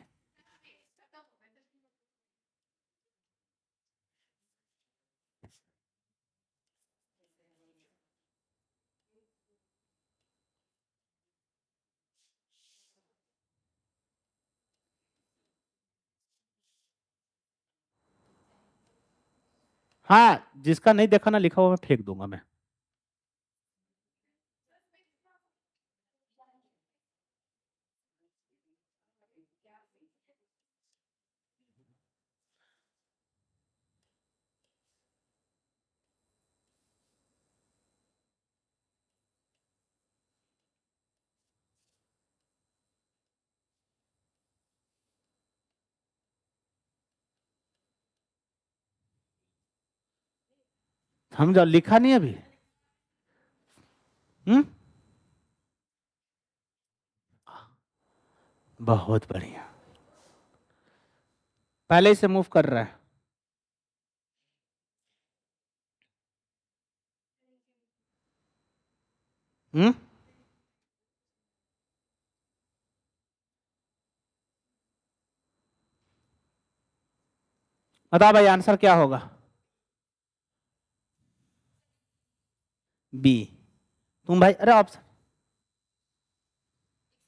हाँ जिसका नहीं देखा ना लिखा हुआ मैं फेंक दूंगा मैं। समझो, लिखा नहीं अभी। बहुत बढ़िया, पहले ही से मूव कर रहा है। हम्म बताओ भाई, आंसर क्या होगा? बी। तुम भाई, अरे ऑप्शन,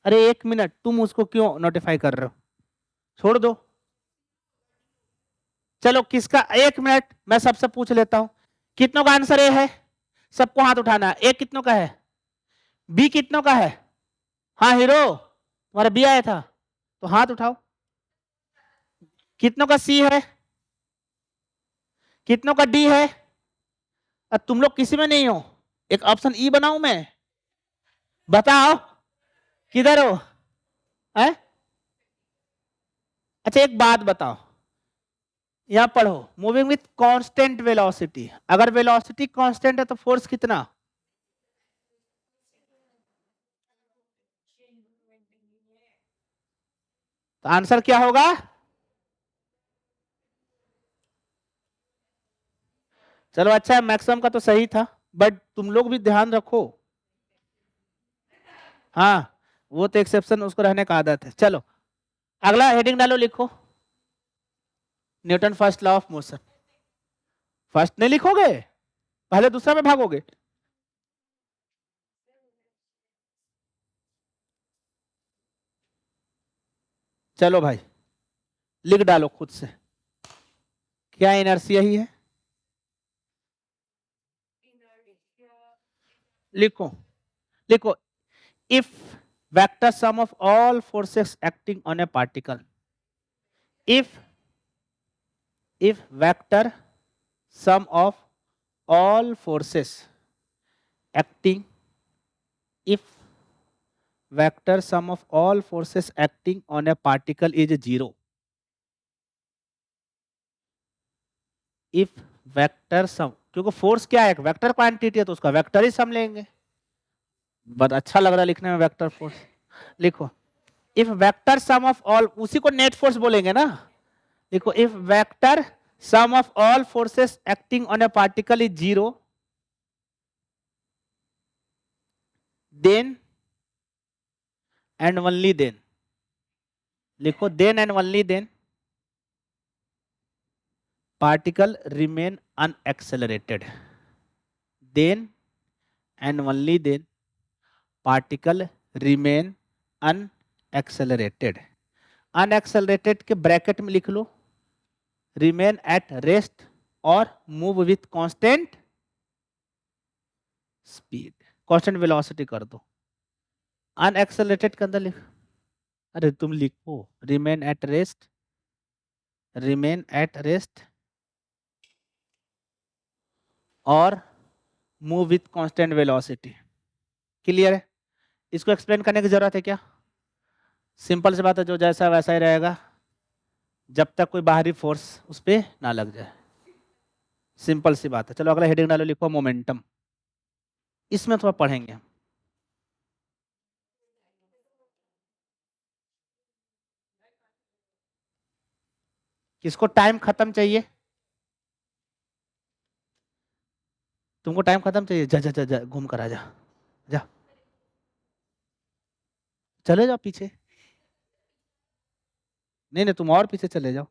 अरे एक मिनट, तुम उसको क्यों नोटिफाई कर रहे हो? छोड़ दो। चलो किसका, एक मिनट मैं सबसे पूछ लेता हूं, कितनों का आंसर ए है? सबको हाथ उठाना है। ए कितनों का है? बी कितनों का है? हाँ हीरो, तुम्हारा बी आया था तो हाथ उठाओ। कितनों का सी है? कितनों का डी है? अब तुम लोग किसी में नहीं हो, एक ऑप्शन ई बनाऊं मैं? बताओ किधर हो? है? अच्छा एक बात बताओ, यहां पढ़ो, मूविंग विथ कांस्टेंट वेलोसिटी, अगर वेलोसिटी कांस्टेंट है तो फोर्स कितना? तो आंसर क्या होगा? चलो अच्छा है, मैक्सिमम का तो सही था, बट तुम लोग भी ध्यान रखो। हाँ, वो तो एक्सेप्शन, उसको रहने का आदत है। चलो अगला हेडिंग डालो, लिखो Newton first law of motion. First नहीं लिखोगे, पहले दूसरा में भागोगे। चलो भाई, लिख डालो खुद से, क्या इनर्शिया ही है? लिखो, लिखो, if vector sum of all forces acting on a particle, if vector sum of all forces acting, if vector sum of all forces acting on a particle is zero, if vector sum, क्योंकि force क्या है, vector quantity है तो उसका vector ही सम लेंगे। बहुत अच्छा लग रहा है लिखने में, वेक्टर फोर्स। लिखो, if vector sum of all, उसी को नेट फोर्स बोलेंगे ना। देखो, if vector sum of all forces acting on a particle is zero, then and only then, लिखो then and only then particle remain unaccelerated, then and only then particle remain unaccelerated. Unaccelerated के bracket में लिख लो remain at rest और move with constant speed, constant velocity कर दो। Unaccelerated के अंदर लिख, अरे तुम लिखो remain at rest, remain at rest और move with constant velocity. Clear है? इसको एक्सप्लेन करने की जरूरत है क्या? सिंपल सी बात है, जो जैसा वैसा ही रहेगा जब तक कोई बाहरी फोर्स उस पर ना लग जाए। सिंपल सी बात है। चलो अगला हेडिंग डालो, लिखो मोमेंटम। इसमें थोड़ा पढ़ेंगे। किसको टाइम खत्म चाहिए? तुमको टाइम खत्म चाहिए, जा जा जा, जा घूम कर आ जा, जा चले जाओ पीछे। नहीं नहीं, तुम और पीछे चले जाओ।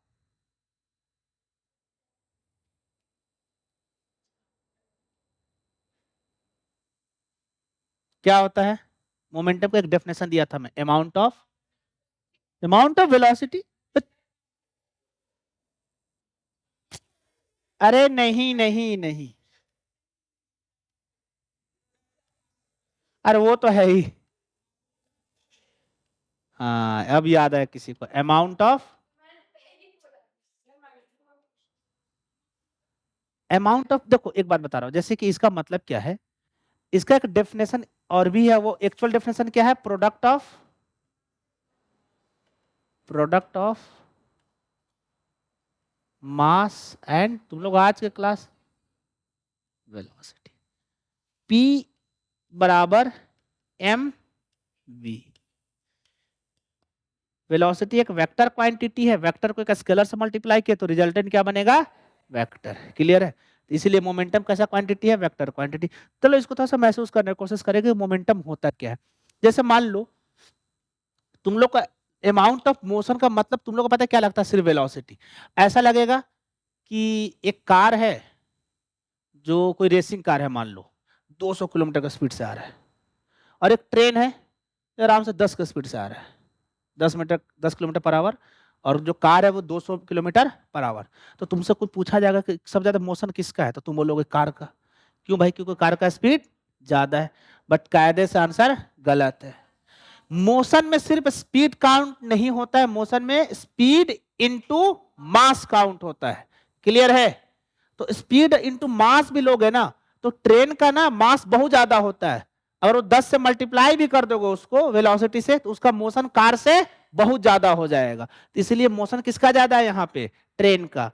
क्या होता है मोमेंटम का? एक डेफिनेशन दिया था मैं, अमाउंट ऑफ वेलोसिटी। अरे नहीं नहीं नहीं, अरे वो तो है ही। हाँ अब याद आया किसी को, अमाउंट ऑफ देखो एक बात बता रहा हूं, जैसे कि इसका मतलब क्या है, इसका एक डेफिनेशन और भी है। वो एक्चुअल डेफिनेशन क्या है? प्रोडक्ट ऑफ मास एंड, तुम लोग आज के क्लास वेलोसिटी, P बराबर mv। वेलोसिटी एक वेक्टर क्वांटिटी है, वेक्टर को एक स्केलर से मल्टीप्लाई किया तो रिजल्टेंट क्या बनेगा, वेक्टर। क्लियर है? इसीलिए मोमेंटम कैसा क्वांटिटी है, वेक्टर क्वांटिटी। चलो इसको थोड़ा सा महसूस करने की कोशिश करेंगे मोमेंटम होता क्या है। जैसे मान लो तुम लोग का अमाउंट ऑफ मोशन का मतलब तुम लोग को पता है क्या लगता है, सिर्फ वेलोसिटी। ऐसा लगेगा कि एक कार है, जो कोई रेसिंग कार है, मान लो 200 किलोमीटर का स्पीड से आ रहा है, और एक ट्रेन है आराम से 10 के स्पीड से आ रहा है, 10 किलोमीटर पर आवर, और जो कार है वो 200 किलोमीटर पर आवर। तो तुमसे कुछ पूछा जाएगा कि सबसे ज्यादा मोशन किसका है, तो तुम बोलोगे कार का। क्यों भाई? क्योंकि कार का स्पीड ज्यादा है। बट कायदे से आंसर गलत है। मोशन में सिर्फ स्पीड काउंट नहीं होता है, मोशन में स्पीड इनटू मास काउंट होता है। क्लियर है? तो स्पीड इनटू मास भी लोगे ना, तो ट्रेन का ना मास बहुत ज्यादा होता है। अगर वो 10 से मल्टीप्लाई भी कर दोगे उसको वेलोसिटी से, तो उसका मोशन कार से बहुत ज्यादा हो जाएगा। तो इसलिए मोशन किसका ज्यादा है यहाँ पे, ट्रेन का।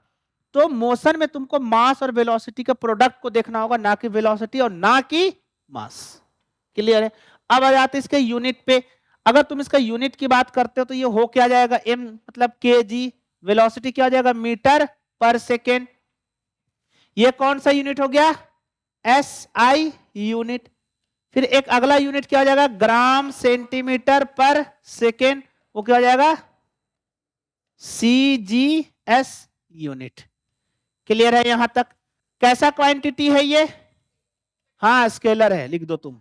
तो मोशन में तुमको मास और वेलोसिटी के प्रोडक्ट को देखना होगा, ना कि वेलोसिटी और ना कि मास। क्लियर है? अब आ जाते इसके यूनिट पे। अगर तुम इसका यूनिट की बात करते हो तो ये हो क्या जाएगा, m मतलब kg, वेलोसिटी क्या हो जाएगा, मीटर पर सेकेंड। ये कौन सा यूनिट हो गया, SI यूनिट। फिर एक अगला यूनिट क्या हो जाएगा, ग्राम सेंटीमीटर पर सेकेंड, वो क्या हो जाएगा, CGS यूनिट। क्लियर है यहां तक? कैसा क्वांटिटी है ये? हाँ स्केलर है, लिख दो तुम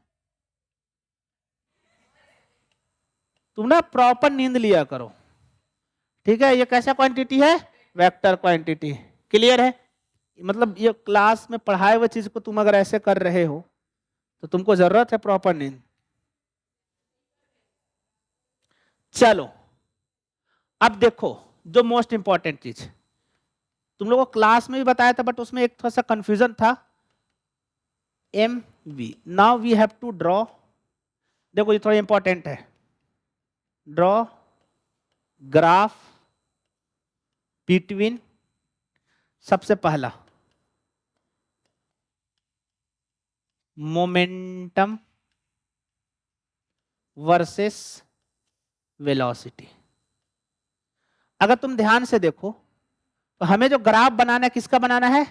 ना प्रॉपर नींद लिया करो। ठीक है? ये कैसा क्वांटिटी है, वेक्टर क्वांटिटी। क्लियर है? मतलब ये क्लास में पढ़ाए हुए चीज को तुम अगर ऐसे कर रहे हो तो तुमको जरूरत है प्रॉपर नींद। चलो अब देखो, जो मोस्ट इंपॉर्टेंट चीज तुम लोगों को क्लास में भी बताया था, बट उसमें एक थोड़ा सा कंफ्यूजन था, mv। Now we have to draw, देखो ये थोड़ा इंपॉर्टेंट है, ड्रॉ ग्राफ बिटवीन, सबसे पहला मोमेंटम वर्सेस वेलोसिटी। अगर तुम ध्यान से देखो तो हमें जो ग्राफ बनाना है किसका बनाना है,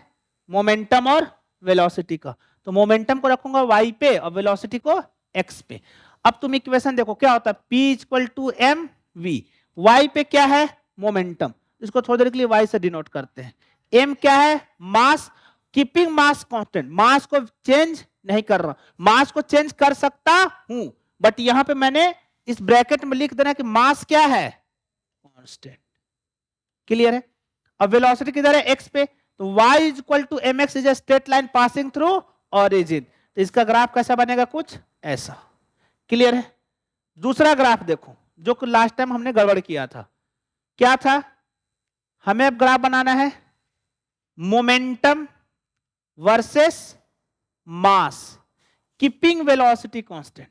मोमेंटम और वेलोसिटी का। तो मोमेंटम को रखूंगा y पे और वेलोसिटी को x पे। अब तुम इक्वेशन देखो क्या होता है, p equal to M V. y पे क्या है, मोमेंटम, इसको थोड़ी देर के लिए y से डिनोट करते हैं। m क्या है, मास, कीपिंग मास कांस्टेंट, मास को चेंज नहीं कर रहा, मास को चेंज कर सकता हूं, बट यहां पे मैंने इस ब्रैकेट में लिख देना कि मास क्या है, कांस्टेंट। क्लियर है? अब वेलोसिटी किधर है, x पे, तो y is equal to M X is a straight line passing through origin. तो इसका ग्राफ कैसा बनेगा, कुछ ऐसा। क्लियर है? दूसरा ग्राफ देखो, जो कि लास्ट टाइम हमने गड़बड़ किया था, क्या था, हमें अब ग्राफ बनाना है मोमेंटम वर्सेस मास, कीपिंग वेलोसिटी कांस्टेंट।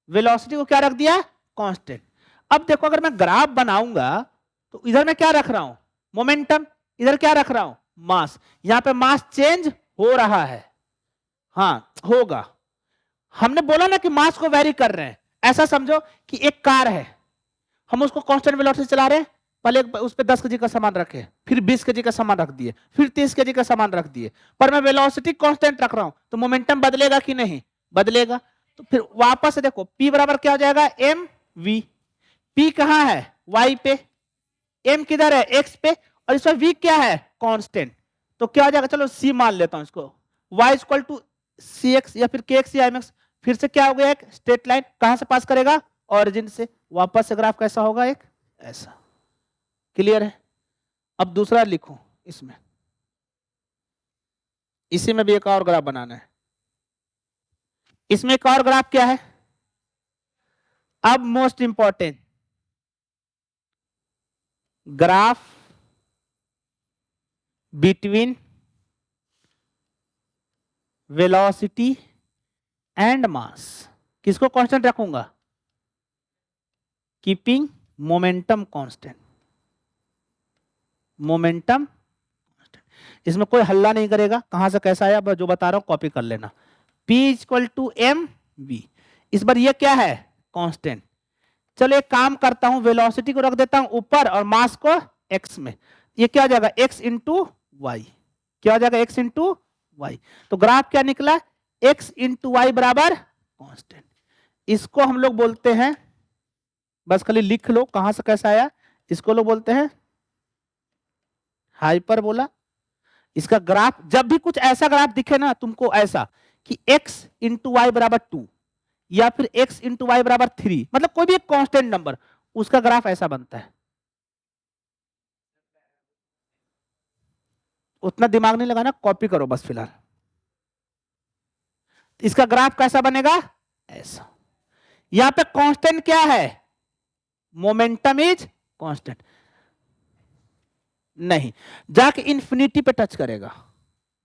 वेलोसिटी को क्या रख दिया, कांस्टेंट। अब देखो अगर मैं ग्राफ बनाऊंगा तो इधर मैं क्या रख रहा हूं, मोमेंटम, इधर क्या रख रहा हूं, मास। यहां पे मास चेंज हो रहा है, हाँ होगा। हमने बोला ना कि मास को वेरी कर रहे हैं। ऐसा समझो कि एक कार है, हम उसको कांस्टेंट वेलोसिटी से चला रहे हैं, पहले उस पर 10 kg का सामान रखे, फिर 20 kg का सामान रख दिए, फिर 30 kg का सामान रख दिए, पर मैं वेलोसिटी कांस्टेंट रख रहा हूं, तो मोमेंटम बदलेगा कि नहीं, बदलेगा। तो फिर वापस से देखो P बराबर क्या हो जाएगा, एम वी। P कहां है, Y पे, M किधर है, X पे, और इसमें V क्या है, कांस्टेंट। तो क्या हो जाएगा, चलो C मान लेता हूं इसको, Y इक्वल टू CX या फिर KX या MX। फिर से क्या हो गया, एक स्ट्रेट लाइन कहां से पास करेगा, ऑरिजिन से। वापस से ग्राफ कैसा होगा, एक ऐसा। क्लियर है? अब दूसरा लिखो इसमें, इसी में भी एक और ग्राफ बनाना है। इसमें एक और ग्राफ क्या है, अब most important, graph between velocity and mass. किसको कांस्टेंट रखूंगा, कीपिंग मोमेंटम कांस्टेंट, मोमेंटम। इसमें कोई हल्ला नहीं करेगा कहां से कैसा आया, जो बता रहा हूं कॉपी कर लेना। P equal to M V. इस बार ये क्या है, कांस्टेंट। चलो एक काम करता हूं, वेलोसिटी को रख देता हूं ऊपर और मास को x में। ये क्या हो जाएगा, x इंटू वाई। क्या हो जाएगा, x इंटू वाई। तो ग्राफ क्या निकला, x इंटू वाई बराबर कांस्टेंट। इसको हम लोग बोलते हैं, बस खाली लिख लो कहां से कैसा आया, इसको लोग बोलते हैं हाइपरबोला। इसका ग्राफ जब भी कुछ ऐसा ग्राफ दिखे ना तुमको ऐसा कि x इंटू वाई बराबर 2 या फिर x इंटू वाई बराबर 3, मतलब कोई भी एक कांस्टेंट नंबर, उसका ग्राफ ऐसा बनता है। उतना दिमाग नहीं लगाना, कॉपी करो बस फिलहाल। इसका ग्राफ कैसा बनेगा, ऐसा। यहां पे कांस्टेंट क्या है, मोमेंटम इज कांस्टेंट। नहीं, जाके इंफिनिटी पे टच करेगा।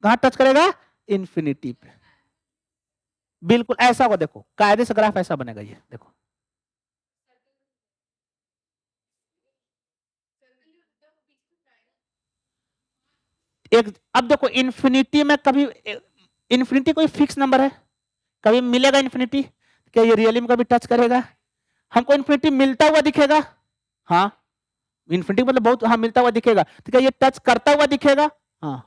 कहां टच करेगा, इंफिनिटी पे। बिल्कुल ऐसा होगा, देखो कायदे से ग्राफ ऐसा बनेगा, ये देखो। एक अब देखो इंफिनिटी में कभी, इंफिनिटी कोई फिक्स नंबर है, कभी मिलेगा इंफिनिटी, क्या ये रियली में कभी टच करेगा, हमको इंफिनिटी मिलता हुआ दिखेगा, हाँ इंफिनिटी मतलब बहुत, हाँ मिलता हुआ दिखेगा, तो क्या ये टच करता हुआ दिखेगा, हाँ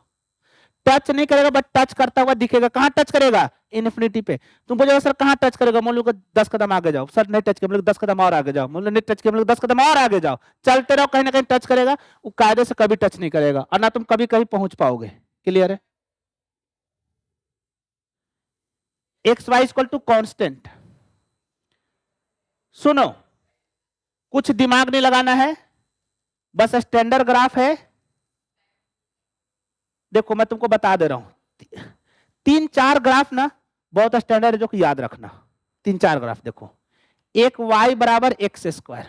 टच नहीं करेगा बट टच करता हुआ दिखेगा। कहां टच करेगा, इन्फिनिटी पे। तुम बोलोगे सर कहां टच करेगा, मान लो 10 कदम आगे जाओ, सर नहीं टच किया, हम लोग 10 कदम और आगे जाओ, मान लो नहीं टच किया, हम लोग 10 कदम और आगे जाओ, चलते रहो, कहीं ना कहीं टच करेगा। वो कायदे से कभी टच नहीं करेगा और ना तुम कभी कहीं पहुंच पाओगे। क्लियर है, X Y equal to constant. सुनो, कुछ दिमाग नहीं लगाना है, बस स्टैंडर्ड ग्राफ है। देखो मैं तुमको बता दे रहा हूं, 3-4 ग्राफ ना बहुत स्टैंडर्ड है, जो कि याद रखना। 3-4 ग्राफ देखो, एक y बराबर एक्स स्क्वायर,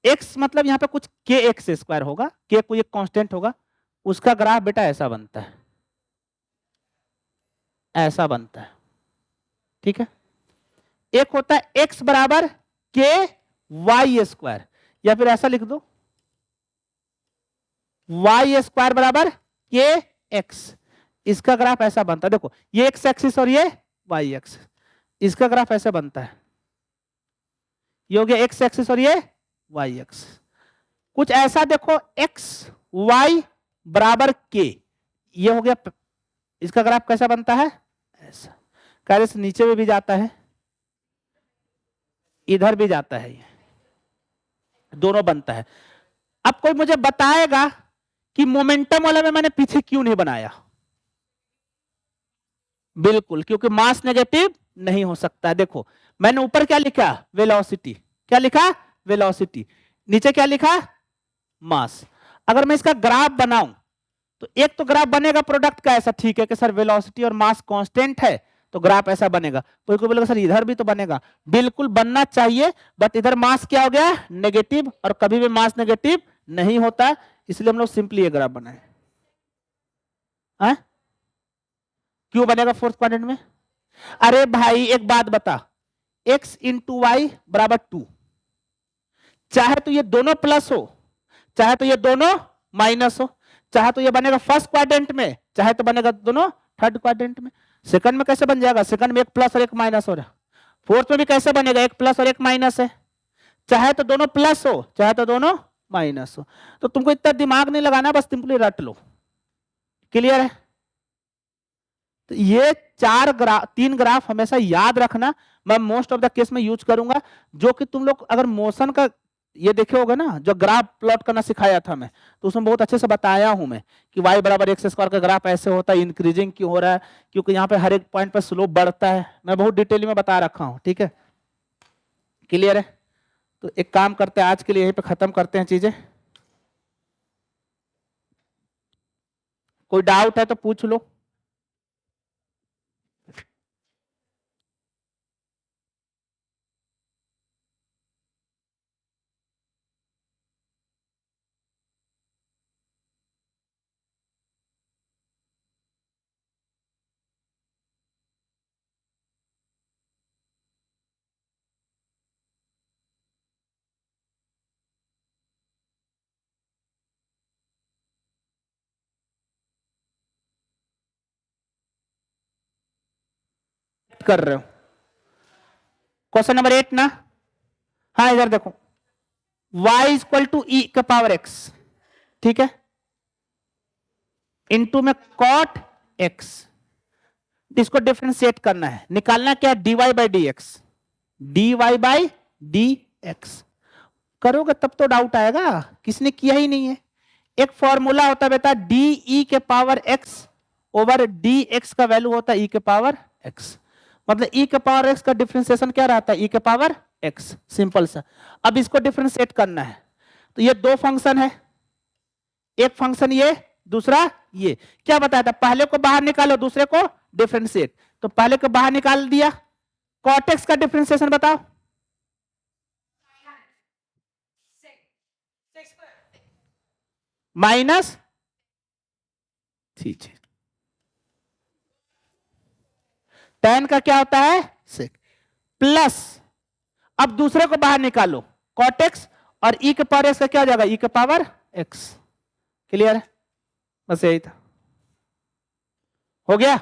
x मतलब यहां पे कुछ के एक्स स्क्वायर होगा, के कोई एक कांस्टेंट होगा, उसका ग्राफ बेटा ऐसा बनता है, ऐसा बनता है। ठीक है, एक होता है x बराबर के वाई स्क्वायर, या फिर ऐसा लिख दो वाई स्क्वायर बराबर के एक्स। इसका ग्राफ ऐसा बनता है, देखो ये एक्स एक्सिस और ये वाई एक्स, इसका ग्राफ ऐसे बनता है, ये हो गया एक्स एक्सिस और ये वाई एक्स। कुछ ऐसा देखो एक्स वाई बराबर के, ये हो गया, इसका ग्राफ कैसा बनता है, ऐसा। कैसे से नीचे में भी जाता है, इधर भी जाता है, ये दोनों बनता है। अब कोई मुझे बताएगा कि मोमेंटम वाला में मैंने पीछे क्यों नहीं बनाया। बिल्कुल, क्योंकि मास नेगेटिव नहीं हो सकता है। देखो मैंने ऊपर क्या लिखा, वेलोसिटी, क्या लिखा, वेलोसिटी, नीचे क्या लिखा, मास। अगर मैं इसका ग्राफ बनाऊं तो एक तो ग्राफ बनेगा प्रोडक्ट का ऐसा, ठीक है कि सर वेलोसिटी और मास कांस्टेंट है तो ग्राफ ऐसा बनेगा। कोई कोई बोलेगा सर इधर भी तो बनेगा, बिल्कुल बनना चाहिए, बट इधर मास क्या हो गया, नेगेटिव, और कभी भी मास नेगेटिव नहीं होता, इसलिए हम लोग सिंपली ये ग्राफ बनाए। क्यों बनेगा फोर्थ क्वाड्रेंट में, अरे भाई एक बात बता, x इंटू वाई बराबर 2, चाहे तो ये दोनों प्लस हो, चाहे तो ये दोनों माइनस हो, चाहे तो ये बनेगा फर्स्ट क्वाड्रेंट में, चाहे तो बनेगा दोनों थर्ड क्वाड्रेंट में। सेकंड में कैसे बन जाएगा, सेकंड में एक प्लस और एक माइनस हो रहा, फोर्थ में भी कैसे बनेगा, एक प्लस और एक माइनस है, चाहे तो दोनों प्लस हो चाहे तो दोनों माइनस हो। तो तुमको इतना दिमाग नहीं लगाना, बस सिंपली रट लो। क्लियर है, तो ये 3 ग्राफ हमेशा याद रखना, मैं मोस्ट ऑफ द केस में यूज करूंगा। जो कि तुम लोग अगर मोशन का ये देखे होगा ना, जो ग्राफ प्लॉट करना सिखाया था मैं, तो उसमें बहुत अच्छे से बताया हूं मैं कि y बराबर एक्स स्क्वायर का ग्राफ ऐसे होता है, इंक्रीजिंग क्यों हो रहा है, क्योंकि यहाँ पे हर एक पॉइंट पर स्लोप बढ़ता है, मैं बहुत डिटेल में बता रखा हूँ। ठीक है, क्लियर है, तो एक काम करते हैं आज के लिए यहीं पे खत्म करते हैं चीजें। कोई डाउट है तो पूछ लो। कर रहे हो। क्वेश्चन नंबर 8 ना, हाँ इधर देखो, y इक्वल टू ई का पावर x, ठीक है, इनटू में cot x, इसको डिफरेंशिएट करना है, निकालना क्या, dy by D x, dy by D x. करोगे तब तो डाउट आएगा, किसने किया ही नहीं है। एक फॉर्मूला होता है बेटा, डी ई के power x over D x का वैल्यू होता है ई के पावर x, मतलब ई के पावर x का डिफरेंशिएशन क्या रहता है, ई के पावर x, सिंपल सा। अब इसको डिफरेंशिएट करना है, तो ये दो फंक्शन है, एक फंक्शन ये, दूसरा ये। क्या बताया था, पहले को बाहर निकालो, दूसरे को डिफरेंशिएट, तो पहले को बाहर निकाल दिया। cot x का डिफरेंशिएशन बताओ, माइनस, ठीक है, tan का क्या होता है, सेक, प्लस, अब दूसरे को बाहर निकालो, cot x, और e के पावर x का क्या हो जाएगा, e के पावर x। क्लियर है, बस यही था, हो गया।